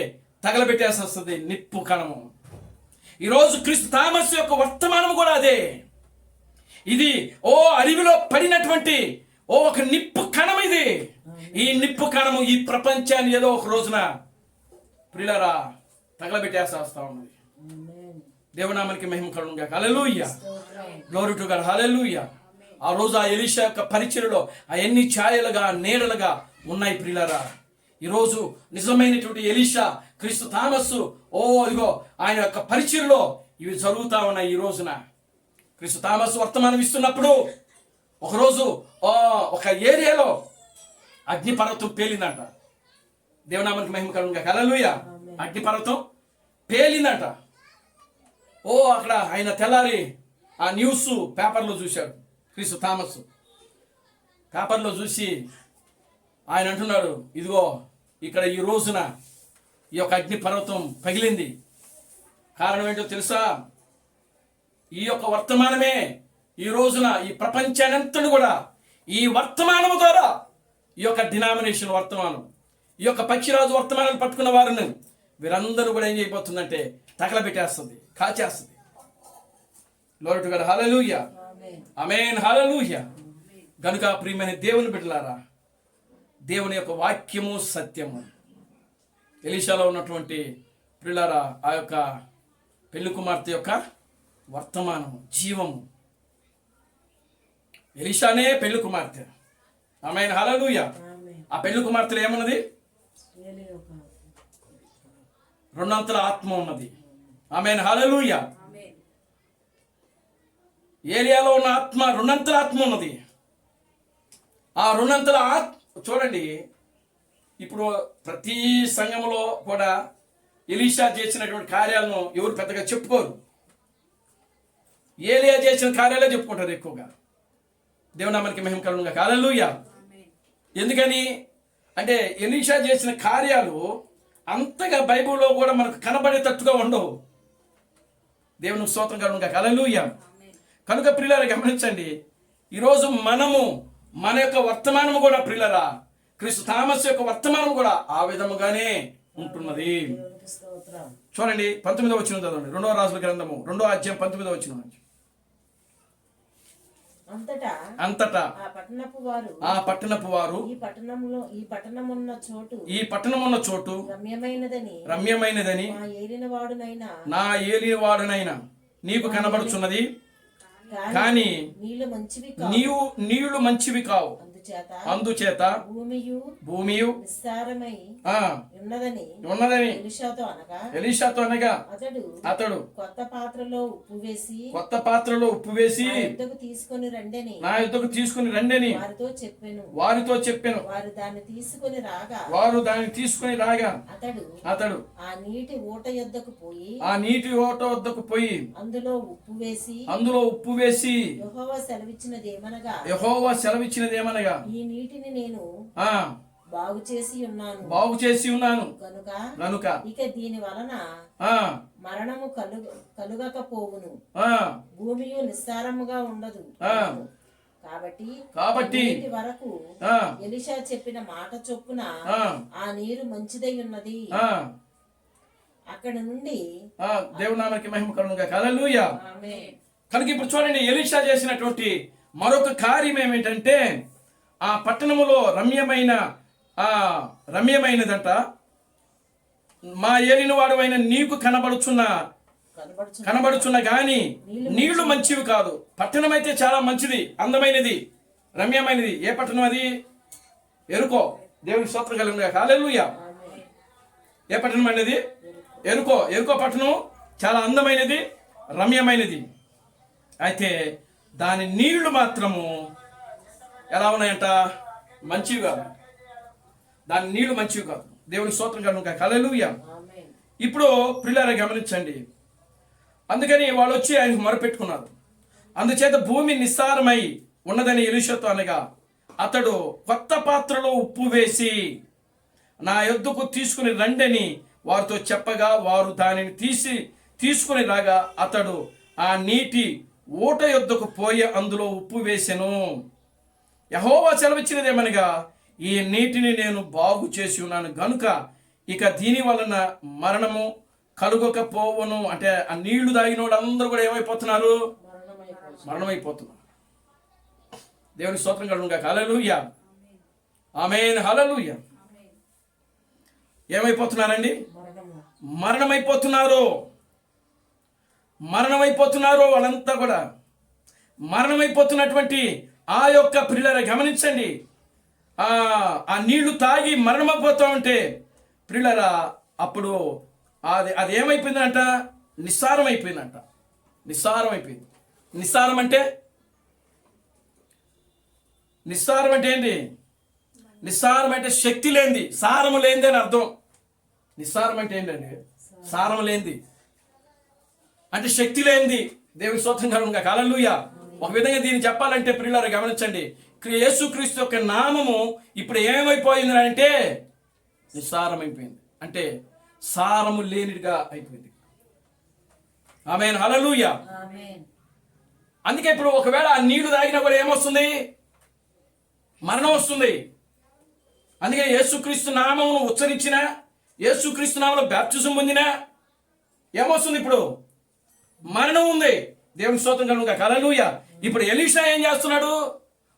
తగలబెట్టేసి వస్తుంది నిప్పు కణము. ఈరోజు క్రీస్తు థామస్ యొక్క వర్తమానం కూడా అదే. ఇది అడవిలో పడినటువంటి ఒక నిప్పు కణం. ఇది ఈ నిప్పు కణము ఈ ప్రపంచాన్ని ఏదో ఒక రోజున ప్రియులారా తగలబెట్టేస్తా ఉన్నది. దేవునామానికి మహిమ కలుగును గాక. హల్లెలూయా, గ్లోరీ టు గాడ్, హల్లెలూయా. ఆ రోజు ఆ ఎలీషా యొక్క పరిచర్యలో అవన్నీ ఛాయలుగా నీడలుగా ఉన్నాయి ప్రియులారా. ఈరోజు నిజమైనటువంటి ఎలీషా, క్రీస్తు థామస్సు ఇదిగో ఆయన యొక్క పరిచర్యలో ఇవి జరుగుతా ఉన్నాయి. ఈ రోజున క్రీస్తు థామస్ వర్తమానం ఇస్తున్నప్పుడు ఒకరోజు ఒక ఏరియాలో అగ్నిపర్వతం పేలిందంట. దేవునామానికి మహిమ కలుగును గాక. హల్లెలూయా. అగ్నిపర్వతం పేలిందంట. అక్కడ ఆయన తెల్లారి ఆ న్యూస్ పేపర్లో చూశాడు. క్రీస్తు థామస్ పేపర్లో చూసి ఆయన అంటున్నాడు, ఇదిగో ఇక్కడ ఈ రోజున ఈ యొక్క అగ్నిపర్వతం పగిలింది. కారణం ఏంటో తెలుసా? ఈ యొక్క వర్తమానమే ఈ రోజున ఈ ప్రపంచానంతటి కూడా ఈ వర్తమానము ద్వారా ఈ యొక్క డినామినేషన్ వర్తమానం, ఈ యొక్క పక్షిరాజు వర్తమానాలు పట్టుకున్న వారిని వీరందరూ కూడా ఏం చేయబోతుందంటే తగలబెట్టేస్తుంది, కాల్చేస్తుంది. గ్లోరీ టు గాడ్, హల్లెలూయా, ఆమేన్, హల్లెలూయా. గనుక ప్రియమైన దేవుని బిడ్డలారా, దేవుని యొక్క వాక్యము సత్యము. ఎలీషాలో ఉన్నటువంటి ప్రియులారా ఆ యొక్క పెళ్లి కుమార్తె యొక్క వర్తమానము, జీవము. ఎలీషానే పెళ్లి కుమార్తె. ఆమేన్, హల్లెలూయా. ఆ పెళ్లి కుమార్తెలో ఏమన్నది? రెండంతల ఆత్మ ఉన్నది. ఆమేన్, హల్లెలూయా. ఏలియాలో ఉన్న ఆత్మ రెండంతల ఆత్మ ఉన్నది. ఆ రెండంతల ఆత్మ చూడండి, ఇప్పుడు ప్రతి సంఘంలో కూడా ఎలీషా చేసినటువంటి కార్యాలను ఎవరు పెద్దగా చెప్పుకోరు. ఏలియా చేసిన కార్యాలే చెప్పుకుంటారు ఎక్కువగా. దేవునామానికి మహిమ కలుగును గాక. హల్లెలూయా. ఎందుకని అంటే ఎలీషా చేసిన కార్యాలు అంతగా బైబిల్లో కూడా మనకు కనబడేటట్టుగా ఉండవు. దేవునికి స్తోత్రం కలుగును గాక. హల్లెలూయా. కనుక ప్రియులారా గమనించండి, ఈరోజు మనము మన యొక్క వర్తమానము కూడా ప్రియులారా క్రీస్తు థామస్ యొక్క వర్తమానం కూడా ఆ విధముగానే ఉంటున్నది. చూడండి 19వ వచనం చదవండి. 2వ రాజుల గ్రంథము 2వ అధ్యాయం 19వ వచనం. అంతటా ఆ పట్టణపు వారు ఈ పట్టణమున్న చోటు రమ్యమైనదని నా ఏలినవాడునైనా నీకు కనబడుచున్నది, కానీ నీళ్లు మంచివి కావు. అందుచేత భూమియు ఉన్నదని ఎలీషాతో అనగా అతడు కొత్త పాత్రలో ఉప్పు వేసి నా యుద్ధకు తీసుకుని రండని వారితో చెప్పెను. వారు దాన్ని తీసుకుని రాగా అతడు ఆ నీటి ఊట వద్దకు పోయి అందులో ఉప్పు వేసి యెహోవా సెలవిచ్చినదేమనగా ఈ నీటిని నేను బాగు చేసి ఉన్నాను కనుక ఇక దీని వలన మరణము కలుగకపోవును, భూమియు నిస్సారముగా ఉండదు. కాబట్టి వరకు ఎలీషా చెప్పిన మాట చొప్పున ఆ నీరు మంచిదై ఉన్నది. అక్కడ నుండి దేవునామానికి మహిమ కలుగును గాక. హల్లెలూయా. కనుక ఇప్పుడు చూడండి, ఎలీషా చేసినటువంటి మరొక కార్యం ఏమిటంటే ఆ పట్టణములో రమ్యమైనదంట. మా ఏలినవాడు అయిన నీకు కనబడుచున్న గాని నీళ్లు మంచివి కాదు. పట్టణం అయితే చాలా మంచిది, అందమైనది, రమ్యమైనది. ఏ పట్టణం అది? ఎరుకో. దేవునికి స్తోత్రం కలుగును గాక. హల్లెలూయా. ఏ పట్టణం అనేది? ఎరుకో పట్టణం చాలా అందమైనది, రమ్యమైనది. అయితే దాని నీళ్లు మాత్రము ఎలా ఉన్నాయంట? మంచివి కాదు. దాని నీళ్లు మంచివి కాదు. దేవునికి స్తోత్రం కలుగును గాక. హల్లెలూయా. ఇప్పుడు ప్రియులారా గమనించండి, అందుకని వాళ్ళు వచ్చి ఆయనకు మొరపెట్టుకున్నారు. అందుచేత భూమి నిస్సారమై ఉన్నదని ఎలీషాతో అనగా అతడు కొత్త పాత్రలో ఉప్పు వేసి నా యొద్దకు తీసుకుని రండని వారితో చెప్పగా వారు దానిని తీసుకుని రాగా అతడు ఆ నీటి ఊట యొద్దకు పోయి అందులో ఉప్పు వేసెను. యెహోవా సెలవిచ్చినదేమనగా, ఈ నీటిని నేను బాగు చేసి ఉన్నాను గనుక ఇక దీని వలన మరణము కలుగకపోవును. అంటే ఆ నీళ్లు తాగిన వాళ్ళు అందరూ కూడా ఏమైపోతున్నారు? మరణమైపోతున్నారు. దేవుని స్తోత్రం కలుగును గాక. హల్లెలూయా, ఆమేన్, హల్లెలూయా. ఏమైపోతున్నారండి? మరణమైపోతున్నారు. మరణమైపోతున్నారు వాళ్ళంతా కూడా. మరణమైపోతున్నటువంటి ఆ యొక్క ప్రియులారా గమనించండి, ఆ నీళ్లు తాగి మరణమైపోతూ ఉంటే ప్రియులారా అప్పుడు అది ఏమైపోయిందంట? నిస్సారం అయిపోయిందంట. నిస్సారం అయిపోయింది. నిస్సారం అంటే ఏంటి? నిస్సారం అంటే శక్తి లేనిది, సారము లేనిది అని అర్థం. నిస్సారం అంటే ఏంటండి? సారం లేనిది అంటే శక్తి లేనిది. దేవుని స్తోత్రం కలుగును గాక. హల్లెలూయా. ఒక విధంగా దీన్ని చెప్పాలంటే ప్రియులారా గమనించండి, యేసుక్రీస్తు యొక్క నామము ఇప్పుడు ఏమైపోయింది అంటే నిస్సారం అయిపోయింది. అంటే సారము లేనిదిగా అయిపోయింది. ఆమేన్, హల్లెలూయా. అందుకే ఇప్పుడు ఒకవేళ ఆ నీళ్లు తాగినా కూడా ఏమొస్తుంది? మరణం వస్తుంది. అందుకే యేసుక్రీస్తు నామమును ఉచ్చరించిన, యేసుక్రీస్తు నామములో బాప్తిజం పొందినా ఏమొస్తుంది? ఇప్పుడు మరణం ఉంది. దేవుని స్తోత్రం కలుగును గాక. హల్లెలూయా. ఇప్పుడు ఎలీషా ఏం చేస్తున్నాడు?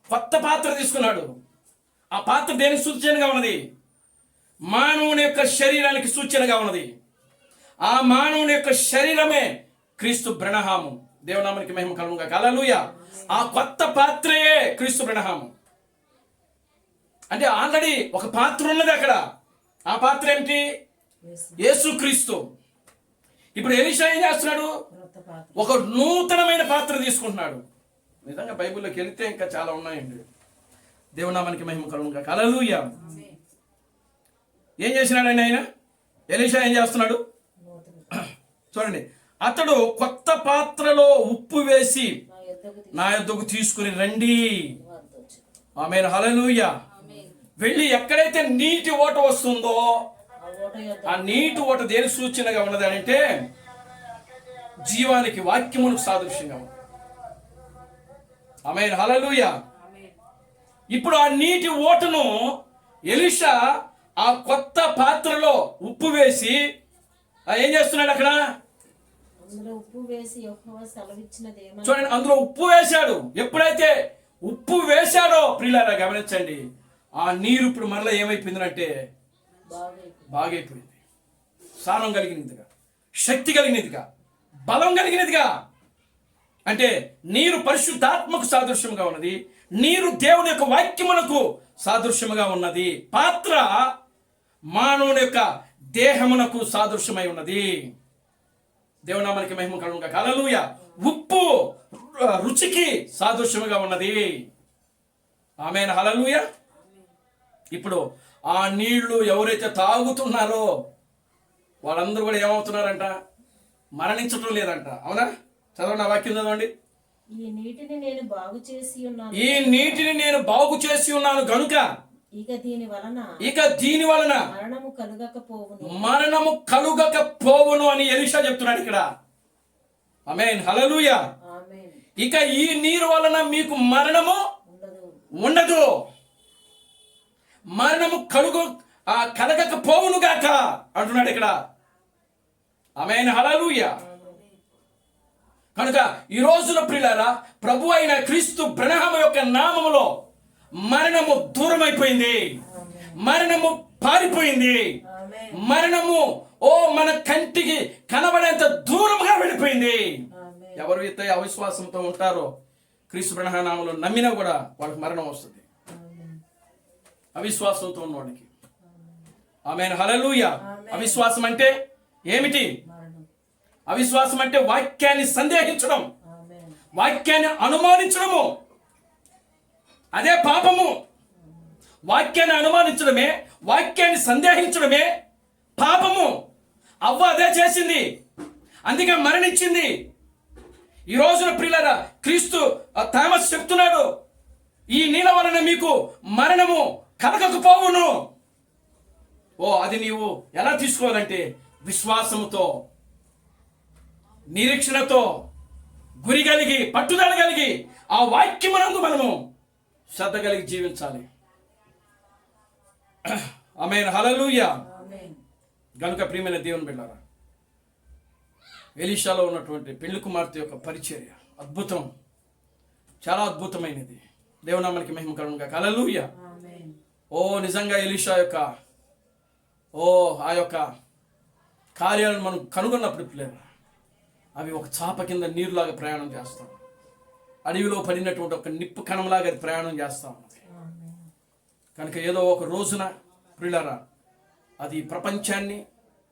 కొత్త పాత్ర తీసుకున్నాడు. ఆ పాత్ర దేనికి సూచనగా ఉన్నది? మానవుని యొక్క శరీరానికి సూచనగా ఉన్నది. ఆ మానవుని యొక్క శరీరమే క్రీస్తు బ్రహ్మము. దేవునామానికి మహిమ కలుగును గాక. హల్లెలూయా. ఆ కొత్త పాత్రయే క్రీస్తు బ్రహ్మము. అంటే ఆల్రెడీ ఒక పాత్ర ఉన్నది అక్కడ. ఆ పాత్ర ఏమిటి? యేసుక్రీస్తు. ఇప్పుడు ఎలీషా ఏం చేస్తున్నాడు? ఒక నూతనమైన పాత్ర తీసుకుంటున్నాడు. నిజంగా బైబిల్లోకి వెళితే ఇంకా చాలా ఉన్నాయండి. దేవునామానికి మహిమ కలుగును గాక. హల్లెలూయా. ఏం చేసినాడండి ఆయన? ఎలీషా ఏం చేస్తున్నాడు చూడండి. అతడు కొత్త పాత్రలో ఉప్పు వేసి నా యొద్దకు తీసుకుని రండి. ఆమేన్, హల్లెలూయా. వెళ్ళి ఎక్కడైతే నీటి ఓట వస్తుందో ఆ నీటి ఓట దేని సూచనగా ఉన్నది అంటే జీవానికి, వాక్యమునకు సాదృశ్యంగా ఉంది. ఆమేన్, హల్లెలూయా. ఇప్పుడు ఆ నీటి ఓటను ఎలీషా ఆ కొత్త పాత్రలో ఉప్పు వేసి ఏం చేస్తున్నాడు? అక్కడ చూడండి, అందులో ఉప్పు వేశాడు. ఎప్పుడైతే ఉప్పు వేశాడో ప్రియులారా గమనించండి, ఆ నీరు ఇప్పుడు మరలా ఏమైపోయిందంటే బాగైపోయింది. సారం కలిగినదిగా, శక్తి కలిగినదిగా, బలం కలిగినదిగా. అంటే నీరు పరిశుద్ధాత్మకు సాదృశ్యంగా ఉన్నది. నీరు దేవుని యొక్క వాక్యమునకు సాదృశ్యముగా ఉన్నది. పాత్ర మానవుని యొక్క దేహమునకు సాదృశ్యమై ఉన్నది. దేవునామానికి మహిమ కలుగును గాక. హల్లెలూయా. ఉప్పు రుచికి సాదృశ్యముగా ఉన్నది. ఆమేన్, హల్లెలూయా. ఇప్పుడు ఆ నీళ్లు ఎవరైతే తాగుతున్నారో వాళ్ళందరూ కూడా ఏమవుతున్నారంట? మరణించటం లేదంట. అవునా? చదవండి, ఆ వాక్యం చదవండి. ఈ నీటిని నేను బాగు చేసి ఉన్నాను గనుక ఇక దీని వలన మరణము కలుగకపోవును అని ఎలీషా చెప్తున్నాడు ఇక్కడ. ఆమేన్, హల్లెలూయా. ఇక ఈ నీరు వలన మీకు మరణము ఉండదు. మరణము కలగకపోవును గాక అంటున్నాడు ఇక్కడ. ఆమేన్, హల్లెలూయా. కనుక ఈ రోజున ప్రియులారా ప్రభు అయిన క్రీస్తు బ్రహ్మ యొక్క నామములో మరణము దూరం అయిపోయింది. మరణము పారిపోయింది. మరణము మన కంటికి కనబడేంత దూరంగా వెళ్ళిపోయింది. ఎవరైతే అవిశ్వాసంతో ఉంటారో క్రీస్తు బ్రహ్మ నామములో నమ్మినా కూడా వాళ్ళకి మరణం వస్తుంది. అవిశ్వాసంతో ఉన్నవాడికి. ఆమేన్, హల్లెలూయా. అవిశ్వాసం అంటే ఏమిటి? అవిశ్వాసం అంటే వాక్యాన్ని సందేహించడం, వాక్యాన్ని అనుమానించడము. అదే పాపము. వాక్యాన్ని అనుమానించడమే, వాక్యాన్ని సందేహించడమే పాపము. అవ్వ అదే చేసింది, అందుకే మరణించింది. ఈ రోజున ప్రియులారా క్రీస్తు థామస్ చెప్తున్నాడు, ఈ నీళ్ళ వలన మీకు మరణము కలగకపోవును. అది నీవు ఎలా తీసుకోవాలంటే విశ్వాసముతో, నిరీక్షణతో, గురి కలిగి, పట్టుదల కలిగి ఆ వాక్యమునందు మనము శ్రద్ధ కలిగి జీవించాలి. ఆమేన్, హల్లెలూయా. గనుక ప్రియమైన దేవుని బిడ్డలారా, ఎలీషాలో ఉన్నటువంటి పెళ్లి కుమార్తె యొక్క పరిచర్య అద్భుతం, చాలా అద్భుతమైనది. దేవునామానికి మహిమ కలుగునుగా. హల్లెలూయా. ఓ నిజంగా ఎలీషా యొక్క ఆ యొక్క కార్యాలను మనం కనుగొన్నప్పుడు పిల్లలు అవి ఒక చాప కింద నీరులాగా ప్రయాణం చేస్తాం. అడవిలో పడినటువంటి ఒక నిప్పు కణంలాగా అది ప్రయాణం చేస్తూ ఉన్నది. కనుక ఏదో ఒక రోజున ప్రియులారా అది ప్రపంచాన్ని,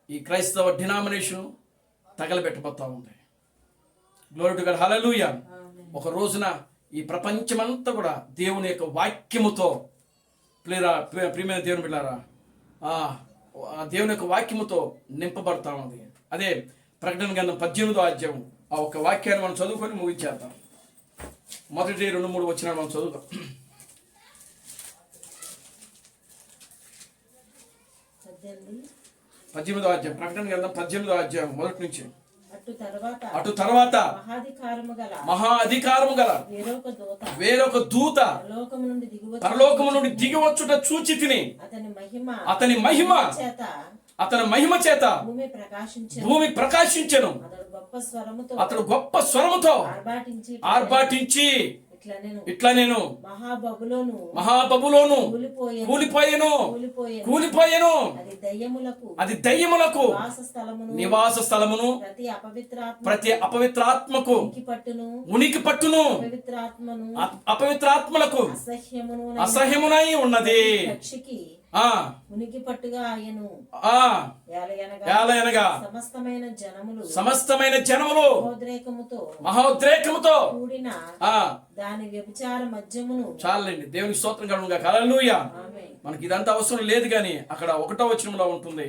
ఈ క్రైస్తవ డినామినేషన్ తగలబెట్టబోతా ఉంది. గ్లోరీ టు గాడ్, హల్లెలూయా. ఒక రోజున ఈ ప్రపంచమంతా కూడా దేవుని యొక్క వాక్యముతో ప్రియమైన దేవుని బిడ్డలారా దేవుని యొక్క వాక్యముతో నింపబడతా ఉంది. అదే ప్రకటన గ్రంథం 18వ అధ్యాయం ఆ ఒక వాక్యాన్ని మనం చదువుకొని ముగించేద్దాం. మొదటి 2-3 వచనాలు మనం చదువుతాం. 18వ అధ్యాయం, ప్రకటన గ్రంథం 18వ అధ్యాయం మొదటి నుంచి. అటు తర్వాత మహా అధికారము గల వేరొక దూత పరలోకము నుండి దిగి వచ్చుట చూచి తిని అతని మహిమ చేత భూమి ప్రకాశించెను. అతడు గొప్ప స్వరముతో ఆర్భాటించి ఇట్లా నేను మహాబబులోను కూలిపోయెను. అది దయ్యములకు నివాస స్థలమును ప్రతి అపవిత్రాత్మకు ఉనికి పట్టును అపవిత్రాత్మలకు అసహ్యమునై ఉన్నది. ఉనికి పట్టుగా ఆయను సమస్తమైన జనములు మహోద్రేకముతో కూడిన దాని వ్యభిచార మధ్యమును. చాలండి, దేవుని స్తోత్రం కలుగునుగా. హల్లెలూయా. మనకి ఇదంతా అవసరం లేదు, కానీ అక్కడ 1వ వచనంలో ఉంటుంది,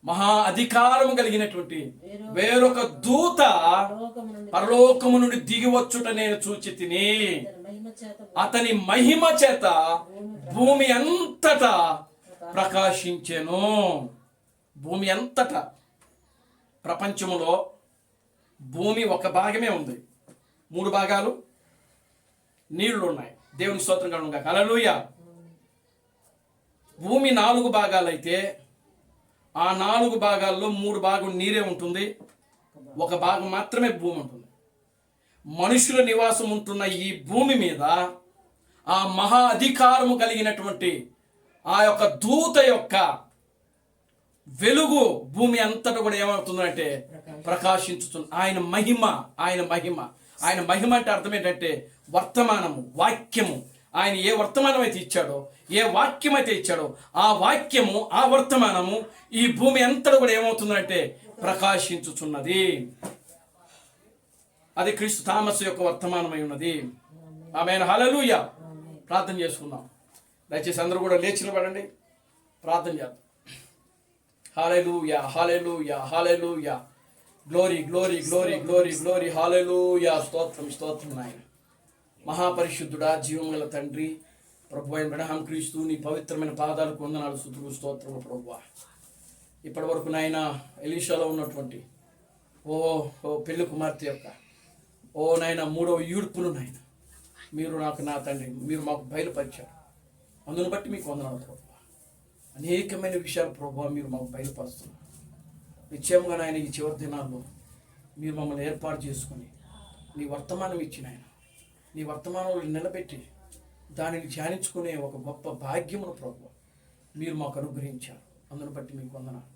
మహా అధికారము కలిగినటువంటి వేరొక దూత పరలోకము నుండి దిగి వచ్చుట నేను చూచి తిని అతని మహిమ చేత భూమి అంతటా ప్రకాశించెను. భూమి అంతటా, ప్రపంచములో భూమి ఒక భాగమే ఉంది, 3 భాగాలు నీళ్లు ఉన్నాయి. దేవుని స్తోత్రం కలుగునుగా. హల్లెలూయా. భూమి 4 భాగాలైతే ఆ 4 భాగాల్లో 3 భాగం నీరే ఉంటుంది, 1 భాగం మాత్రమే భూమి ఉంటుంది. మనుషుల నివాసం ఉంటున్న ఈ భూమి మీద ఆ మహా అధికారము కలిగినటువంటి ఆ యొక్క దూత యొక్క వెలుగు భూమి అంతటా కూడా ఏమవుతుందంటే ప్రకాశించుతుంది. ఆయన మహిమ అంటే అర్థం ఏంటంటే వర్తమానము, వాక్యము. ఆయన ఏ వర్తమానం అయితే ఇచ్చాడో, ఏ వాక్యం అయితే ఇచ్చాడో ఆ వాక్యము, ఆ వర్తమానము ఈ భూమి అంతటా కూడా ఏమవుతుందంటే ప్రకాశించుచున్నది. అది క్రీస్తు థామస్ యొక్క వర్తమానమై ఉన్నది. ఆమేన్, హల్లెలూయా. ప్రార్థన చేసుకుందాం. దయచేసి అందరూ కూడా లేచి నిలబడండి, ప్రార్థన చేద్దాం. హల్లెలూయా, హల్లెలూయా, హల్లెలూయా. Glory glory glory glory glory. హల్లెలూయా. స్తోత్రం నాయన. మహాపరిశుద్ధుడా, జీవముగల తండ్రి, ప్రభు అయిన అబ్రహాం క్రీస్తు, నీ పవిత్రమైన పాదాలకు వందనాలు, స్తుతులు, స్తోత్రములు ప్రభువా. ఇప్పటి వరకు నాయన ఎలీషాలో ఉన్నటువంటి పెళ్లి కుమార్తె యొక్క నాయన 3వ ఈడ్పును నాయన మీరు నా తండ్రి మీరు మాకు బయలుపరిచారు. అందును బట్టి మీకు వందనాలు ప్రభువా. అనేకమైన విషయాలు ప్రభువా మీరు మాకు బయలుపరుస్తున్నారు. నిశ్చయంగా నాయన ఈ చివరి దినాల్లో మీరు మమ్మల్ని ఏర్పాటు చేసుకుని నీ వర్తమానం ఇచ్చిన ఆయన, నీ వర్తమానంలో నిలబెట్టి దానిని ధ్యానించుకునే ఒక గొప్ప భాగ్యమును ప్రభువా మీరు మాకు అనుగ్రహించారు. అందును బట్టి మీకు వందనాలు.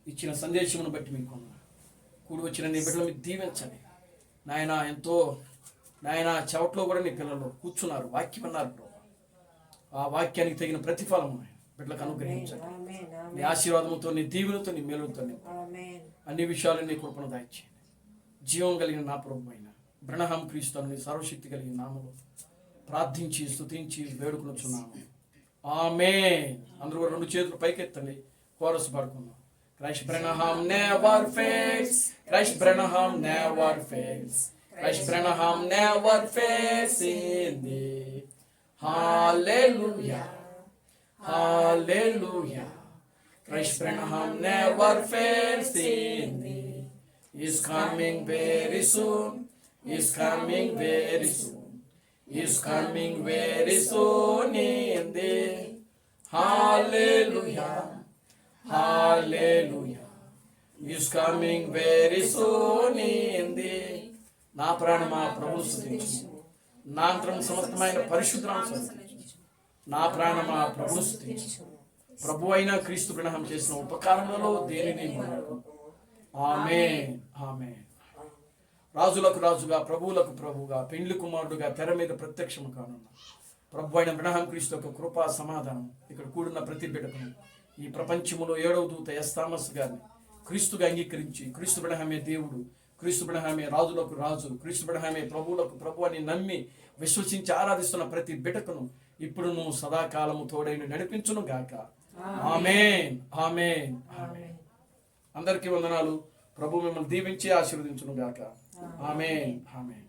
ఇచ్చిన సందేశమును బట్టి మీకు వందనాలు. కూడి వచ్చిన నీ బిడ్డలు మీరు దీవించండి నాయన. ఎంతో నాయన చెవట్లో కూడా నీ పిల్లలు కూర్చున్నారు, వాక్యం అన్నారు ప్రభు. ఆ వాక్యానికి తగిన ప్రతిఫలం బిడ్డలకు అనుగ్రహించండి. నీ ఆశీర్వాదంతో, నీ దీవెనతో, నీ మేలుతో అన్ని విషయాలు నీ కృపను దాయిచేయండి. జీవం కలిగిన నా ప్రభు అయిన అబ్రహాం క్రీస్తు నీ సర్వశక్తి కలిగిన నామములో ప్రార్థించి స్తుతించి వేడుకొనుచున్నాము. ఆమేన్. అందరూ 2 చేతులు పైకెత్తండి, కోరస్ పాడుకుందాం. Christ Branham never fails. Christ Branham never fails. Christ Branham never fails in thee. Hallelujah. Hallelujah. Christ Branham never fails in thee. He's coming very soon. He's coming very soon. is coming very soon indeed. Hallelujah, hallelujah, is coming very soon indeed. నా ప్రాణమా ప్రభు స్తుతించు, నా అంతరం సమస్తమైన పరిశుద్ధనామమును స్తుతించు. నా ప్రాణమా ప్రభు స్తుతించు. ప్రభు అయిన క్రీస్తు ప్రణహం చేసిన ఉపకారములలో దేనిని మరవకు. ఆమేన్, ఆమేన్. రాజులకు రాజుగా, ప్రభువులకు ప్రభువుగా, పెండ్లి కుమారుడుగా తెర మీద ప్రత్యక్షము కానున్న ప్రభు అయిన బ్రహ్మ క్రీస్తు యొక్క కృపా సమాధానం ఇక్కడ కూడిన ప్రతి బిడ్డకును, ఈ ప్రపంచములో 7వ దూత ఎస్తామస్ గారిని క్రీస్తుగా అంగీకరించి, క్రీస్తు బ్రహ్మే దేవుడు, క్రీస్తు బ్రహ్మే రాజులకు రాజు, క్రీస్తు బ్రహ్మే ప్రభువులకు ప్రభు అని నమ్మి విశ్వసించి ఆరాధిస్తున్న ప్రతి బిడ్డకును ఇప్పుడు నువ్వు సదాకాలము తోడైన నడిపించును గాక. ఆమేన్, ఆమేన్, ఆమేన్. అందరికీ వందనాలు. ప్రభు మిమ్మల్ని దీవించి ఆశీర్వదించును గాక. ఆమేన్, ఆమేన్.